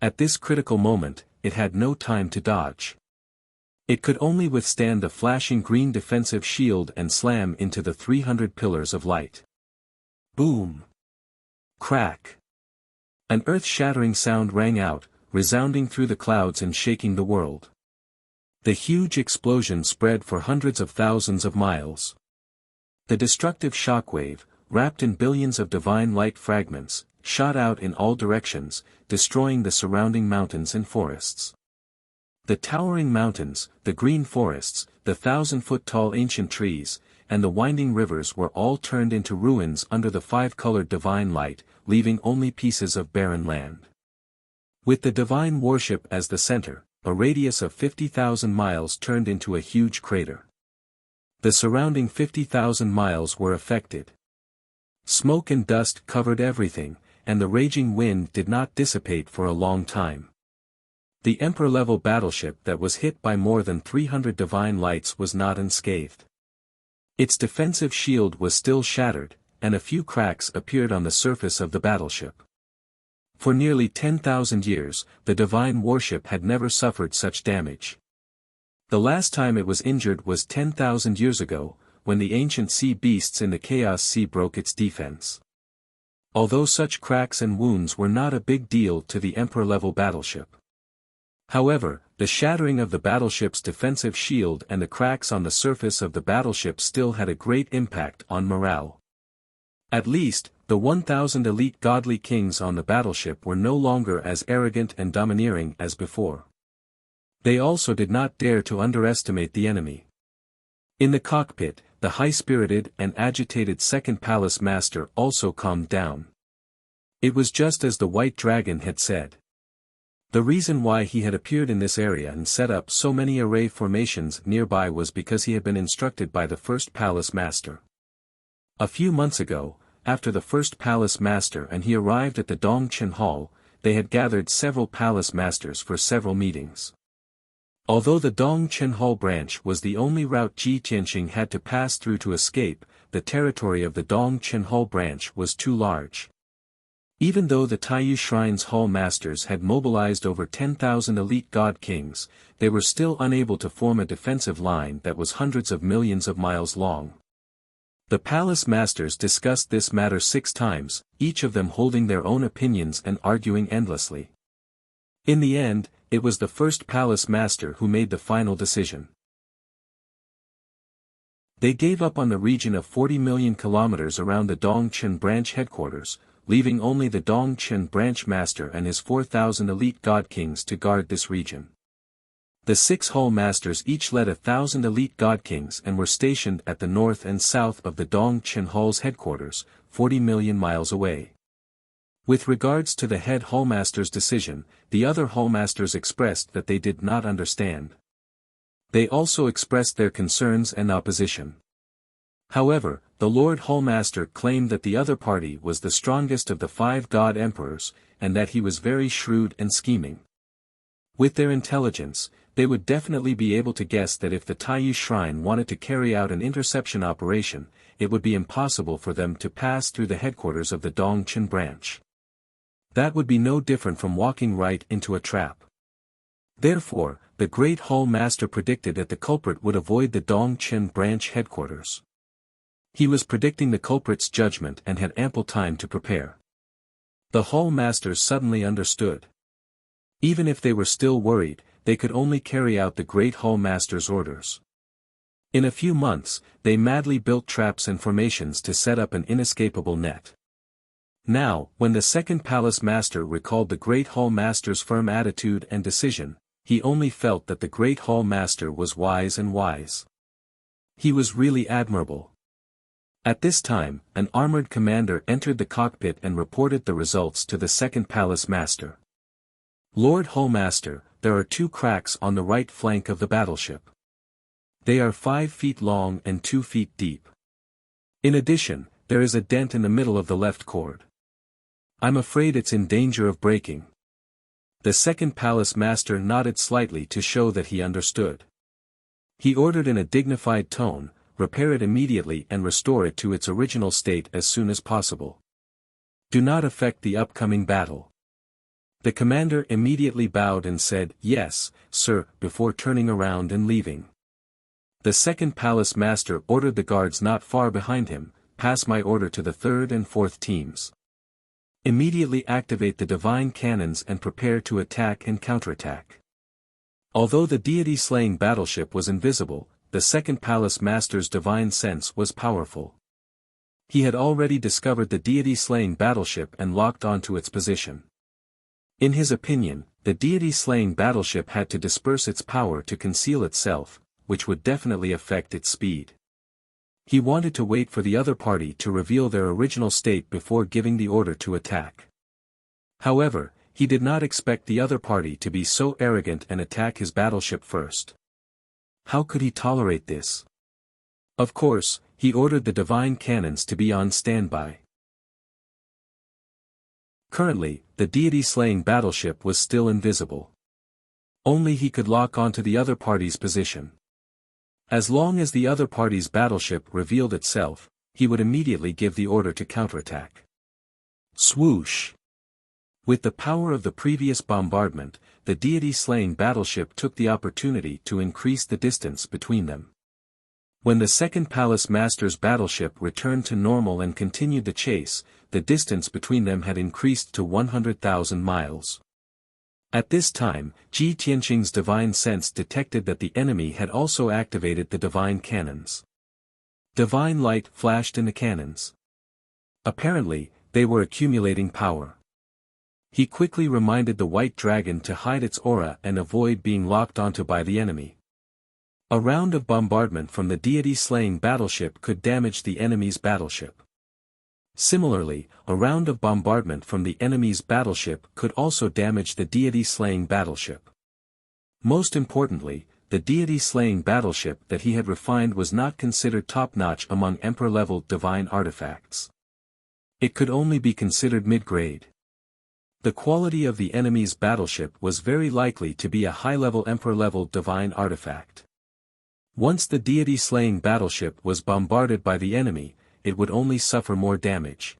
[SPEAKER 1] At this critical moment, it had no time to dodge. It could only withstand the flashing green defensive shield and slam into the 300 pillars of light. Boom! Crack! An earth-shattering sound rang out, resounding through the clouds and shaking the world. The huge explosion spread for hundreds of thousands of miles. The destructive shockwave, wrapped in billions of divine light fragments, shot out in all directions, destroying the surrounding mountains and forests. The towering mountains, the green forests, the 1,000-foot-tall ancient trees, and the winding rivers were all turned into ruins under the five-colored divine light, leaving only pieces of barren land. With the divine worship as the center, a radius of 50,000 miles turned into a huge crater. The surrounding 50,000 miles were affected. Smoke and dust covered everything, and the raging wind did not dissipate for a long time. The Emperor-level battleship that was hit by more than 300 divine lights was not unscathed. Its defensive shield was still shattered, and a few cracks appeared on the surface of the battleship. For nearly 10,000 years, the divine warship had never suffered such damage. The last time it was injured was 10,000 years ago, when the ancient sea beasts in the Chaos Sea broke its defense. Although such cracks and wounds were not a big deal to the Emperor-level battleship. However, the shattering of the battleship's defensive shield and the cracks on the surface of the battleship still had a great impact on morale. At least, the 1,000 elite godly kings on the battleship were no longer as arrogant and domineering as before. They also did not dare to underestimate the enemy. In the cockpit, the high-spirited and agitated second palace master also calmed down. It was just as the White Dragon had said. The reason why he had appeared in this area and set up so many array formations nearby was because he had been instructed by the first palace master. A few months ago, after the first palace master and he arrived at the Dongchen Hall, they had gathered several palace masters for several meetings. Although the Dongchen Hall branch was the only route Ji Tianxing had to pass through to escape, the territory of the Dongchen Hall branch was too large. Even though the Taiyu Shrine's hall masters had mobilized over 10,000 elite god kings, they were still unable to form a defensive line that was hundreds of millions of miles long. The palace masters discussed this matter 6 times, each of them holding their own opinions and arguing endlessly. In the end, it was the first palace master who made the final decision. They gave up on the region of 40 million kilometers around the Dongchen branch headquarters, leaving only the Dongchen branch master and his 4,000 elite god kings to guard this region. The 6 hall masters each led 1,000 elite god kings and were stationed at the north and south of the Dongchen Hall's headquarters, 40 million miles away. With regards to the head hallmaster's decision, the other hallmasters expressed that they did not understand. They also expressed their concerns and opposition. However, the Lord Hallmaster claimed that the other party was the strongest of the 5 god emperors, and that he was very shrewd and scheming. With their intelligence, they would definitely be able to guess that if the Taiyu Shrine wanted to carry out an interception operation, it would be impossible for them to pass through the headquarters of the Dongchen branch. That would be no different from walking right into a trap. Therefore, the Great Hall Master predicted that the culprit would avoid the Dongchen branch headquarters. He was predicting the culprit's judgment and had ample time to prepare. The Hall Masters suddenly understood. Even if they were still worried, they could only carry out the Great Hall Master's orders. In a few months, they madly built traps and formations to set up an inescapable net. Now, when the second palace master recalled the Great Hall Master's firm attitude and decision, he only felt that the Great Hall Master was wise and wise. He was really admirable. At this time, an armored commander entered the cockpit and reported the results to the second palace master. Lord Hallmaster, there are 2 cracks on the right flank of the battleship. They are 5 feet long and 2 feet deep. In addition, there is a dent in the middle of the left cord. I'm afraid it's in danger of breaking. The second palace master nodded slightly to show that he understood. He ordered in a dignified tone, repair it immediately and restore it to its original state as soon as possible. Do not affect the upcoming battle. The commander immediately bowed and said, "Yes, sir," before turning around and leaving. The second palace master ordered the guards not far behind him, "Pass my order to the 3rd and 4th teams. Immediately activate the divine cannons and prepare to attack and counterattack." Although the deity-slaying battleship was invisible, the second palace master's divine sense was powerful. He had already discovered the deity-slaying battleship and locked onto its position. In his opinion, the deity-slaying battleship had to disperse its power to conceal itself, which would definitely affect its speed. He wanted to wait for the other party to reveal their original state before giving the order to attack. However, he did not expect the other party to be so arrogant and attack his battleship first. How could he tolerate this? Of course, he ordered the divine cannons to be on standby. Currently, the deity-slaying battleship was still invisible. Only he could lock onto the other party's position. As long as the other party's battleship revealed itself, he would immediately give the order to counterattack. Swoosh! With the power of the previous bombardment, the deity-slaying battleship took the opportunity to increase the distance between them. When the second Palace Master's battleship returned to normal and continued the chase, the distance between them had increased to 100,000 miles. At this time, Ji Tianqing's divine sense detected that the enemy had also activated the divine cannons. Divine light flashed in the cannons. Apparently, they were accumulating power. He quickly reminded the white dragon to hide its aura and avoid being locked onto by the enemy. A round of bombardment from the deity-slaying battleship could damage the enemy's battleship. Similarly, a round of bombardment from the enemy's battleship could also damage the deity-slaying battleship. Most importantly, the deity-slaying battleship that he had refined was not considered top-notch among Emperor-level divine artifacts. It could only be considered mid-grade. The quality of the enemy's battleship was very likely to be a high-level Emperor-level divine artifact. Once the deity-slaying battleship was bombarded by the enemy, it would only suffer more damage.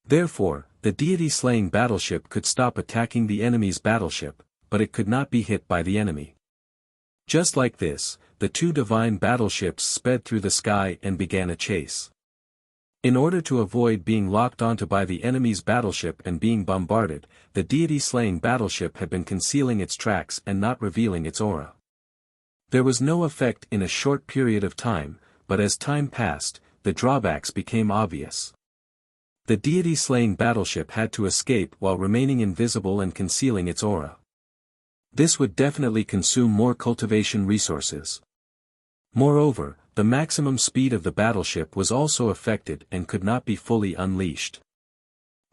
[SPEAKER 1] Therefore, the deity-slaying battleship could stop attacking the enemy's battleship, but it could not be hit by the enemy. Just like this, the two divine battleships sped through the sky and began a chase. In order to avoid being locked onto by the enemy's battleship and being bombarded, the deity-slaying battleship had been concealing its tracks and not revealing its aura. There was no effect in a short period of time, but as time passed, the drawbacks became obvious. The deity-slaying battleship had to escape while remaining invisible and concealing its aura. This would definitely consume more cultivation resources. Moreover, the maximum speed of the battleship was also affected and could not be fully unleashed.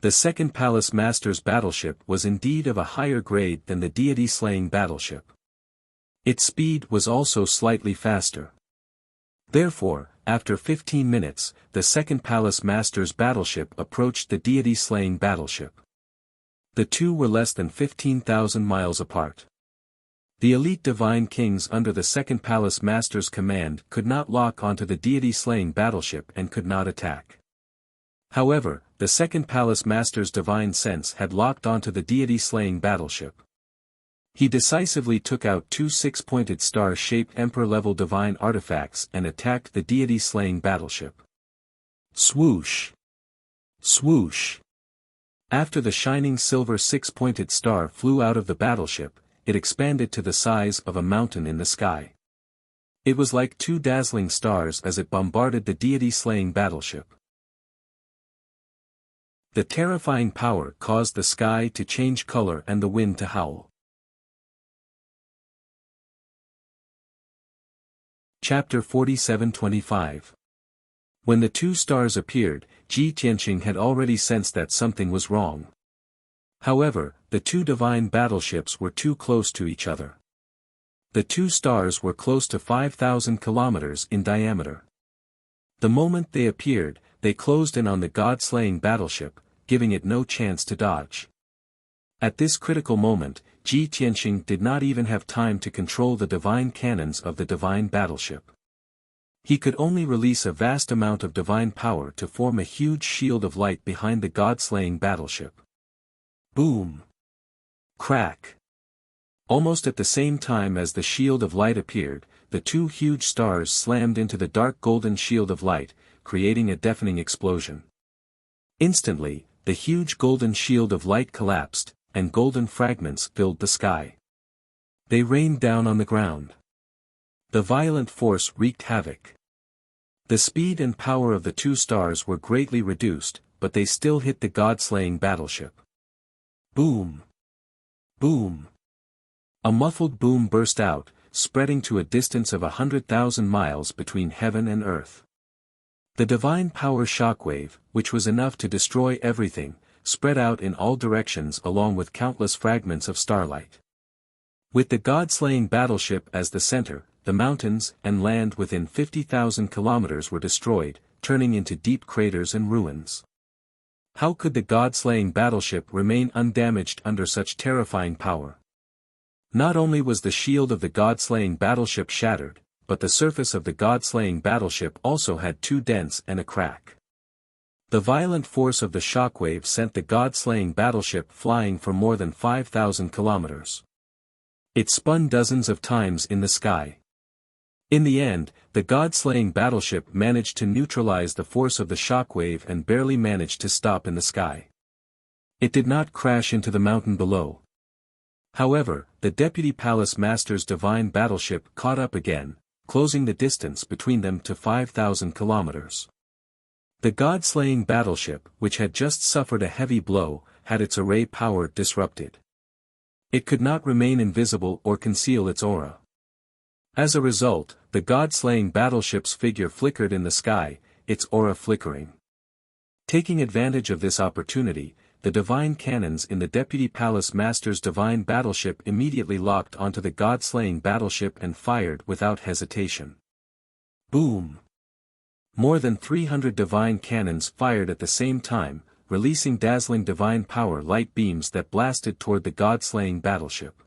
[SPEAKER 1] The second Palace Master's battleship was indeed of a higher grade than the deity-slaying battleship. Its speed was also slightly faster. Therefore, after 15 minutes, the second Palace Master's battleship approached the deity-slaying battleship. The two were less than 15,000 miles apart. The elite divine kings under the second Palace Master's command could not lock onto the deity-slaying battleship and could not attack. However, the second Palace Master's divine sense had locked onto the deity-slaying battleship. He decisively took out two six-pointed star-shaped Emperor-level divine artifacts and attacked the deity-slaying battleship. Swoosh! Swoosh! After the shining silver six-pointed star flew out of the battleship, it expanded to the size of a mountain in the sky. It was like two dazzling stars as it bombarded the deity-slaying battleship. The terrifying power caused the sky to change color and the wind to howl. Chapter 47-25. When the two stars appeared, Ji Tianqing had already sensed that something was wrong. However, the two divine battleships were too close to each other. The two stars were close to 5,000 kilometers in diameter. The moment they appeared, they closed in on the god-slaying battleship, giving it no chance to dodge. At this critical moment, Ji Tianqing did not even have time to control the divine cannons of the divine battleship. He could only release a vast amount of divine power to form a huge shield of light behind the god-slaying battleship. Boom! Crack! Almost at the same time as the shield of light appeared, the two huge stars slammed into the dark golden shield of light, creating a deafening explosion. Instantly, the huge golden shield of light collapsed, and golden fragments filled the sky. They rained down on the ground. The violent force wreaked havoc. The speed and power of the two stars were greatly reduced, but they still hit the god-slaying battleship. Boom! Boom! A muffled boom burst out, spreading to a distance of 100,000 miles between heaven and earth. The divine power shockwave, which was enough to destroy everything, spread out in all directions along with countless fragments of starlight. With the god-slaying battleship as the center, the mountains and land within 50,000 kilometers were destroyed, turning into deep craters and ruins. How could the god-slaying battleship remain undamaged under such terrifying power? Not only was the shield of the god-slaying battleship shattered, but the surface of the god-slaying battleship also had two dents and a crack. The violent force of the shockwave sent the god-slaying battleship flying for more than 5,000 kilometers. It spun dozens of times in the sky. In the end, the god-slaying battleship managed to neutralize the force of the shockwave and barely managed to stop in the sky. It did not crash into the mountain below. However, the Deputy Palace Master's divine battleship caught up again, closing the distance between them to 5,000 kilometers. The god-slaying battleship, which had just suffered a heavy blow, had its array power disrupted. It could not remain invisible or conceal its aura. As a result, the god-slaying battleship's figure flickered in the sky, its aura flickering. Taking advantage of this opportunity, the divine cannons in the Deputy Palace Master's divine battleship immediately locked onto the god-slaying battleship and fired without hesitation. Boom! More than 300 divine cannons fired at the same time, releasing dazzling divine power light beams that blasted toward the god-slaying battleship.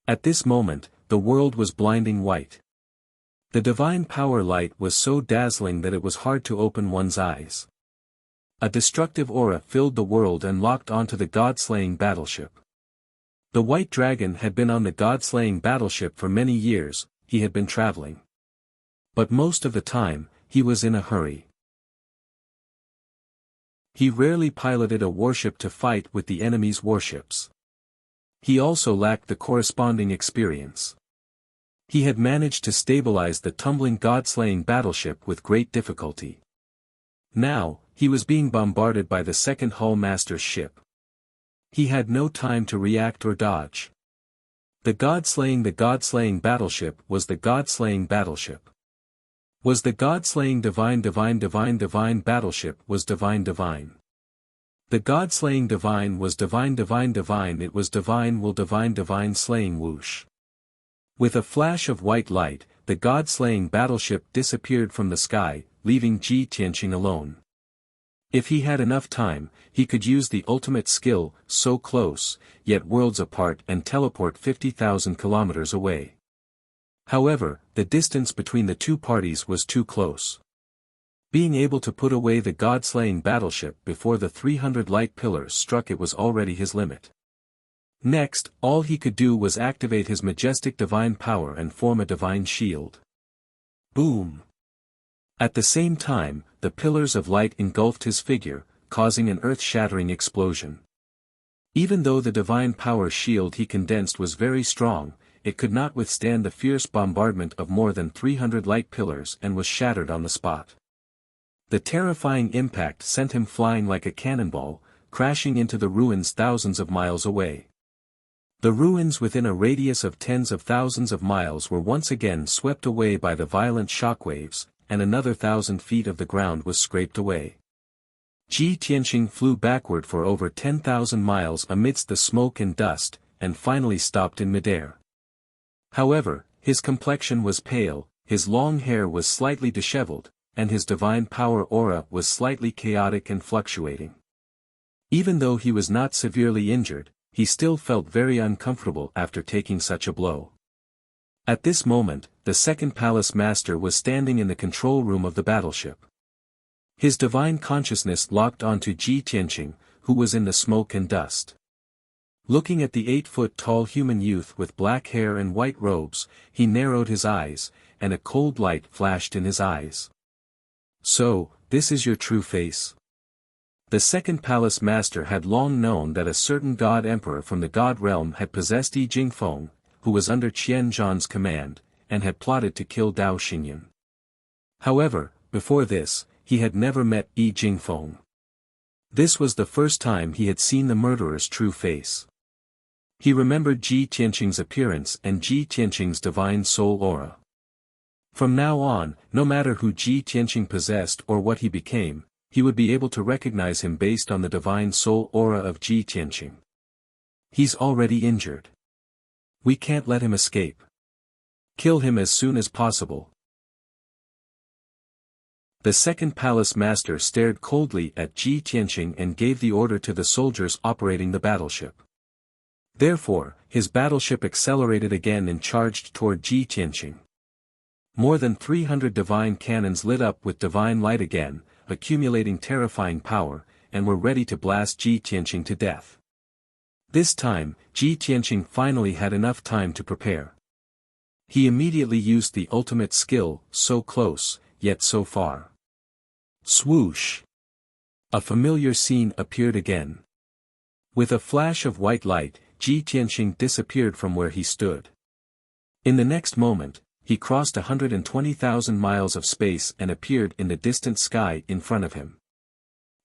[SPEAKER 1] At this moment, the world was blinding white. The divine power light was so dazzling that it was hard to open one's eyes. A destructive aura filled the world and locked onto the god-slaying battleship. The white dragon had been on the god-slaying battleship for many years, he had been traveling. But most of the time, he was in a hurry. He rarely piloted a warship to fight with the enemy's warships. He also lacked the corresponding experience. He had managed to stabilize the tumbling god-slaying battleship with great difficulty. Now, he was being bombarded by the second hull master's ship. He had no time to react or dodge. The god-slaying battleship was the god-slaying battleship. Was the god-slaying divine battleship was divine. The god-slaying divine was divine it was divine slaying whoosh. With a flash of white light, the god-slaying battleship disappeared from the sky, leaving Ji Tianqing alone. If he had enough time, he could use the ultimate skill, so close, yet worlds apart and teleport 50,000 kilometers away. However, the distance between the two parties was too close. Being able to put away the god-slaying battleship before the 300 light pillars struck it was already his limit. Next, all he could do was activate his majestic divine power and form a divine shield. Boom! At the same time, the pillars of light engulfed his figure, causing an earth-shattering explosion. Even though the divine power shield he condensed was very strong, it could not withstand the fierce bombardment of more than 300 light pillars and was shattered on the spot. The terrifying impact sent him flying like a cannonball, crashing into the ruins thousands of miles away. The ruins within a radius of tens of thousands of miles were once again swept away by the violent shockwaves, and another 1,000 feet of the ground was scraped away. Ji Tianqing flew backward for over 10,000 miles amidst the smoke and dust, and finally stopped in midair. However, his complexion was pale, his long hair was slightly disheveled, and his divine power aura was slightly chaotic and fluctuating. Even though he was not severely injured, he still felt very uncomfortable after taking such a blow. At this moment, the second palace master was standing in the control room of the battleship. His divine consciousness locked onto Ji Tianqing, who was in the smoke and dust. Looking at the 8-foot-tall human youth with black hair and white robes, he narrowed his eyes, and a cold light flashed in his eyes. "So, this is your true face?" The second palace master had long known that a certain god emperor from the god realm had possessed Yi Jingfeng, who was under Qian Zhan's command, and had plotted to kill Dao Xingyan. However, Before this, he had never met Yi Jingfeng. This was the first time he had seen the murderer's true face. He remembered Ji Tianqing's appearance and Ji Tianqing's divine soul aura. From now on, no matter who Ji Tianqing possessed or what he became, he would be able to recognize him based on the divine soul aura of Ji Tianqing. He's already injured. We can't let him escape. Kill him as soon as possible. The second palace master stared coldly at Ji Tianqing and gave the order to the soldiers operating the battleship. Therefore, his battleship accelerated again and charged toward Ji Tianqing. More than 300 divine cannons lit up with divine light again, accumulating terrifying power, and were ready to blast Ji Tianqing to death. This time, Ji Tianqing finally had enough time to prepare. He immediately used the ultimate skill, so close, yet so far. Swoosh! A familiar scene appeared again. With a flash of white light, Ji Tianqing disappeared from where he stood. In the next moment, he crossed 120,000 miles of space and appeared in the distant sky in front of him.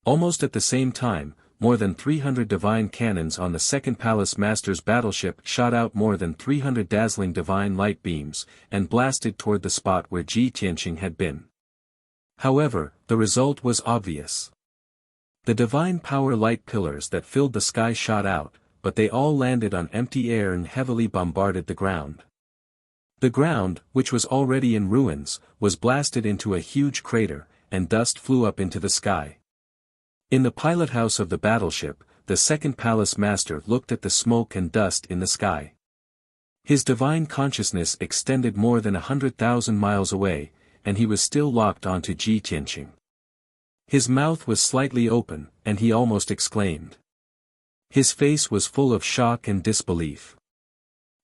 [SPEAKER 1] Almost at the same time, more than 300 divine cannons on the second palace master's battleship shot out more than 300 dazzling divine light beams, and blasted toward the spot where Ji Tianqing had been. However, the result was obvious. The divine power light pillars that filled the sky shot out, but they all landed on empty air and heavily bombarded the ground. The ground, which was already in ruins, was blasted into a huge crater, and dust flew up into the sky. In the pilot house of the battleship, the second palace master looked at the smoke and dust in the sky. His divine consciousness extended more than 100,000 miles away, and he was still locked onto Ji Tianqing. His mouth was slightly open, and he almost exclaimed. His face was full of shock and disbelief.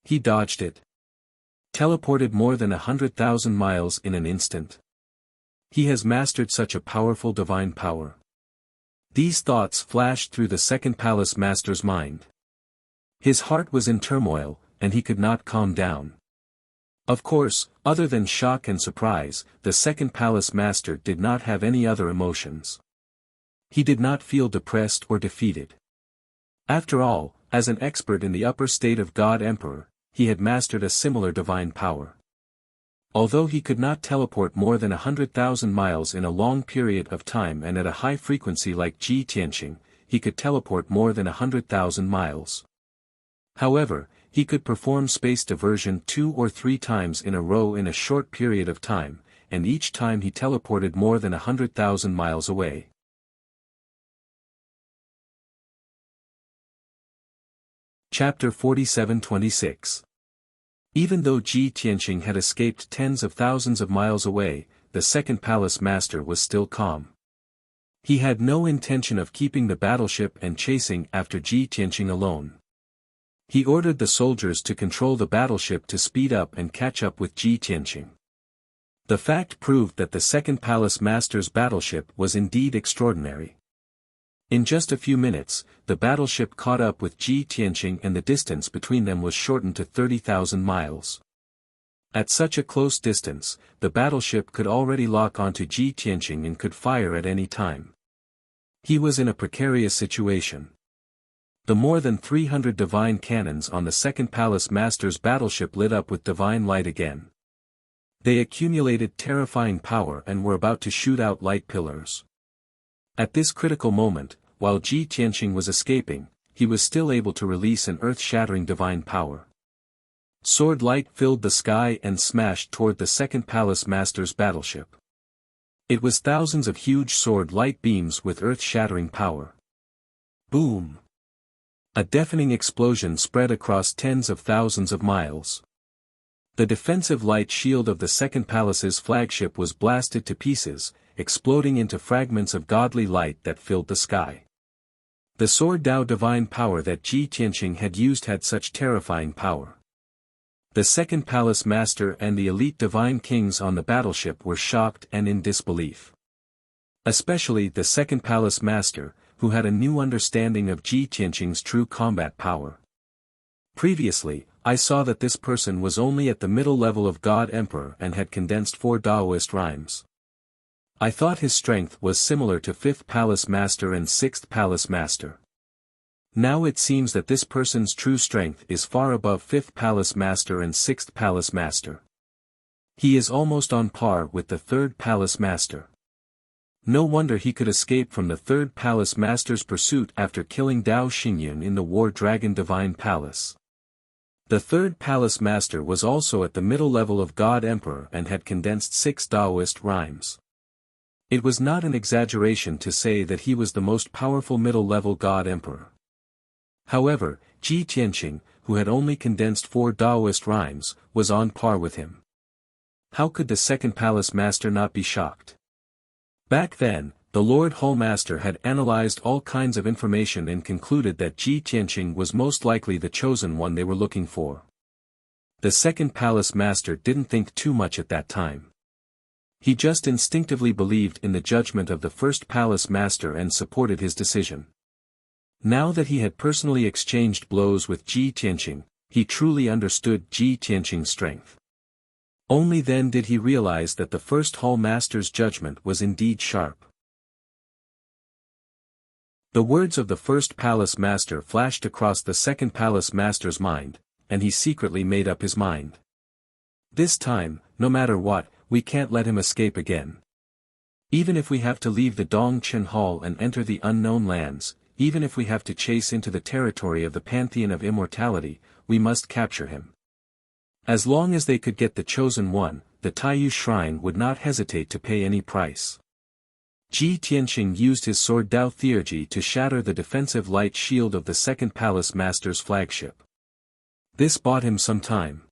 [SPEAKER 1] He dodged it. Teleported more than 100,000 miles in an instant. He has mastered such a powerful divine power. These thoughts flashed through the second palace master's mind. His heart was in turmoil, and he could not calm down. Of course, other than shock and surprise, the second palace master did not have any other emotions. He did not feel depressed or defeated. After all, as an expert in the upper state of God Emperor, he had mastered a similar divine power. Although he could not teleport more than 100,000 miles in a long period of time and at a high frequency like Ji Tianqing, he could teleport more than 100,000 miles. However, he could perform space diversion 2 or 3 times in a row in a short period of time, and each time he teleported more than 100,000 miles away. Chapter 47-26. Even though Ji Tianqing had escaped tens of thousands of miles away, the second palace master was still calm. He had no intention of keeping the battleship and chasing after Ji Tianqing alone. He ordered the soldiers to control the battleship to speed up and catch up with Ji Tianqing. The fact proved that the second palace master's battleship was indeed extraordinary. In just a few minutes, the battleship caught up with Ji Tianqing and the distance between them was shortened to 30,000 miles. At such a close distance, the battleship could already lock onto Ji Tianqing and could fire at any time. He was in a precarious situation. The more than 300 divine cannons on the second palace master's battleship lit up with divine light again. They accumulated terrifying power and were about to shoot out light pillars. At this critical moment, while Ji Tianqing was escaping, he was still able to release an earth-shattering divine power. Sword light filled the sky and smashed toward the second palace master's battleship. It was thousands of huge sword light beams with earth-shattering power. Boom! A deafening explosion spread across tens of thousands of miles. The defensive light shield of the second palace's flagship was blasted to pieces, exploding into fragments of godly light that filled the sky. The sword Dao divine power that Ji Tianqing had used had such terrifying power. The second palace master and the elite divine kings on the battleship were shocked and in disbelief. Especially the second palace master, who had a new understanding of Ji Tianqing's true combat power. Previously, I saw that this person was only at the middle level of God Emperor and had condensed 4 Daoist rhymes. I thought his strength was similar to 5th Palace Master and 6th Palace Master. Now it seems that this person's true strength is far above 5th Palace Master and 6th Palace Master. He is almost on par with the 3rd Palace Master. No wonder he could escape from the 3rd Palace Master's pursuit after killing Dao Xingyun in the War Dragon Divine Palace. The 3rd Palace Master was also at the middle level of God Emperor and had condensed 6 Taoist rhymes. It was not an exaggeration to say that he was the most powerful middle-level God Emperor. However, Ji Tianqing, who had only condensed 4 Taoist rhymes, was on par with him. How could the 2nd Palace Master not be shocked? Back then, the Lord Hallmaster had analyzed all kinds of information and concluded that Ji Tianqing was most likely the chosen one they were looking for. The 2nd Palace Master didn't think too much at that time. He just instinctively believed in the judgment of the 1st Palace Master and supported his decision. Now that he had personally exchanged blows with Ji Tianqing, he truly understood Ji Tianqing's strength. Only then did he realize that the 1st Hall Master's judgment was indeed sharp. The words of the 1st Palace Master flashed across the 2nd Palace Master's mind, and he secretly made up his mind. This time, no matter what, we can't let him escape again. Even if we have to leave the Dongchen Hall and enter the unknown lands, even if we have to chase into the territory of the Pantheon of Immortality, we must capture him. As long as they could get the chosen one, the Taiyu Shrine would not hesitate to pay any price. Ji Tianqing used his sword Dao Theurgy to shatter the defensive light shield of the 2nd Palace Master's flagship. This bought him some time.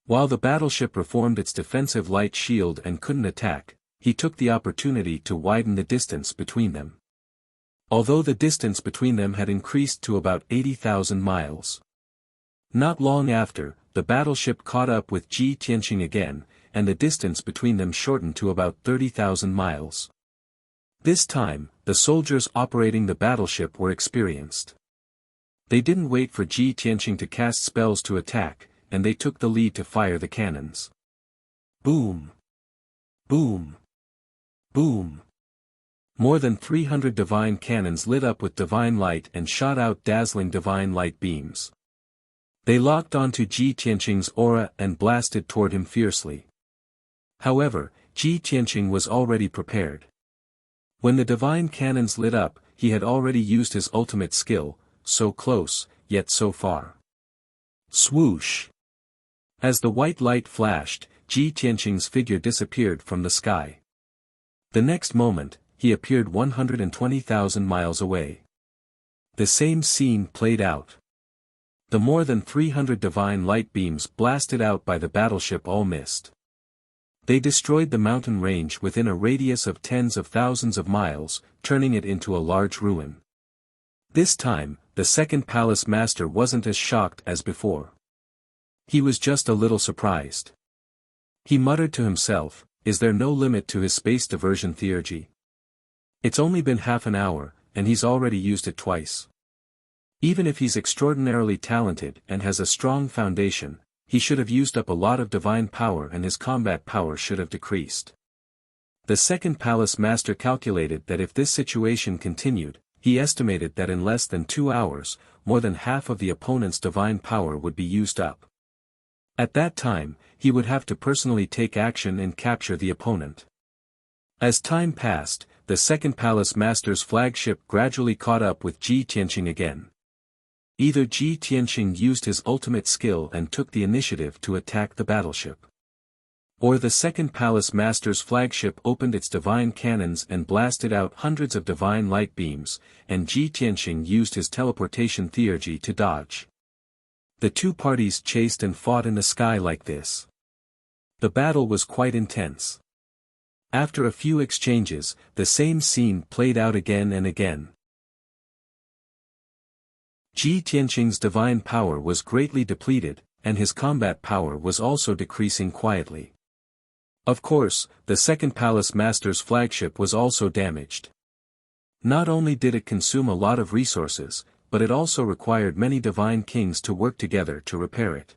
[SPEAKER 1] While the battleship reformed its defensive light shield and couldn't attack, he took the opportunity to widen the distance between them. Although the distance between them had increased to about 80,000 miles. Not long after, the battleship caught up with Ji Tianqing again, and the distance between them shortened to about 30,000 miles. This time, the soldiers operating the battleship were experienced. They didn't wait for Ji Tianqing to cast spells to attack, and they took the lead to fire the cannons. Boom! Boom! Boom! More than 300 divine cannons lit up with divine light and shot out dazzling divine light beams. They locked onto Ji Tianqing's aura and blasted toward him fiercely. However, Ji Tianqing was already prepared. When the divine cannons lit up, he had already used his ultimate skill, so close, yet so far. Swoosh! As the white light flashed, Ji Tianqing's figure disappeared from the sky. The next moment, he appeared 120,000 miles away. The same scene played out. The more than 300 divine light beams blasted out by the battleship all missed. They destroyed the mountain range within a radius of tens of thousands of miles, turning it into a large ruin. This time, the 2nd Palace Master wasn't as shocked as before. He was just a little surprised. He muttered to himself, "Is there no limit to his space diversion theurgy? It's only been half an hour, and he's already used it twice. Even if he's extraordinarily talented and has a strong foundation, he should have used up a lot of divine power and his combat power should have decreased." The 2nd Palace Master calculated that if this situation continued, he estimated that in less than 2 hours, more than half of the opponent's divine power would be used up. At that time, he would have to personally take action and capture the opponent. As time passed, the 2nd Palace Master's flagship gradually caught up with Ji Tianqing again. Either Ji Tianqing used his ultimate skill and took the initiative to attack the battleship. Or the 2nd Palace Master's flagship opened its divine cannons and blasted out hundreds of divine light beams, and Ji Tianqing used his teleportation theurgy to dodge. The two parties chased and fought in the sky like this. The battle was quite intense. After a few exchanges, the same scene played out again and again. Ji Tianqing's divine power was greatly depleted, and his combat power was also decreasing quietly. Of course, the 2nd Palace Master's flagship was also damaged. Not only did it consume a lot of resources, but it also required many divine kings to work together to repair it.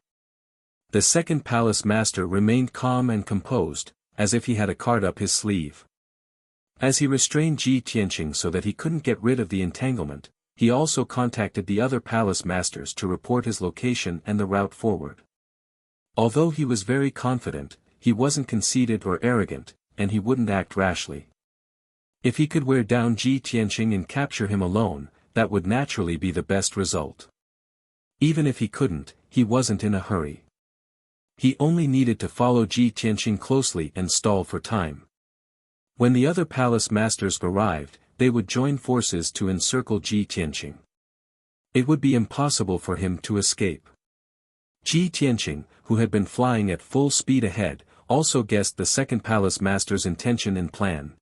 [SPEAKER 1] The 2nd Palace Master remained calm and composed, as if he had a card up his sleeve. As he restrained Ji Tianqing so that he couldn't get rid of the entanglement, he also contacted the other palace masters to report his location and the route forward. Although he was very confident, he wasn't conceited or arrogant, and he wouldn't act rashly. If he could wear down Ji Tianqing and capture him alone, that would naturally be the best result. Even if he couldn't, he wasn't in a hurry. He only needed to follow Ji Tianqing closely and stall for time. When the other palace masters arrived, they would join forces to encircle Ji Tianqing. It would be impossible for him to escape. Ji Tianqing, who had been flying at full speed ahead, also guessed the second palace master's intention and plan.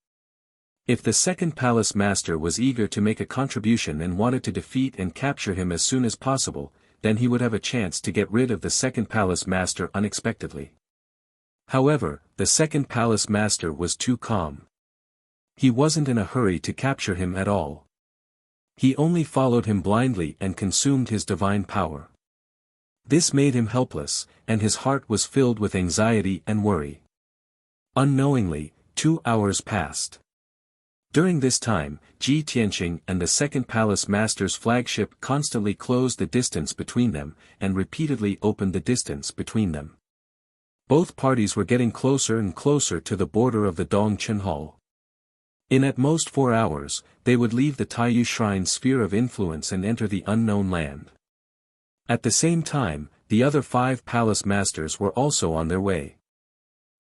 [SPEAKER 1] If the second palace master was eager to make a contribution and wanted to defeat and capture him as soon as possible, then he would have a chance to get rid of the second palace master unexpectedly. However, the second palace master was too calm. He wasn't in a hurry to capture him at all. He only followed him blindly and consumed his divine power. This made him helpless, and his heart was filled with anxiety and worry. Unknowingly, 2 hours passed. During this time, Ji Tianqing and the second palace master's flagship constantly closed the distance between them, and repeatedly opened the distance between them. Both parties were getting closer and closer to the border of the Dongchen Hall. In at most 4 hours, they would leave the Taiyu Shrine sphere of influence and enter the unknown land. At the same time, the other 5 palace masters were also on their way.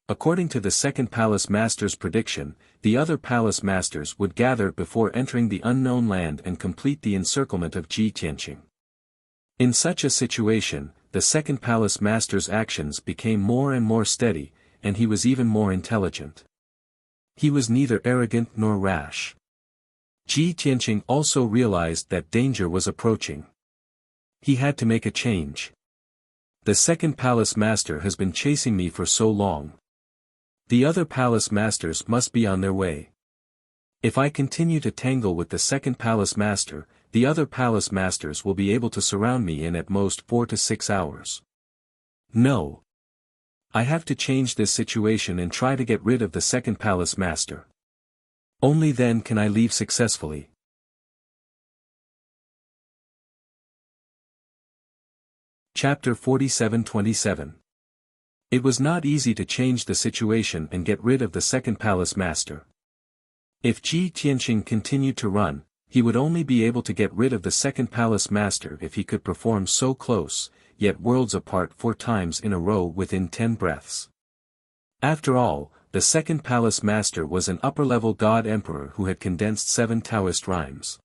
[SPEAKER 1] According to the second palace master's prediction, the other palace masters would gather before entering the unknown land and complete the encirclement of Ji Tianqing. In such a situation, the second palace master's actions became more and more steady, and he was even more intelligent. He was neither arrogant nor rash. Ji Tianqing also realized that danger was approaching. He had to make a change. The second palace master has been chasing me for so long. The other palace masters must be on their way. If I continue to tangle with the second palace master, the other palace masters will be able to surround me in at most 4 to 6 hours. No. I have to change this situation and try to get rid of the second palace master. Only then can I leave successfully. Chapter 47-27. It was not easy to change the situation and get rid of the second palace master. If Ji Tianqing continued to run, he would only be able to get rid of the second palace master if he could perform so close, yet worlds apart 4 times in a row within 10 breaths. After all, the second palace master was an upper-level god emperor who had condensed 7 Taoist rhymes.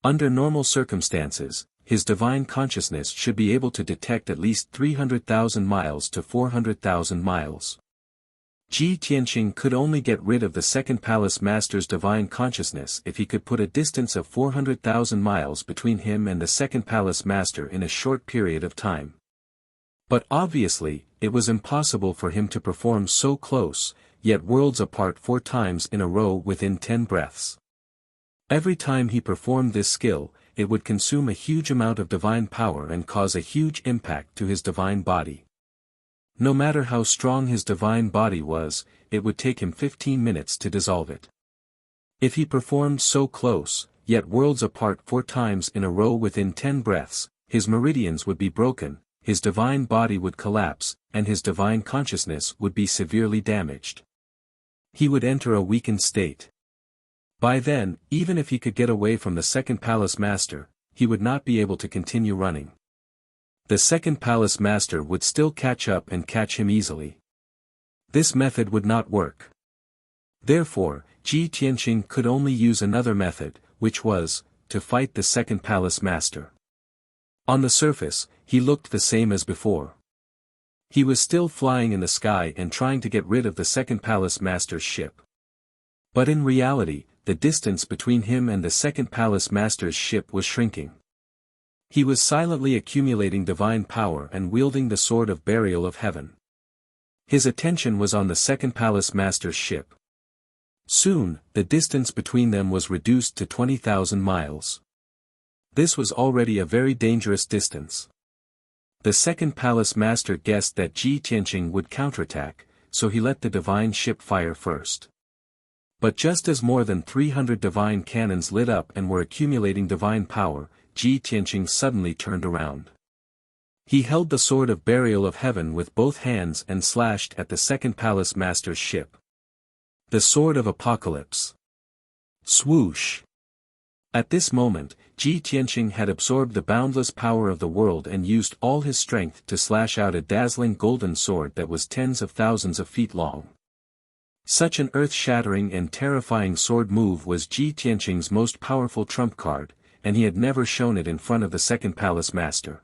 [SPEAKER 1] Under normal circumstances, his divine consciousness should be able to detect at least 300,000 miles to 400,000 miles. Ji Tianqing could only get rid of the second palace master's divine consciousness if he could put a distance of 400,000 miles between him and the second palace master in a short period of time. But obviously, it was impossible for him to perform so close, yet worlds apart 4 times in a row within 10 breaths. Every time he performed this skill, it would consume a huge amount of divine power and cause a huge impact to his divine body. No matter how strong his divine body was, it would take him 15 minutes to dissolve it. If he performed so close, yet worlds apart 4 times in a row within 10 breaths, his meridians would be broken, his divine body would collapse, and his divine consciousness would be severely damaged. He would enter a weakened state. By then, even if he could get away from the second palace master, he would not be able to continue running. The second palace master would still catch up and catch him easily. This method would not work. Therefore, Ji Tianqing could only use another method, which was, to fight the second palace master. On the surface, he looked the same as before. He was still flying in the sky and trying to get rid of the second palace master's ship. But in reality, the distance between him and the second palace master's ship was shrinking. He was silently accumulating divine power and wielding the sword of burial of heaven. His attention was on the second palace master's ship. Soon, the distance between them was reduced to 20,000 miles. This was already a very dangerous distance. The second palace master guessed that Ji Tianqing would counterattack, so he let the divine ship fire first. But just as more than 300 divine cannons lit up and were accumulating divine power, Ji Tianqing suddenly turned around. He held the sword of burial of heaven with both hands and slashed at the second palace master's ship. The sword of apocalypse. Swoosh! At this moment, Ji Tianqing had absorbed the boundless power of the world and used all his strength to slash out a dazzling golden sword that was tens of thousands of feet long. Such an earth-shattering and terrifying sword move was Ji Tianqing's most powerful trump card, and he had never shown it in front of the second palace master.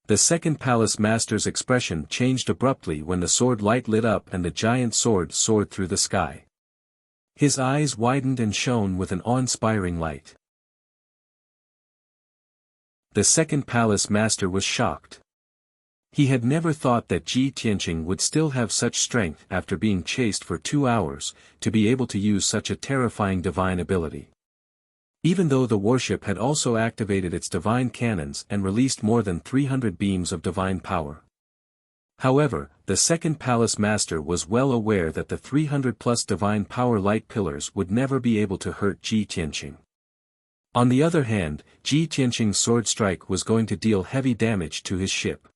[SPEAKER 1] The second palace master's expression changed abruptly when the sword light lit up and the giant sword soared through the sky. His eyes widened and shone with an awe-inspiring light. The second palace master was shocked. He had never thought that Ji Tianqing would still have such strength after being chased for 2 hours, to be able to use such a terrifying divine ability. Even though the warship had also activated its divine cannons and released more than 300 beams of divine power. However, the second palace master was well aware that the 300+ divine power light pillars would never be able to hurt Ji Tianqing. On the other hand, Ji Tianqing's sword strike was going to deal heavy damage to his ship.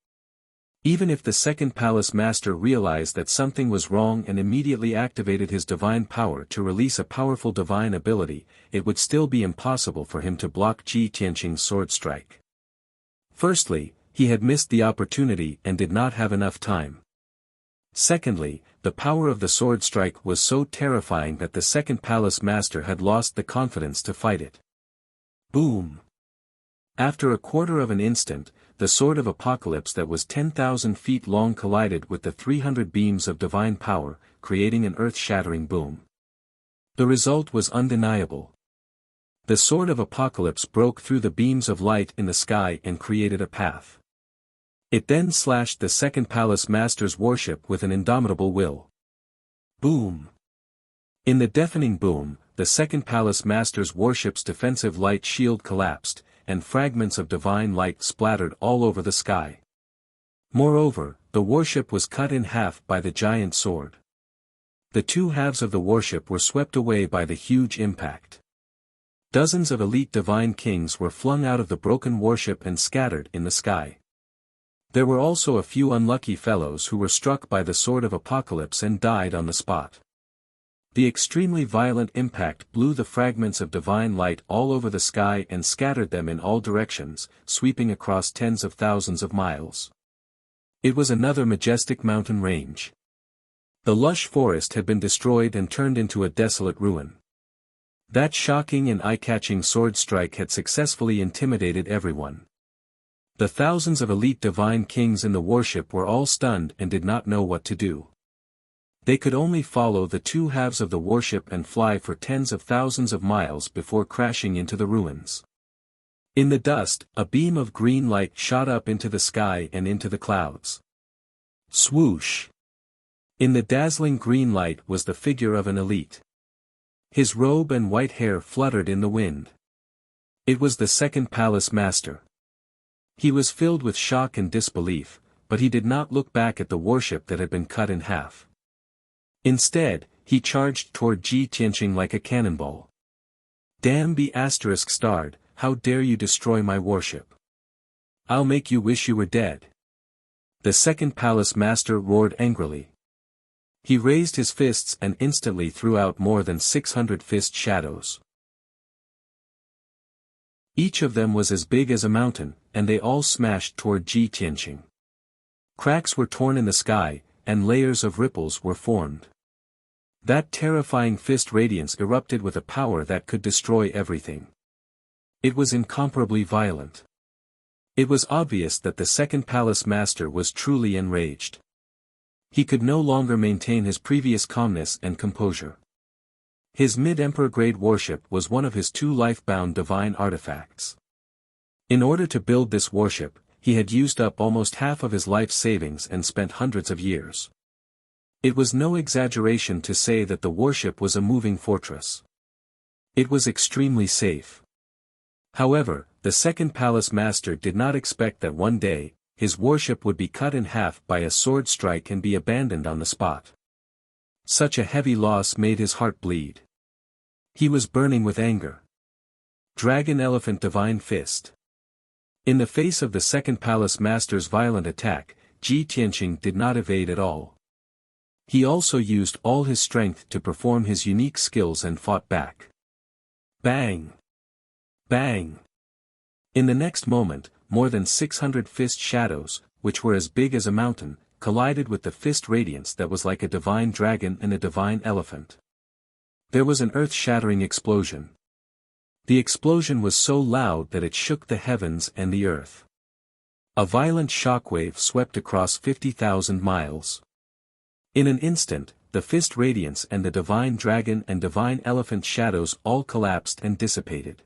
[SPEAKER 1] Even if the second palace master realized that something was wrong and immediately activated his divine power to release a powerful divine ability, it would still be impossible for him to block Ji Tianqing's sword strike. Firstly, he had missed the opportunity and did not have enough time. Secondly, the power of the sword strike was so terrifying that the second palace master had lost the confidence to fight it. Boom! After a quarter of an instant, the sword of apocalypse that was 10,000 feet long collided with the 300 beams of divine power, creating an earth-shattering boom. The result was undeniable. The sword of apocalypse broke through the beams of light in the sky and created a path. It then slashed the second palace master's warship with an indomitable will. Boom! In the deafening boom, the second palace master's warship's defensive light shield collapsed, and fragments of divine light splattered all over the sky. Moreover, the warship was cut in half by the giant sword. The two halves of the warship were swept away by the huge impact. Dozens of elite divine kings were flung out of the broken warship and scattered in the sky. There were also a few unlucky fellows who were struck by the sword of apocalypse and died on the spot. The extremely violent impact blew the fragments of divine light all over the sky and scattered them in all directions, sweeping across tens of thousands of miles. It was another majestic mountain range. The lush forest had been destroyed and turned into a desolate ruin. That shocking and eye-catching sword strike had successfully intimidated everyone. The thousands of elite divine kings in the warship were all stunned and did not know what to do. They could only follow the two halves of the warship and fly for tens of thousands of miles before crashing into the ruins. In the dust, a beam of green light shot up into the sky and into the clouds. Swoosh! In the dazzling green light was the figure of an elite. His robe and white hair fluttered in the wind. It was the second palace master. He was filled with shock and disbelief, but he did not look back at the warship that had been cut in half. Instead, he charged toward Ji Tianqing like a cannonball. Damn be ****, how dare you destroy my warship? I'll make you wish you were dead. The second palace master roared angrily. He raised his fists and instantly threw out more than 600 fist shadows. Each of them was as big as a mountain, and they all smashed toward Ji Tianqing. Cracks were torn in the sky, and layers of ripples were formed. That terrifying fist radiance erupted with a power that could destroy everything. It was incomparably violent. It was obvious that the second palace master was truly enraged. He could no longer maintain his previous calmness and composure. His mid-emperor grade warship was one of his 2 life-bound divine artifacts. In order to build this warship, he had used up almost half of his life savings and spent hundreds of years. It was no exaggeration to say that the warship was a moving fortress. It was extremely safe. However, the second palace master did not expect that one day, his warship would be cut in half by a sword strike and be abandoned on the spot. Such a heavy loss made his heart bleed. He was burning with anger. Dragon Elephant Divine Fist. In the face of the second palace master's violent attack, Ji Tianqing did not evade at all. He also used all his strength to perform his unique skills and fought back. Bang! Bang! In the next moment, more than 600 fist shadows, which were as big as a mountain, collided with the fist radiance that was like a divine dragon and a divine elephant. There was an earth-shattering explosion. The explosion was so loud that it shook the heavens and the earth. A violent shockwave swept across 50,000 miles. In an instant, the fist radiance and the divine dragon and divine elephant shadows all collapsed and dissipated.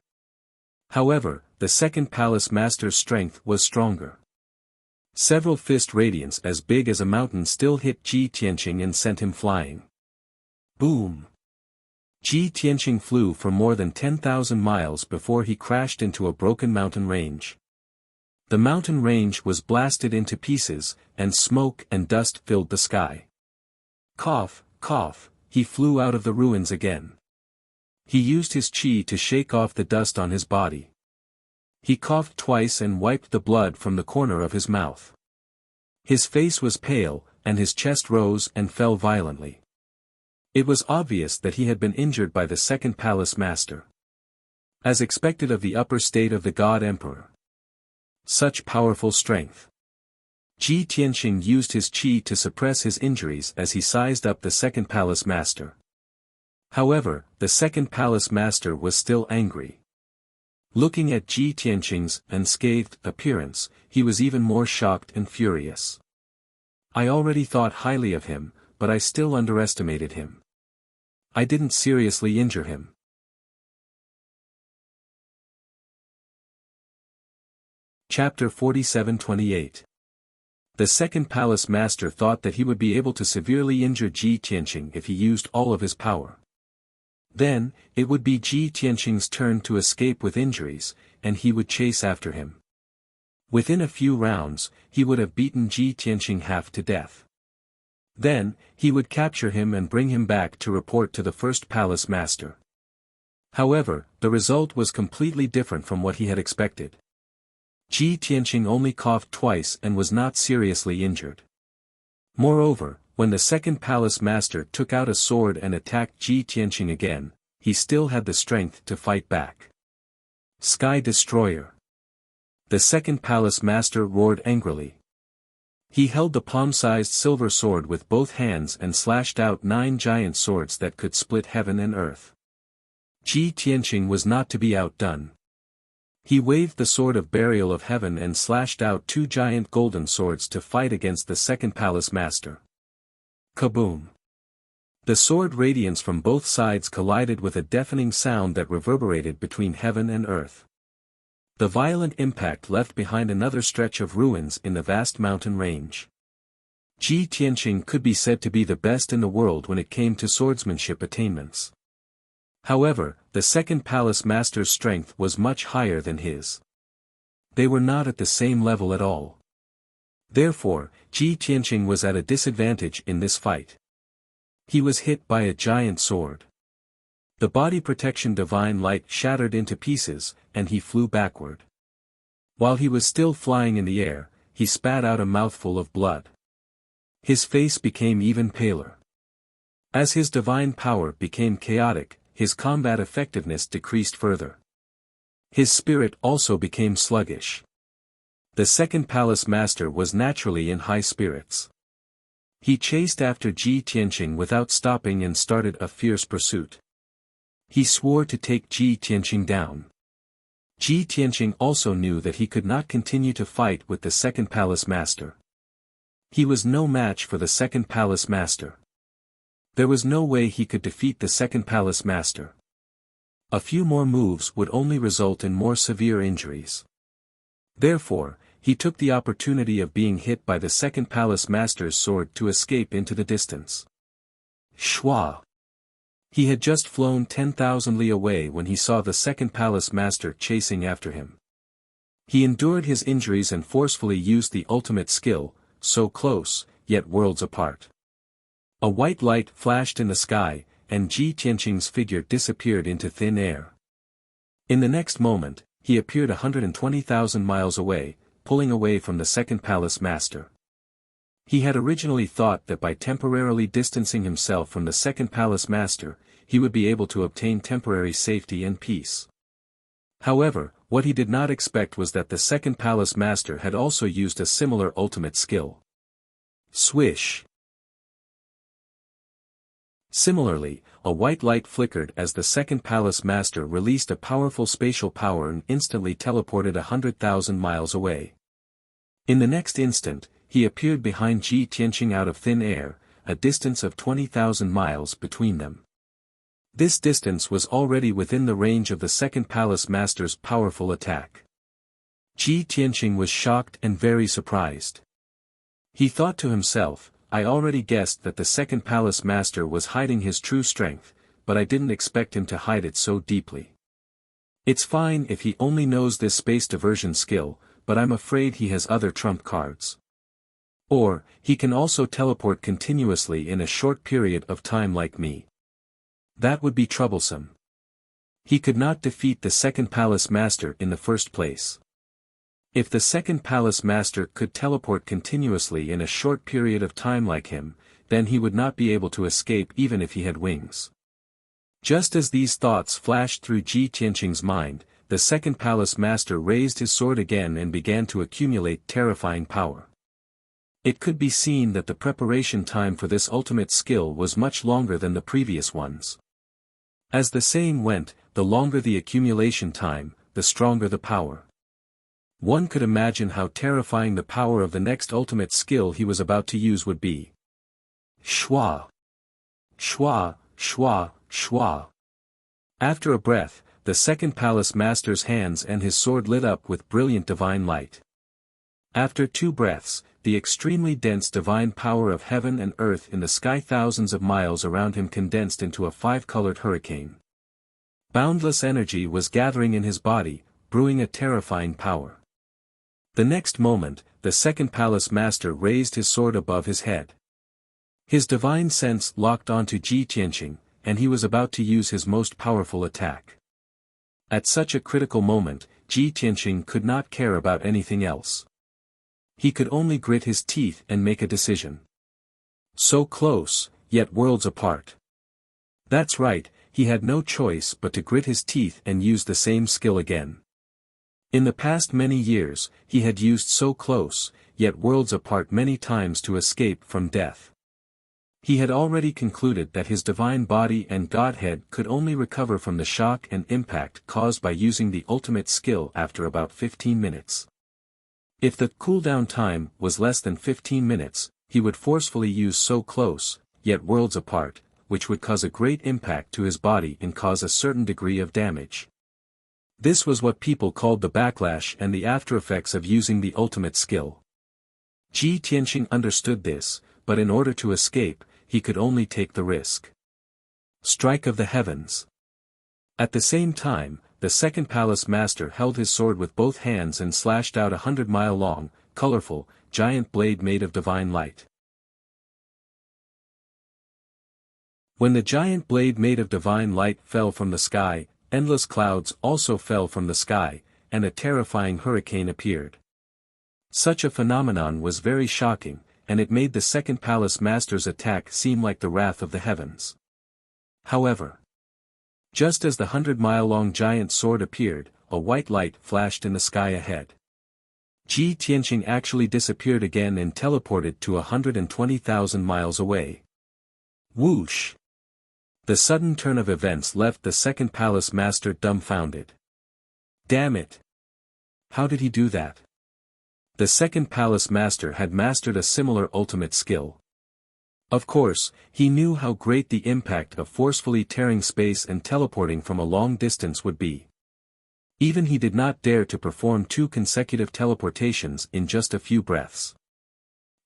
[SPEAKER 1] However, the second palace master's strength was stronger. Several fist radiance as big as a mountain still hit Ji Tianqing and sent him flying. Boom! Ji Tianqing flew for more than 10,000 miles before he crashed into a broken mountain range. The mountain range was blasted into pieces, and smoke and dust filled the sky. Cough, cough, he flew out of the ruins again. He used his qi to shake off the dust on his body. He coughed twice and wiped the blood from the corner of his mouth. His face was pale, and his chest rose and fell violently. It was obvious that he had been injured by the second palace master. As expected of the upper state of the God Emperor. Such powerful strength. Ji Tianqing used his qi to suppress his injuries as he sized up the second palace master. However, the second palace master was still angry. Looking at Ji Tianqing's unscathed appearance, he was even more shocked and furious. I already thought highly of him, but I still underestimated him. I didn't seriously injure him. Chapter 47-28. The second palace master thought that he would be able to severely injure Ji Tianqing if he used all of his power. Then, it would be Ji Tianqing's turn to escape with injuries, and he would chase after him. Within a few rounds, he would have beaten Ji Tianqing half to death. Then, he would capture him and bring him back to report to the first palace master. However, the result was completely different from what he had expected. Ji Tianqing only coughed twice and was not seriously injured. Moreover, when the second palace master took out a sword and attacked Ji Tianqing again, he still had the strength to fight back. Sky Destroyer. The second palace master roared angrily. He held the palm-sized silver sword with both hands and slashed out 9 giant swords that could split heaven and earth. Ji Tianqing was not to be outdone. He waved the sword of burial of heaven and slashed out 2 giant golden swords to fight against the second palace master. Kaboom! The sword radiance from both sides collided with a deafening sound that reverberated between heaven and earth. The violent impact left behind another stretch of ruins in the vast mountain range. Ji Tianqing could be said to be the best in the world when it came to swordsmanship attainments. However, the second palace master's strength was much higher than his. They were not at the same level at all. Therefore, Ji Tianqing was at a disadvantage in this fight. He was hit by a giant sword. The body protection divine light shattered into pieces, and he flew backward. While he was still flying in the air, he spat out a mouthful of blood. His face became even paler. As his divine power became chaotic, his combat effectiveness decreased further. His spirit also became sluggish. The second palace master was naturally in high spirits. He chased after Ji Tianqing without stopping and started a fierce pursuit. He swore to take Ji Tianqing down. Ji Tianqing also knew that he could not continue to fight with the second palace master. He was no match for the second palace master. There was no way he could defeat the second palace master. A few more moves would only result in more severe injuries. Therefore, he took the opportunity of being hit by the second palace master's sword to escape into the distance. Shwa! He had just flown 10,000 li away when he saw the second palace master chasing after him. He endured his injuries and forcefully used the ultimate skill, so close, yet worlds apart. A white light flashed in the sky, and Ji Tianqing's figure disappeared into thin air. In the next moment, he appeared 120,000 miles away, pulling away from the second palace master. He had originally thought that by temporarily distancing himself from the second palace master, he would be able to obtain temporary safety and peace. However, what he did not expect was that the second palace master had also used a similar ultimate skill. Swish! Similarly, a white light flickered as the second palace master released a powerful spatial power and instantly teleported 100,000 miles away. In the next instant, he appeared behind Ji Tianqing out of thin air, a distance of 20,000 miles between them. This distance was already within the range of the second palace master's powerful attack. Ji Tianqing was shocked and very surprised. He thought to himself, I already guessed that the second palace master was hiding his true strength, but I didn't expect him to hide it so deeply. It's fine if he only knows this space diversion skill, but I'm afraid he has other trump cards. Or, he can also teleport continuously in a short period of time like me. That would be troublesome. He could not defeat the second palace master in the first place. If the second palace master could teleport continuously in a short period of time like him, then he would not be able to escape even if he had wings. Just as these thoughts flashed through Ji Tianqing's mind, the second palace master raised his sword again and began to accumulate terrifying power. It could be seen that the preparation time for this ultimate skill was much longer than the previous ones. As the saying went, the longer the accumulation time, the stronger the power. One could imagine how terrifying the power of the next ultimate skill he was about to use would be. Shua! Shua! Shua! Shua! After a breath, the second palace master's hands and his sword lit up with brilliant divine light. After 2 breaths, the extremely dense divine power of heaven and earth in the sky thousands of miles around him condensed into a 5-colored hurricane. Boundless energy was gathering in his body, brewing a terrifying power. The next moment, the second palace master raised his sword above his head. His divine sense locked onto Ji Tianqing, and he was about to use his most powerful attack. At such a critical moment, Ji Tianqing could not care about anything else. He could only grit his teeth and make a decision. So close, yet worlds apart. That's right, he had no choice but to grit his teeth and use the same skill again. In the past many years, he had used so close, yet worlds apart many times to escape from death. He had already concluded that his divine body and godhead could only recover from the shock and impact caused by using the ultimate skill after about 15 minutes. If the cooldown time was less than 15 minutes, he would forcefully use so close, yet worlds apart, which would cause a great impact to his body and cause a certain degree of damage. This was what people called the backlash and the aftereffects of using the ultimate skill. Ji Tianqing understood this, but in order to escape, he could only take the risk. Strike of the heavens. At the same time, the second palace master held his sword with both hands and slashed out 100-mile-long, colorful, giant blade made of divine light. When the giant blade made of divine light fell from the sky, endless clouds also fell from the sky, and a terrifying hurricane appeared. Such a phenomenon was very shocking, and it made the second palace master's attack seem like the wrath of the heavens. However, just as the 100-mile-long giant sword appeared, a white light flashed in the sky ahead. Ji Tianqing actually disappeared again and teleported to 120,000 miles away. Whoosh! The sudden turn of events left the second palace master dumbfounded. Damn it! How did he do that? The second palace master had mastered a similar ultimate skill. Of course, he knew how great the impact of forcefully tearing space and teleporting from a long distance would be. Even he did not dare to perform 2 consecutive teleportations in just a few breaths.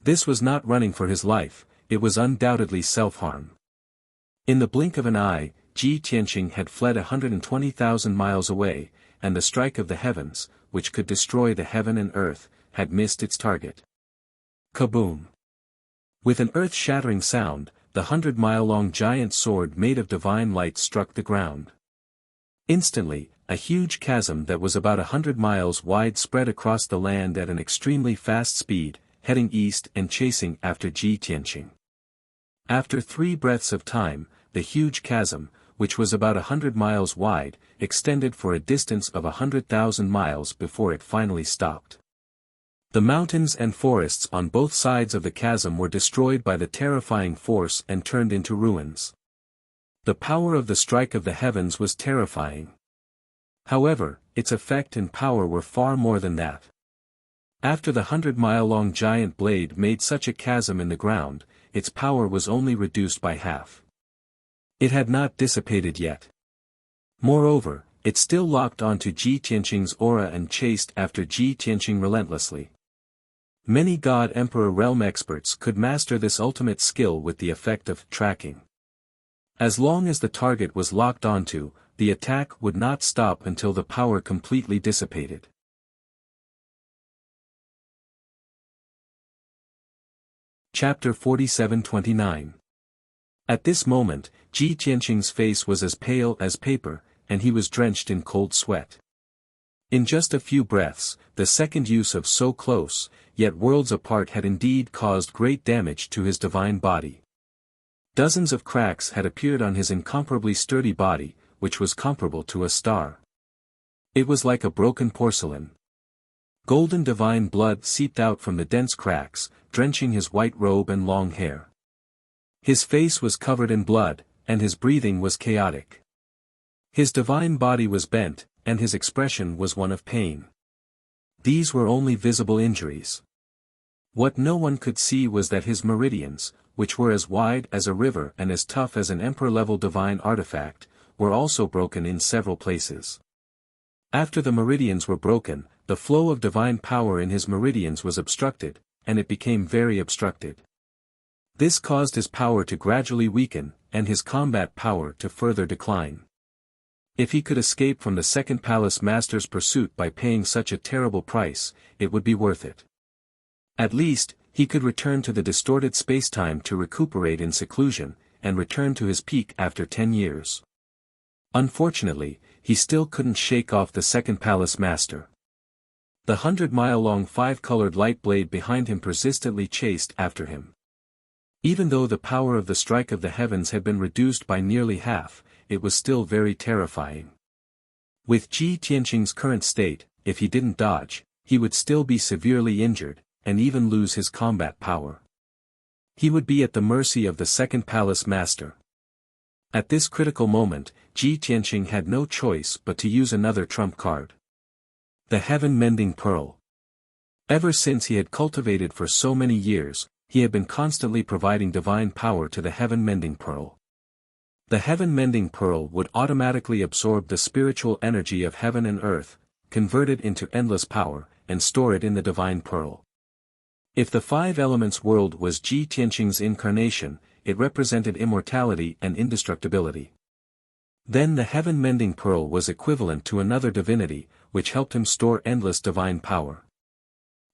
[SPEAKER 1] This was not running for his life, it was undoubtedly self-harm. In the blink of an eye, Ji Tianqing had fled 120,000 miles away, and the strike of the heavens, which could destroy the heaven and earth, had missed its target. Kaboom! With an earth-shattering sound, the 100-mile-long giant sword made of divine light struck the ground. Instantly, a huge chasm that was about 100 miles wide spread across the land at an extremely fast speed, heading east and chasing after Ji Tianqing. After 3 breaths of time, the huge chasm, which was about 100 miles wide, extended for a distance of 100,000 miles before it finally stopped. The mountains and forests on both sides of the chasm were destroyed by the terrifying force and turned into ruins. The power of the strike of the heavens was terrifying. However, its effect and power were far more than that. After the 100-mile-long giant blade made such a chasm in the ground, its power was only reduced by half. It had not dissipated yet. Moreover, it still locked onto Ji Tianqing's aura and chased after Ji Tianqing relentlessly. Many God Emperor realm experts could master this ultimate skill with the effect of tracking. As long as the target was locked onto, the attack would not stop until the power completely dissipated. Chapter 47-29. At this moment, Ji Tianqing's face was as pale as paper, and he was drenched in cold sweat. In just a few breaths, the second use of so close, yet worlds apart had indeed caused great damage to his divine body. Dozens of cracks had appeared on his incomparably sturdy body, which was comparable to a star. It was like a broken porcelain. Golden divine blood seeped out from the dense cracks, drenching his white robe and long hair. His face was covered in blood, and his breathing was chaotic. His divine body was bent, and his expression was one of pain. These were only visible injuries. What no one could see was that his meridians, which were as wide as a river and as tough as an emperor-level divine artifact, were also broken in several places. After the meridians were broken, the flow of divine power in his meridians was obstructed, and it became very obstructed. This caused his power to gradually weaken, and his combat power to further decline. If he could escape from the second palace master's pursuit by paying such a terrible price, it would be worth it. At least, he could return to the distorted spacetime to recuperate in seclusion, and return to his peak after 10 years. Unfortunately, he still couldn't shake off the second palace master. The 100-mile-long 5-colored light blade behind him persistently chased after him. Even though the power of the strike of the heavens had been reduced by nearly half, it was still very terrifying. With Ji Tianqing's current state, if he didn't dodge, he would still be severely injured, and even lose his combat power. He would be at the mercy of the second palace master. At this critical moment, Ji Tianqing had no choice but to use another trump card. The heaven-mending pearl. Ever since he had cultivated for so many years, he had been constantly providing divine power to the heaven-mending pearl. The heaven-mending pearl would automatically absorb the spiritual energy of heaven and earth, convert it into endless power, and store it in the divine pearl. If the 5 elements world was Ji Tianqing's incarnation, it represented immortality and indestructibility. Then the heaven-mending pearl was equivalent to another divinity, which helped him store endless divine power.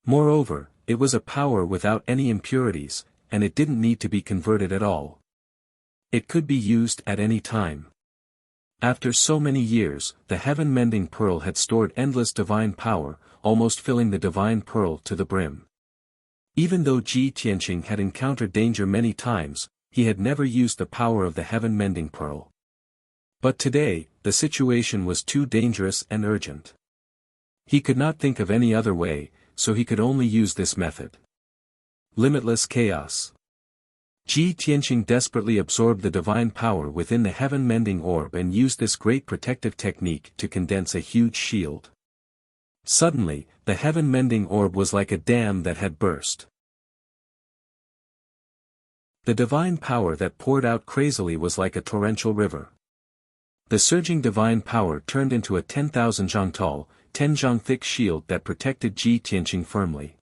[SPEAKER 1] Moreover, it was a power without any impurities, and it didn't need to be converted at all. It could be used at any time. After so many years, the heaven-mending pearl had stored endless divine power, almost filling the divine pearl to the brim. Even though Ji Tianqing had encountered danger many times, he had never used the power of the heaven-mending pearl. But today, the situation was too dangerous and urgent. He could not think of any other way, so he could only use this method. Limitless chaos. Ji Tianqing desperately absorbed the divine power within the heaven-mending orb and used this great protective technique to condense a huge shield. Suddenly, the heaven-mending orb was like a dam that had burst. The divine power that poured out crazily was like a torrential river. The surging divine power turned into a 10,000 zhang tall, 10 zhang thick shield that protected Ji Tianqing firmly.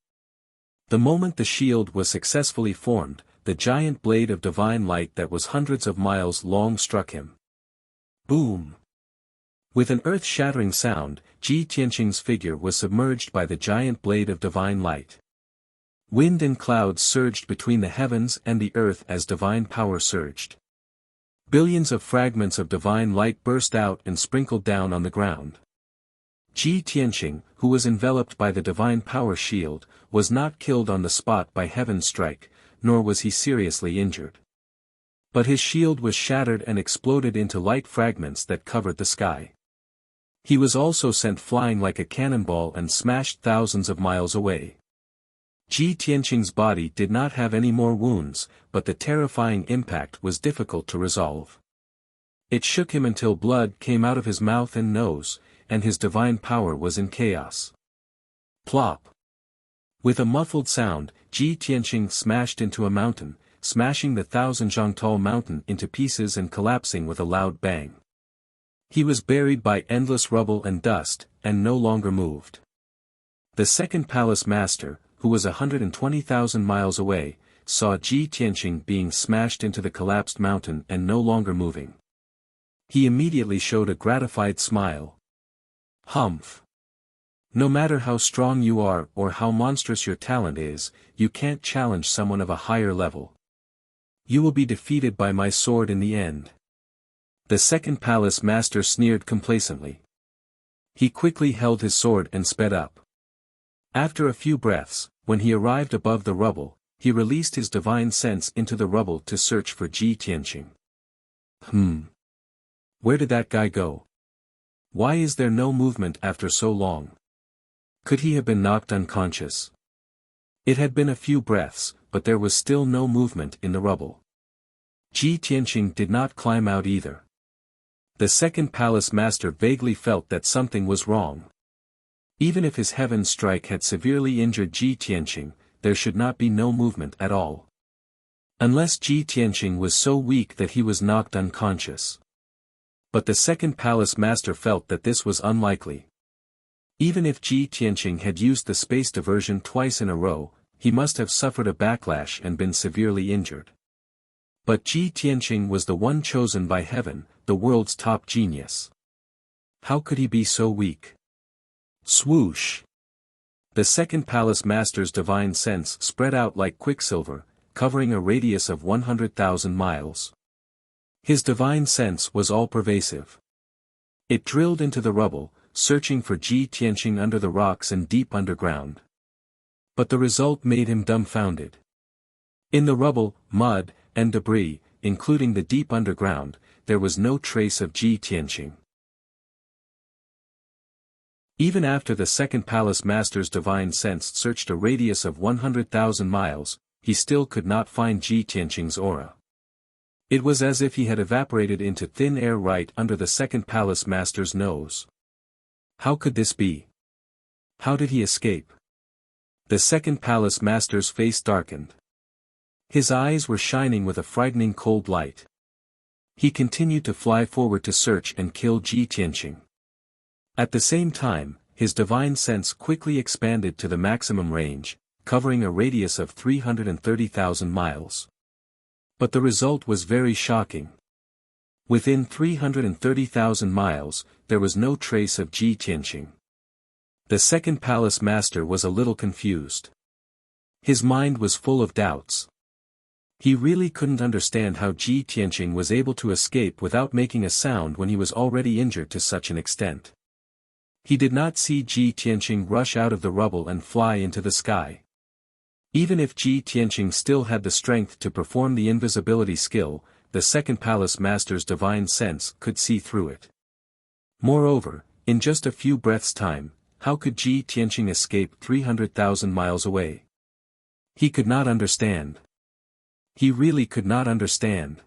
[SPEAKER 1] The moment the shield was successfully formed, the giant blade of divine light that was hundreds of miles long struck him. Boom! With an earth-shattering sound, Ji Tianqing's figure was submerged by the giant blade of divine light. Wind and clouds surged between the heavens and the earth as divine power surged. Billions of fragments of divine light burst out and sprinkled down on the ground. Ji Tianqing, who was enveloped by the divine power shield, was not killed on the spot by heaven's strike, nor was he seriously injured. But his shield was shattered and exploded into light fragments that covered the sky. He was also sent flying like a cannonball and smashed thousands of miles away. Ji Tianqing's body did not have any more wounds, but the terrifying impact was difficult to resolve. It shook him until blood came out of his mouth and nose, and his divine power was in chaos. Plop! With a muffled sound, Ji Tianqing smashed into a mountain, smashing the 1,000-zhangtao mountain into pieces and collapsing with a loud bang. He was buried by endless rubble and dust, and no longer moved. The second palace master, who was 120,000 miles away, saw Ji Tianqing being smashed into the collapsed mountain and no longer moving. He immediately showed a gratified smile. Humph! No matter how strong you are or how monstrous your talent is, you can't challenge someone of a higher level. You will be defeated by my sword in the end. The second palace master sneered complacently. He quickly held his sword and sped up. After a few breaths, when he arrived above the rubble, he released his divine sense into the rubble to search for Ji Tianqing. Where did that guy go? Why is there no movement after so long? Could he have been knocked unconscious? It had been a few breaths, but there was still no movement in the rubble. Ji Tianqing did not climb out either. The second palace master vaguely felt that something was wrong. Even if his heaven strike had severely injured Ji Tianqing, there should not be no movement at all. Unless Ji Tianqing was so weak that he was knocked unconscious. But the second palace master felt that this was unlikely. Even if Ji Tianqing had used the space diversion twice in a row, he must have suffered a backlash and been severely injured. But Ji Tianqing was the one chosen by heaven, the world's top genius. How could he be so weak? Swoosh! The second palace master's divine sense spread out like quicksilver, covering a radius of 100,000 miles. His divine sense was all-pervasive. It drilled into the rubble, searching for Ji Tianqing under the rocks and deep underground. But the result made him dumbfounded. In the rubble, mud, and debris, including the deep underground, there was no trace of Ji Tianqing. Even after the second palace master's divine sense searched a radius of 100,000 miles, he still could not find Ji Tianqing's aura. It was as if he had evaporated into thin air right under the second palace master's nose. How could this be? How did he escape? The second palace master's face darkened. His eyes were shining with a frightening cold light. He continued to fly forward to search and kill Ji Tianqing. At the same time, his divine sense quickly expanded to the maximum range, covering a radius of 330,000 miles. But the result was very shocking. Within 330,000 miles, there was no trace of Ji Tianqing. The second palace master was a little confused. His mind was full of doubts. He really couldn't understand how Ji Tianqing was able to escape without making a sound when he was already injured to such an extent. He did not see Ji Tianqing rush out of the rubble and fly into the sky. Even if Ji Tianqing still had the strength to perform the invisibility skill, the second palace master's divine sense could see through it. Moreover, in just a few breaths' time, how could Ji Tianqing escape 300,000 miles away? He could not understand. He really could not understand.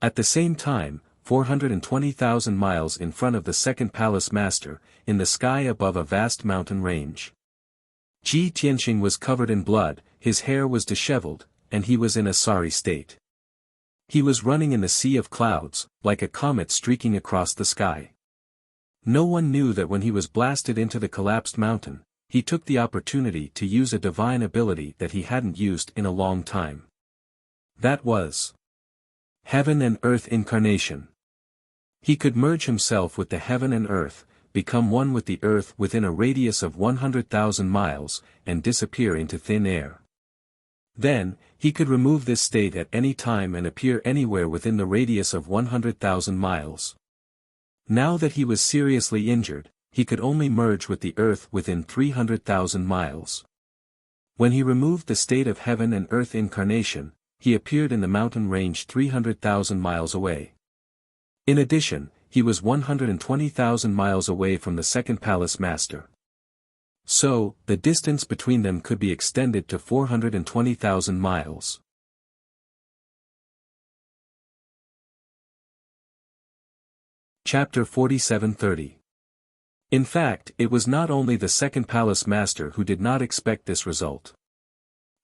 [SPEAKER 1] At the same time, 420,000 miles in front of the second palace master, in the sky above a vast mountain range. Ji Tianqing was covered in blood, his hair was disheveled, and he was in a sorry state. He was running in the sea of clouds, like a comet streaking across the sky. No one knew that when he was blasted into the collapsed mountain, he took the opportunity to use a divine ability that he hadn't used in a long time. That was Heaven and Earth Incarnation. He could merge himself with the heaven and earth, become one with the earth within a radius of 100,000 miles, and disappear into thin air. Then, he could remove this state at any time and appear anywhere within the radius of 100,000 miles. Now that he was seriously injured, he could only merge with the earth within 300,000 miles. When he removed the state of heaven and earth incarnation, he appeared in the mountain range 300,000 miles away. In addition, he was 120,000 miles away from the second palace master. So, the distance between them could be extended to 420,000 miles. Chapter 47:30. In fact, it was not only the second palace master who did not expect this result.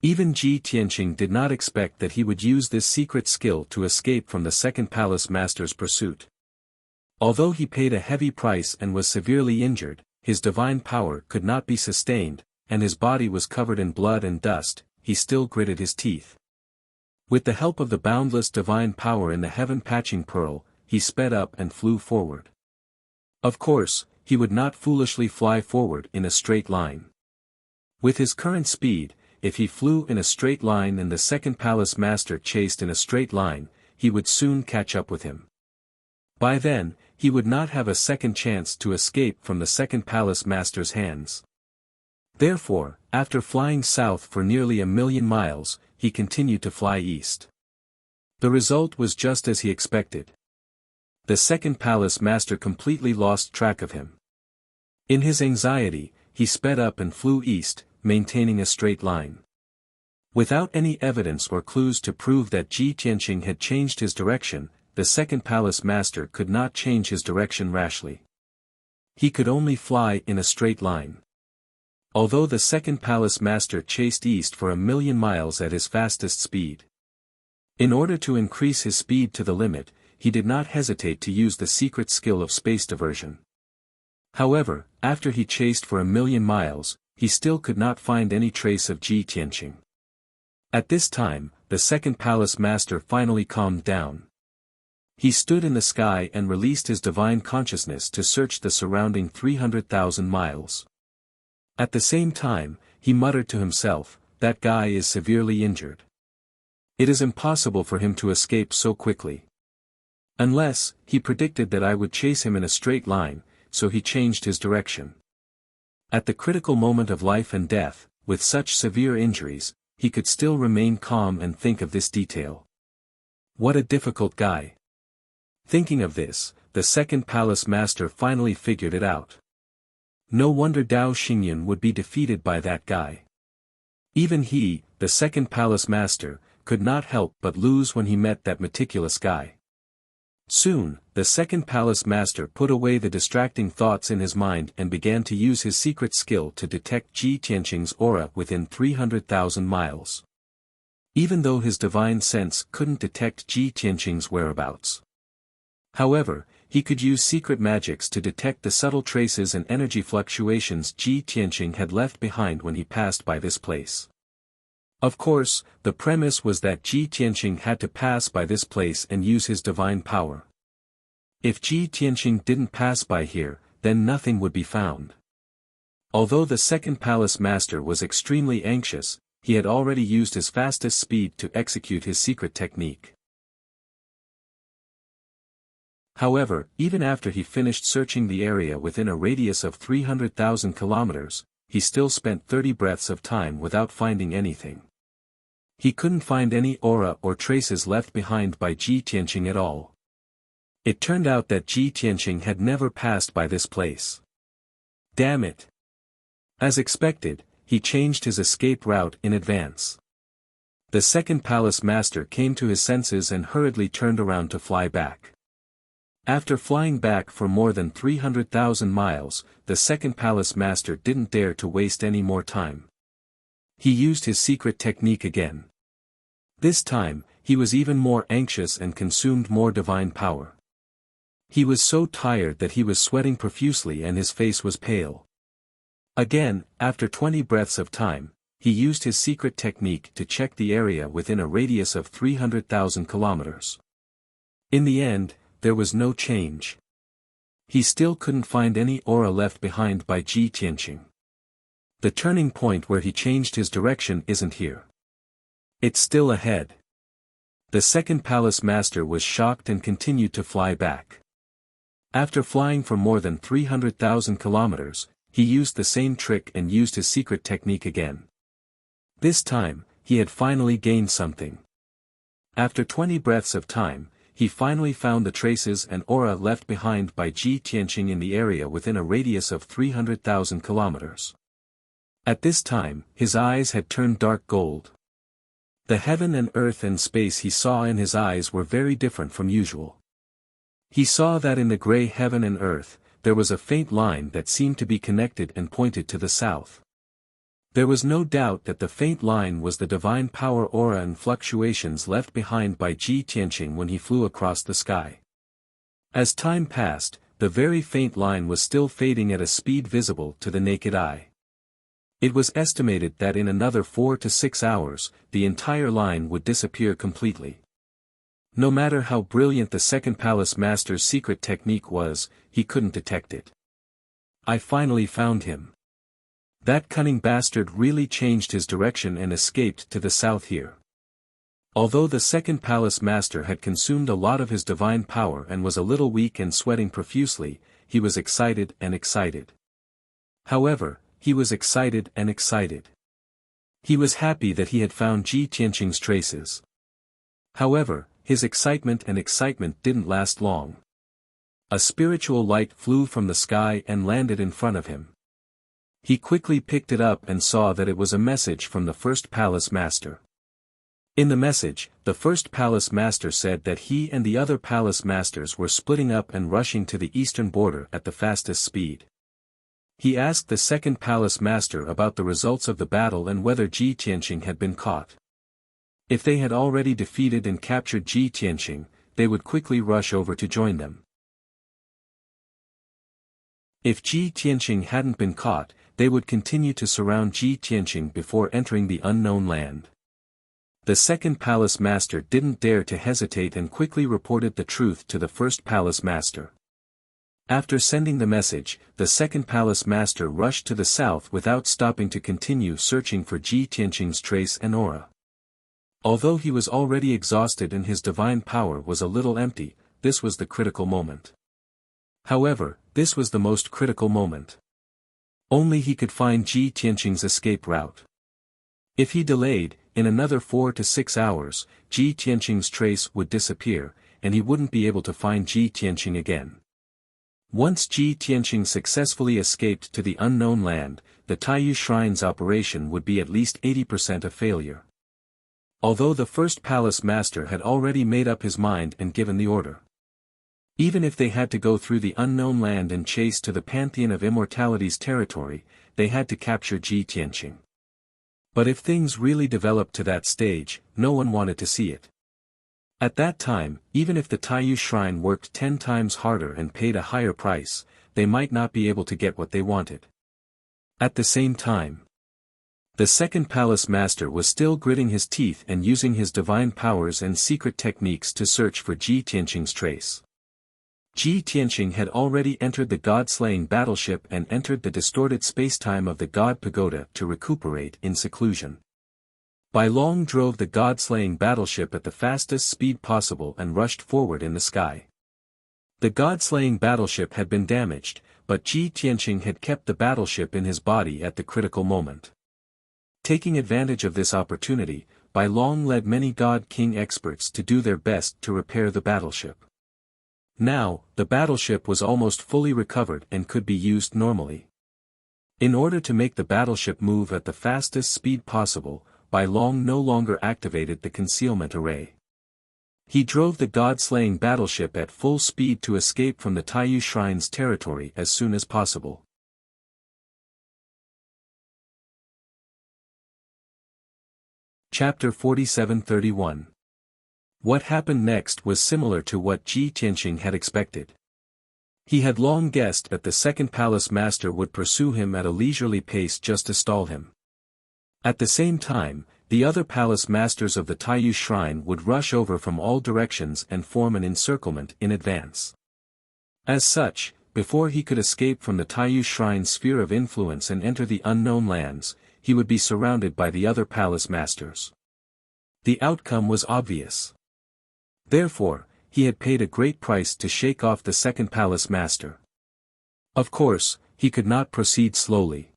[SPEAKER 1] Even Ji Tianqing did not expect that he would use this secret skill to escape from the second palace master's pursuit. Although he paid a heavy price and was severely injured, his divine power could not be sustained, and his body was covered in blood and dust, he still gritted his teeth. With the help of the boundless divine power in the heaven patching pearl, he sped up and flew forward. Of course, he would not foolishly fly forward in a straight line. With his current speed, if he flew in a straight line and the second palace master chased in a straight line, he would soon catch up with him. By then, he would not have a second chance to escape from the second palace master's hands. Therefore, after flying south for nearly 1,000,000 miles, he continued to fly east. The result was just as he expected. The second palace master completely lost track of him. In his anxiety, he sped up and flew east, maintaining a straight line. Without any evidence or clues to prove that Ji Tianqing had changed his direction, the second palace master could not change his direction rashly. He could only fly in a straight line. Although the second palace master chased east for 1,000,000 miles at his fastest speed. In order to increase his speed to the limit, he did not hesitate to use the secret skill of space diversion. However, after he chased for 1,000,000 miles, he still could not find any trace of Ji Tianqing. At this time, the second palace master finally calmed down. He stood in the sky and released his divine consciousness to search the surrounding 300,000 miles. At the same time, he muttered to himself, "That guy is severely injured. It is impossible for him to escape so quickly. Unless, he predicted that I would chase him in a straight line, so he changed his direction." At the critical moment of life and death, with such severe injuries, he could still remain calm and think of this detail. What a difficult guy. Thinking of this, the second palace master finally figured it out. No wonder Dao Xingyun would be defeated by that guy. Even he, the second palace master, could not help but lose when he met that meticulous guy. Soon, the second palace master put away the distracting thoughts in his mind and began to use his secret skill to detect Ji Tianqing's aura within 300,000 miles. Even though his divine sense couldn't detect Ji Tianqing's whereabouts. However, he could use secret magics to detect the subtle traces and energy fluctuations Ji Tianqing had left behind when he passed by this place. Of course, the premise was that Ji Tianqing had to pass by this place and use his divine power. If Ji Tianqing didn't pass by here, then nothing would be found. Although the second palace master was extremely anxious, he had already used his fastest speed to execute his secret technique. However, even after he finished searching the area within a radius of 300,000 kilometers, he still spent 30 breaths of time without finding anything. He couldn't find any aura or traces left behind by Ji Tianqing at all. It turned out that Ji Tianqing had never passed by this place. Damn it! As expected, he changed his escape route in advance. The second palace master came to his senses and hurriedly turned around to fly back. After flying back for more than 300,000 miles, the second palace master didn't dare to waste any more time. He used his secret technique again. This time, he was even more anxious and consumed more divine power. He was so tired that he was sweating profusely and his face was pale. Again, after 20 breaths of time, he used his secret technique to check the area within a radius of 300,000 kilometers. In the end, there was no change. He still couldn't find any aura left behind by Ji Tianqing. The turning point where he changed his direction isn't here. It's still ahead. The second palace master was shocked and continued to fly back. After flying for more than 300,000 kilometers, he used the same trick and used his secret technique again. This time, he had finally gained something. After 20 breaths of time, he finally found the traces and aura left behind by Ji Tianqing in the area within a radius of 300,000 kilometers. At this time, his eyes had turned dark gold. The heaven and earth and space he saw in his eyes were very different from usual. He saw that in the gray heaven and earth, there was a faint line that seemed to be connected and pointed to the south. There was no doubt that the faint line was the divine power aura and fluctuations left behind by Ji Tianqing when he flew across the sky. As time passed, the very faint line was still fading at a speed visible to the naked eye. It was estimated that in another 4 to 6 hours, the entire line would disappear completely. No matter how brilliant the second palace master's secret technique was, he couldn't detect it. I finally found him. That cunning bastard really changed his direction and escaped to the south here. Although the second palace master had consumed a lot of his divine power and was a little weak and sweating profusely, he was excited and excited. However, he was excited and excited. He was happy that he had found Ji Tianqing's traces. However, his excitement didn't last long. A spiritual light flew from the sky and landed in front of him. He quickly picked it up and saw that it was a message from the first palace master. In the message, the first palace master said that he and the other palace masters were splitting up and rushing to the eastern border at the fastest speed. He asked the second palace master about the results of the battle and whether Ji Tianqing had been caught. If they had already defeated and captured Ji Tianqing, they would quickly rush over to join them. If Ji Tianqing hadn't been caught, they would continue to surround Ji Tianqing before entering the unknown land. The second palace master didn't dare to hesitate and quickly reported the truth to the first palace master. After sending the message, the second palace master rushed to the south without stopping to continue searching for Ji Tianqing's trace and aura. Although he was already exhausted and his divine power was a little empty, this was the critical moment. However, this was the most critical moment. Only he could find Ji Tianqing's escape route. If he delayed, in another 4 to 6 hours, Ji Tianqing's trace would disappear, and he wouldn't be able to find Ji Tianqing again. Once Ji Tianqing successfully escaped to the unknown land, the Taiyu Shrine's operation would be at least 80% a failure. Although the first palace master had already made up his mind and given the order. Even if they had to go through the unknown land and chase to the Pantheon of Immortality's territory, they had to capture Ji Tianqing. But if things really developed to that stage, no one wanted to see it. At that time, even if the Taiyu Shrine worked 10 times harder and paid a higher price, they might not be able to get what they wanted. At the same time, the second palace master was still gritting his teeth and using his divine powers and secret techniques to search for Ji Tianqing's trace. Ji Tianqing had already entered the god-slaying battleship and entered the distorted spacetime of the god pagoda to recuperate in seclusion. Bai Long drove the god-slaying battleship at the fastest speed possible and rushed forward in the sky. The god-slaying battleship had been damaged, but Ji Tianqing had kept the battleship in his body at the critical moment. Taking advantage of this opportunity, Bai Long led many God King experts to do their best to repair the battleship. Now, the battleship was almost fully recovered and could be used normally. In order to make the battleship move at the fastest speed possible, Bai Long no longer activated the concealment array. He drove the god-slaying battleship at full speed to escape from the Taiyu Shrine's territory as soon as possible. Chapter 47-31. What happened next was similar to what Ji Tianqing had expected. He had long guessed that the second palace master would pursue him at a leisurely pace just to stall him. At the same time, the other palace masters of the Taiyu Shrine would rush over from all directions and form an encirclement in advance. As such, before he could escape from the Taiyu Shrine's sphere of influence and enter the unknown lands, he would be surrounded by the other palace masters. The outcome was obvious. Therefore, he had paid a great price to shake off the second palace master. Of course, he could not proceed slowly.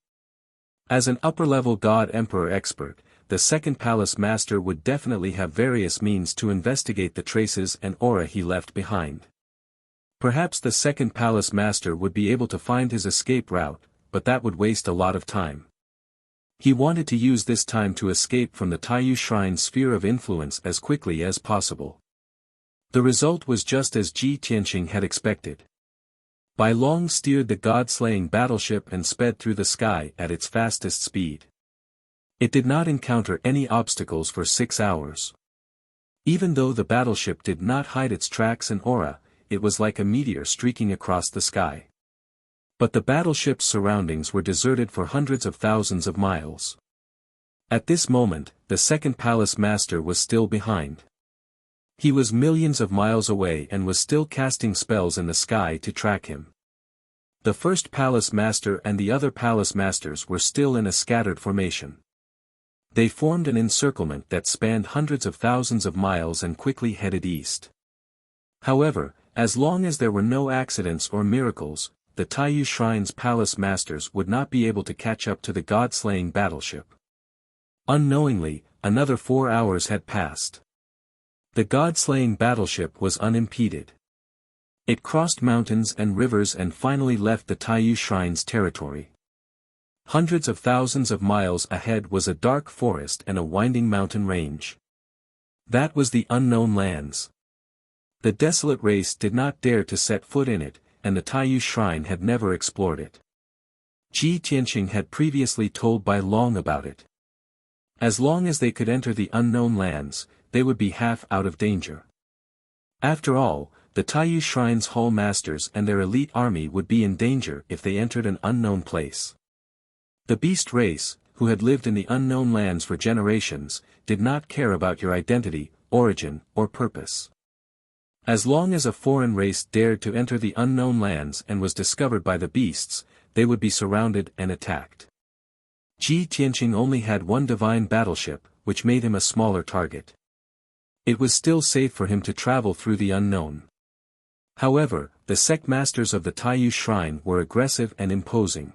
[SPEAKER 1] As an upper-level God-Emperor expert, the second palace master would definitely have various means to investigate the traces and aura he left behind. Perhaps the second palace master would be able to find his escape route, but that would waste a lot of time. He wanted to use this time to escape from the Taiyu Shrine's sphere of influence as quickly as possible. The result was just as Ji Tianqing had expected. Bai Long steered the god-slaying battleship and sped through the sky at its fastest speed. It did not encounter any obstacles for 6 hours. Even though the battleship did not hide its tracks and aura, it was like a meteor streaking across the sky. But the battleship's surroundings were deserted for hundreds of thousands of miles. At this moment, the second palace master was still behind. He was millions of miles away and was still casting spells in the sky to track him. The first palace master and the other palace masters were still in a scattered formation. They formed an encirclement that spanned hundreds of thousands of miles and quickly headed east. However, as long as there were no accidents or miracles, the Taiyu Shrine's palace masters would not be able to catch up to the god-slaying battleship. Unknowingly, another 4 hours had passed. The god-slaying battleship was unimpeded. It crossed mountains and rivers and finally left the Taiyu Shrine's territory. Hundreds of thousands of miles ahead was a dark forest and a winding mountain range. That was the unknown lands. The desolate race did not dare to set foot in it, and the Taiyu Shrine had never explored it. Ji Tianqing had previously told Bai Long about it. As long as they could enter the unknown lands, they would be half out of danger. After all, the Taiyu Shrine's Hall Masters and their elite army would be in danger if they entered an unknown place. The beast race, who had lived in the unknown lands for generations, did not care about your identity, origin, or purpose. As long as a foreign race dared to enter the unknown lands and was discovered by the beasts, they would be surrounded and attacked. Ji Tianqing only had one divine battleship, which made him a smaller target. It was still safe for him to travel through the unknown. However, the sect masters of the Taiyu Shrine were aggressive and imposing.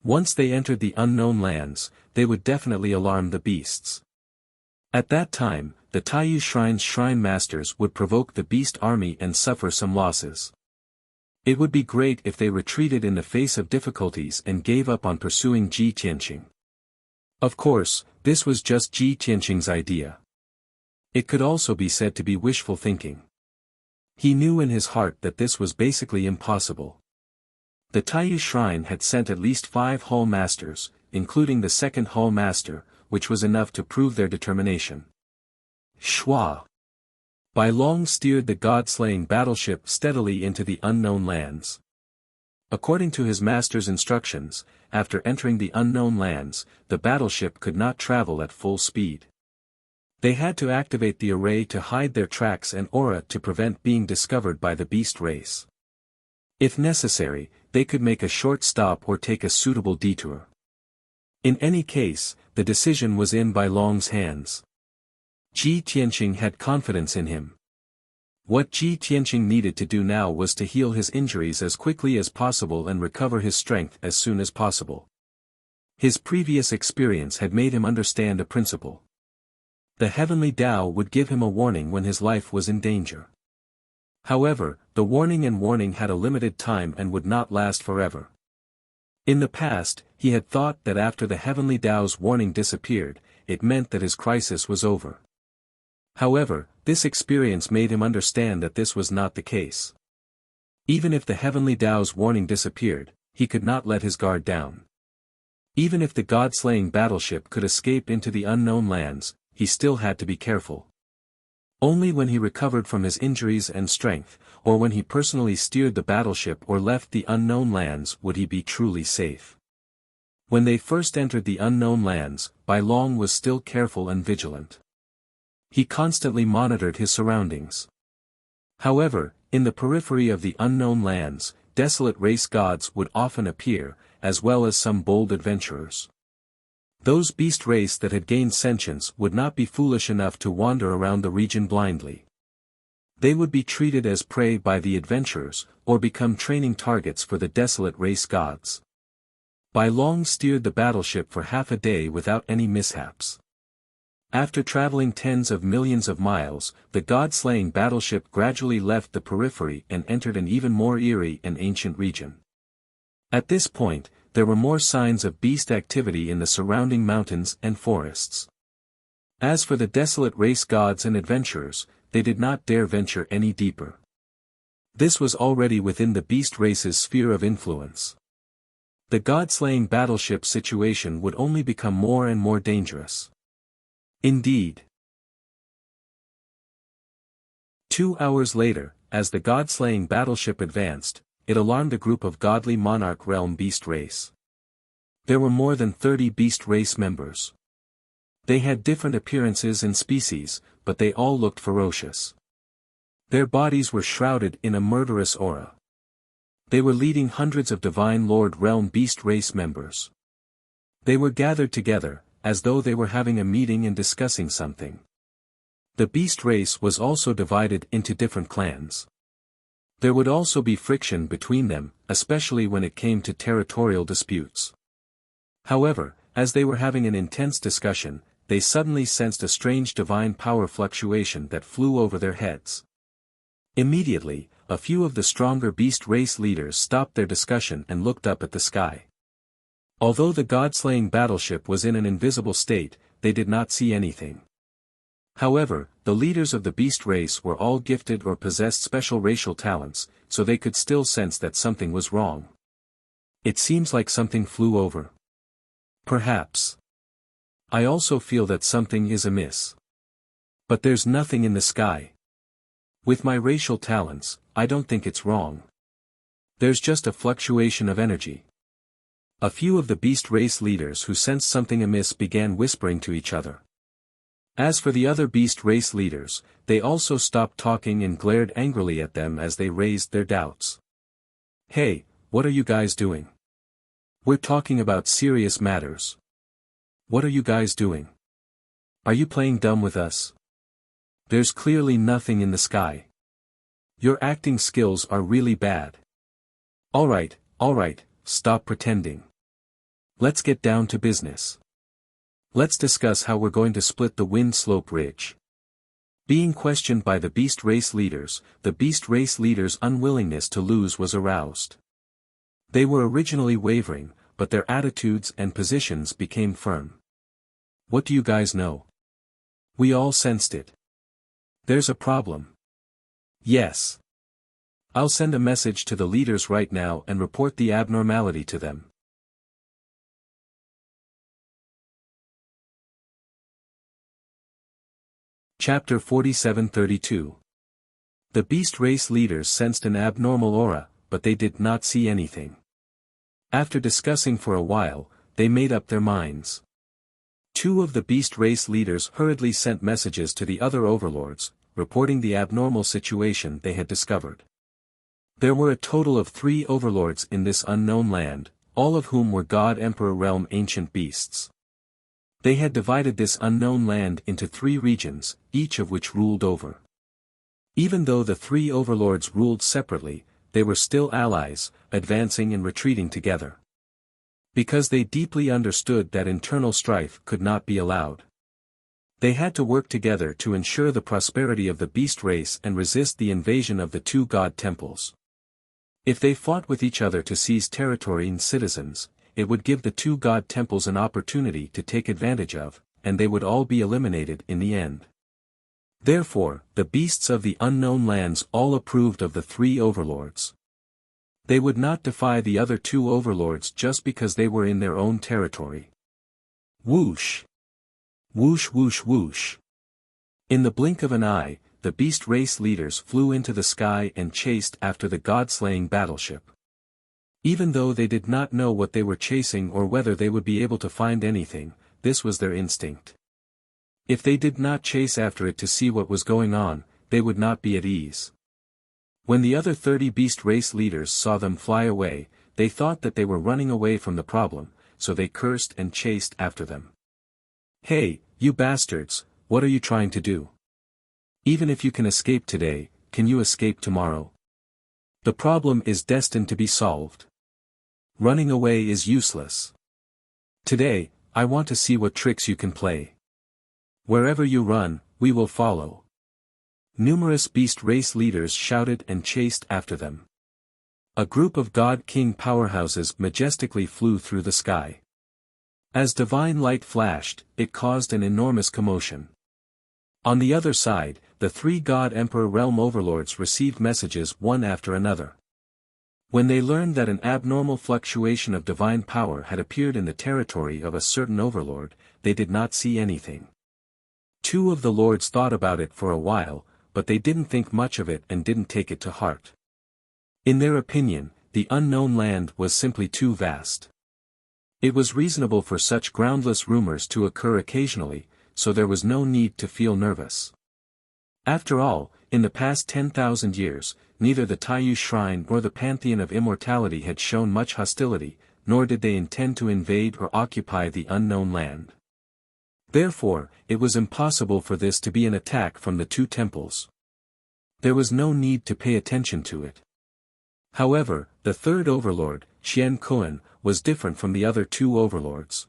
[SPEAKER 1] Once they entered the unknown lands, they would definitely alarm the beasts. At that time, the Taiyu Shrine's shrine masters would provoke the beast army and suffer some losses. It would be great if they retreated in the face of difficulties and gave up on pursuing Ji Tianqing. Of course, this was just Ji Tianqing's idea. It could also be said to be wishful thinking. He knew in his heart that this was basically impossible. The Taiyu Shrine had sent at least 5 Hall Masters, including the second Hall Master, which was enough to prove their determination. Shua. Bai Long steered the god-slaying battleship steadily into the unknown lands. According to his master's instructions, after entering the unknown lands, the battleship could not travel at full speed. They had to activate the array to hide their tracks and aura to prevent being discovered by the beast race. If necessary, they could make a short stop or take a suitable detour. In any case, the decision was in Bai Long's hands. Ji Tianqing had confidence in him. What Ji Tianqing needed to do now was to heal his injuries as quickly as possible and recover his strength as soon as possible. His previous experience had made him understand a principle. The heavenly Tao would give him a warning when his life was in danger. However, the warning had a limited time and would not last forever. In the past, he had thought that after the heavenly Tao's warning disappeared, it meant that his crisis was over. However, this experience made him understand that this was not the case. Even if the heavenly Tao's warning disappeared, he could not let his guard down. Even if the god-slaying battleship could escape into the unknown lands, he still had to be careful. Only when he recovered from his injuries and strength, or when he personally steered the battleship or left the unknown lands would he be truly safe. When they first entered the unknown lands, Bai Long was still careful and vigilant. He constantly monitored his surroundings. However, in the periphery of the unknown lands, desolate race gods would often appear, as well as some bold adventurers. Those beast race that had gained sentience would not be foolish enough to wander around the region blindly. They would be treated as prey by the adventurers, or become training targets for the desolate race gods. Bai Long steered the battleship for half a day without any mishaps. After traveling tens of millions of miles, the god-slaying battleship gradually left the periphery and entered an even more eerie and ancient region. At this point, there were more signs of beast activity in the surrounding mountains and forests. As for the desolate race gods and adventurers, they did not dare venture any deeper. This was already within the beast race's sphere of influence. The god-slaying battleship situation would only become more and more dangerous. Indeed. 2 hours later, as the god-slaying battleship advanced, it alarmed a group of godly monarch realm beast race. There were more than 30 beast race members. They had different appearances and species, but they all looked ferocious. Their bodies were shrouded in a murderous aura. They were leading hundreds of divine lord realm beast race members. They were gathered together, as though they were having a meeting and discussing something. The beast race was also divided into different clans. There would also be friction between them, especially when it came to territorial disputes. However, as they were having an intense discussion, they suddenly sensed a strange divine power fluctuation that flew over their heads. Immediately, a few of the stronger beast race leaders stopped their discussion and looked up at the sky. Although the god-slaying battleship was in an invisible state, they did not see anything. However, the leaders of the beast race were all gifted or possessed special racial talents, so they could still sense that something was wrong. It seems like something flew over. Perhaps. I also feel that something is amiss. But there's nothing in the sky. With my racial talents, I don't think it's wrong. There's just a fluctuation of energy. A few of the beast race leaders who sensed something amiss began whispering to each other. As for the other beast race leaders, they also stopped talking and glared angrily at them as they raised their doubts. Hey, what are you guys doing? We're talking about serious matters. What are you guys doing? Are you playing dumb with us? There's clearly nothing in the sky. Your acting skills are really bad. Alright, stop pretending. Let's get down to business. Let's discuss how we're going to split the wind slope ridge. Being questioned by the beast race leaders, the beast race leaders' unwillingness to lose was aroused. They were originally wavering, but their attitudes and positions became firm. What do you guys know? We all sensed it. There's a problem. Yes. I'll send a message to the leaders right now and report the abnormality to them. Chapter 47-32. The beast race leaders sensed an abnormal aura, but they did not see anything. After discussing for a while, they made up their minds. 2 of the beast race leaders hurriedly sent messages to the other overlords, reporting the abnormal situation they had discovered. There were a total of 3 overlords in this unknown land, all of whom were God Emperor realm ancient beasts. They had divided this unknown land into 3 regions, each of which ruled over. Even though the 3 overlords ruled separately, they were still allies, advancing and retreating together. Because they deeply understood that internal strife could not be allowed. They had to work together to ensure the prosperity of the beast race and resist the invasion of the 2 god temples. If they fought with each other to seize territory and citizens, it would give the 2 god temples an opportunity to take advantage of, and they would all be eliminated in the end. Therefore, the beasts of the unknown lands all approved of the 3 overlords. They would not defy the other 2 overlords just because they were in their own territory. Whoosh! Whoosh whoosh whoosh! In the blink of an eye, the beast race leaders flew into the sky and chased after the god-slaying battleship. Even though they did not know what they were chasing or whether they would be able to find anything, this was their instinct. If they did not chase after it to see what was going on, they would not be at ease. When the other 30 beast race leaders saw them fly away, they thought that they were running away from the problem, so they cursed and chased after them. Hey, you bastards, what are you trying to do? Even if you can escape today, can you escape tomorrow? The problem is destined to be solved. Running away is useless. Today, I want to see what tricks you can play. Wherever you run, we will follow. Numerous beast race leaders shouted and chased after them. A group of God King powerhouses majestically flew through the sky. As divine light flashed, it caused an enormous commotion. On the other side, the three God Emperor realm overlords received messages one after another. When they learned that an abnormal fluctuation of divine power had appeared in the territory of a certain overlord, they did not see anything. Two of the lords thought about it for a while, but they didn't think much of it and didn't take it to heart. In their opinion, the unknown land was simply too vast. It was reasonable for such groundless rumors to occur occasionally, so there was no need to feel nervous. After all, in the past 10,000 years, neither the Taiyu Shrine nor the Pantheon of Immortality had shown much hostility, nor did they intend to invade or occupy the unknown land. Therefore, it was impossible for this to be an attack from the two temples. There was no need to pay attention to it. However, the third overlord, Xian Kuan, was different from the other two overlords.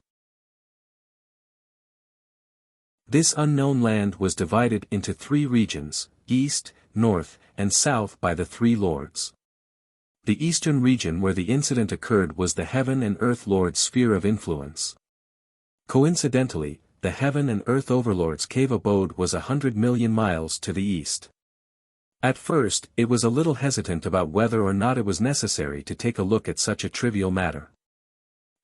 [SPEAKER 1] This unknown land was divided into three regions, east, north, and south by the three lords. The eastern region where the incident occurred was the Heaven and Earth Lord's sphere of influence. Coincidentally, the Heaven and Earth Overlord's cave abode was 100 million miles to the east. At first, it was a little hesitant about whether or not it was necessary to take a look at such a trivial matter.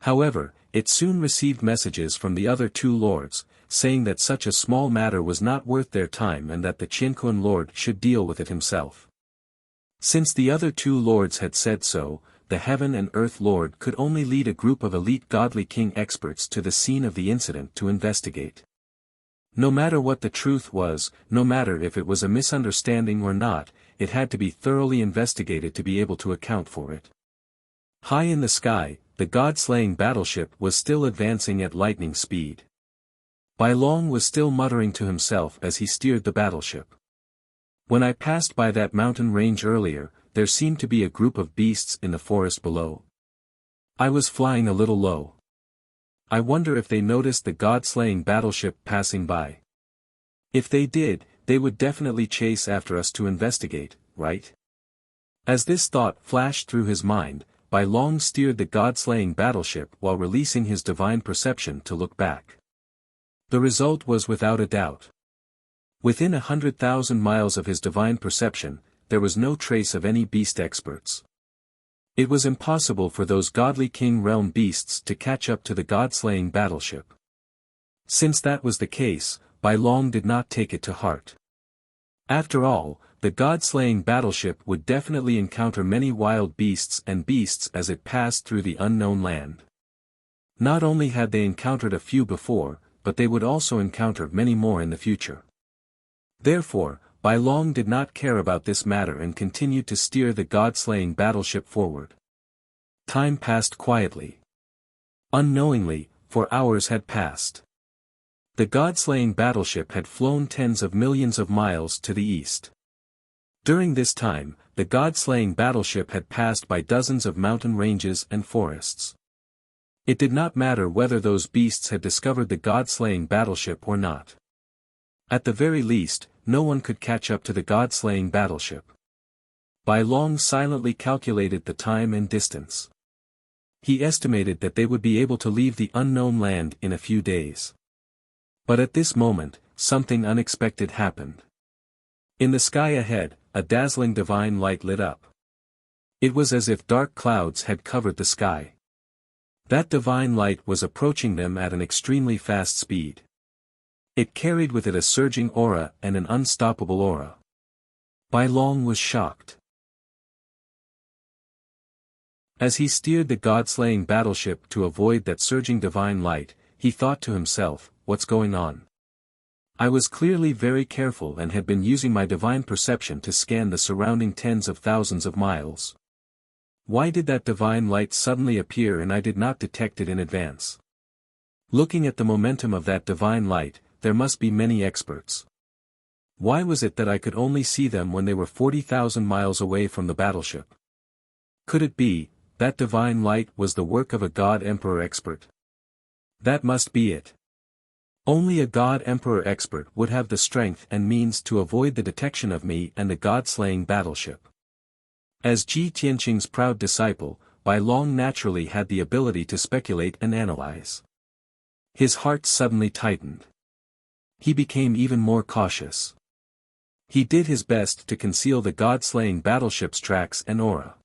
[SPEAKER 1] However, it soon received messages from the other two lords, saying that such a small matter was not worth their time and that the Qianquan Lord should deal with it himself. Since the other two lords had said so, the Heaven and Earth Lord could only lead a group of elite godly king experts to the scene of the incident to investigate. No matter what the truth was, no matter if it was a misunderstanding or not, it had to be thoroughly investigated to be able to account for it. High in the sky, the god-slaying battleship was still advancing at lightning speed. Bai Long was still muttering to himself as he steered the battleship. When I passed by that mountain range earlier, there seemed to be a group of beasts in the forest below. I was flying a little low. I wonder if they noticed the god-slaying battleship passing by. If they did, they would definitely chase after us to investigate, right? As this thought flashed through his mind, Bai Long steered the god-slaying battleship while releasing his divine perception to look back. The result was without a doubt. Within 100,000 miles of his divine perception, there was no trace of any beast experts. It was impossible for those godly king realm beasts to catch up to the god-slaying battleship. Since that was the case, Bai Long did not take it to heart. After all, the god-slaying battleship would definitely encounter many wild beasts as it passed through the unknown land. Not only had they encountered a few before, but they would also encounter many more in the future. Therefore, Bai Long did not care about this matter and continued to steer the god-slaying battleship forward. Time passed quietly. Unknowingly, 4 hours had passed. The god-slaying battleship had flown tens of millions of miles to the east. During this time, the god-slaying battleship had passed by dozens of mountain ranges and forests. It did not matter whether those beasts had discovered the god-slaying battleship or not. At the very least, no one could catch up to the god-slaying battleship. Bai Long silently calculated the time and distance. He estimated that they would be able to leave the unknown land in a few days. But at this moment, something unexpected happened. In the sky ahead, a dazzling divine light lit up. It was as if dark clouds had covered the sky. That divine light was approaching them at an extremely fast speed. It carried with it a surging aura and an unstoppable aura. Bai Long was shocked. As he steered the god-slaying battleship to avoid that surging divine light, he thought to himself, "What's going on? I was clearly very careful and had been using my divine perception to scan the surrounding tens of thousands of miles. Why did that divine light suddenly appear and I did not detect it in advance? Looking at the momentum of that divine light, there must be many experts. Why was it that I could only see them when they were 40,000 miles away from the battleship? Could it be, that divine light was the work of a God-Emperor expert? That must be it. Only a God-Emperor expert would have the strength and means to avoid the detection of me and the God-slaying battleship. As Ji Tianqing's proud disciple, Bai Long naturally had the ability to speculate and analyze. His heart suddenly tightened. He became even more cautious. He did his best to conceal the God-slaying battleship's tracks and aura.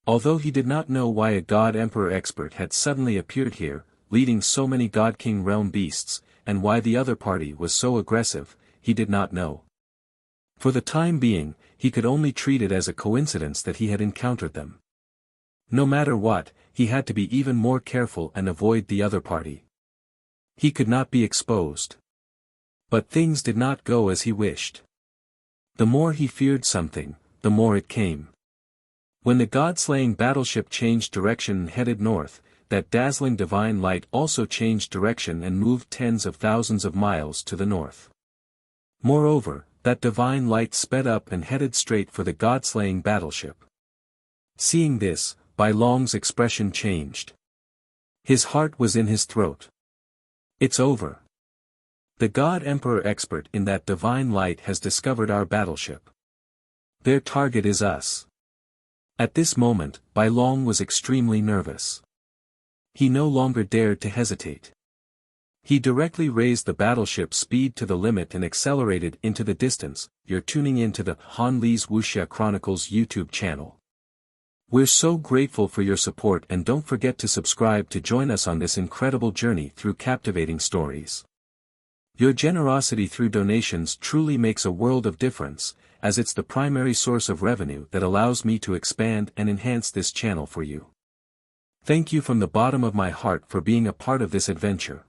[SPEAKER 1] Although he did not know why a God-Emperor expert had suddenly appeared here, leading so many God-King realm beasts, and why the other party was so aggressive, he did not know. For the time being, he could only treat it as a coincidence that he had encountered them. No matter what, he had to be even more careful and avoid the other party. He could not be exposed. But things did not go as he wished. The more he feared something, the more it came. When the God-slaying battleship changed direction and headed north, that dazzling divine light also changed direction and moved tens of thousands of miles to the north. Moreover, that divine light sped up and headed straight for the God-slaying battleship. Seeing this, Bai Long's expression changed. His heart was in his throat. It's over. The God-Emperor expert in that divine light has discovered our battleship. Their target is us. At this moment, Bai Long was extremely nervous. He no longer dared to hesitate. He directly raised the battleship's speed to the limit and accelerated into the distance. You're tuning in to the Han Li's Wuxia Chronicles YouTube channel. We're so grateful for your support, and don't forget to subscribe to join us on this incredible journey through captivating stories. Your generosity through donations truly makes a world of difference, as it's the primary source of revenue that allows me to expand and enhance this channel for you. Thank you from the bottom of my heart for being a part of this adventure.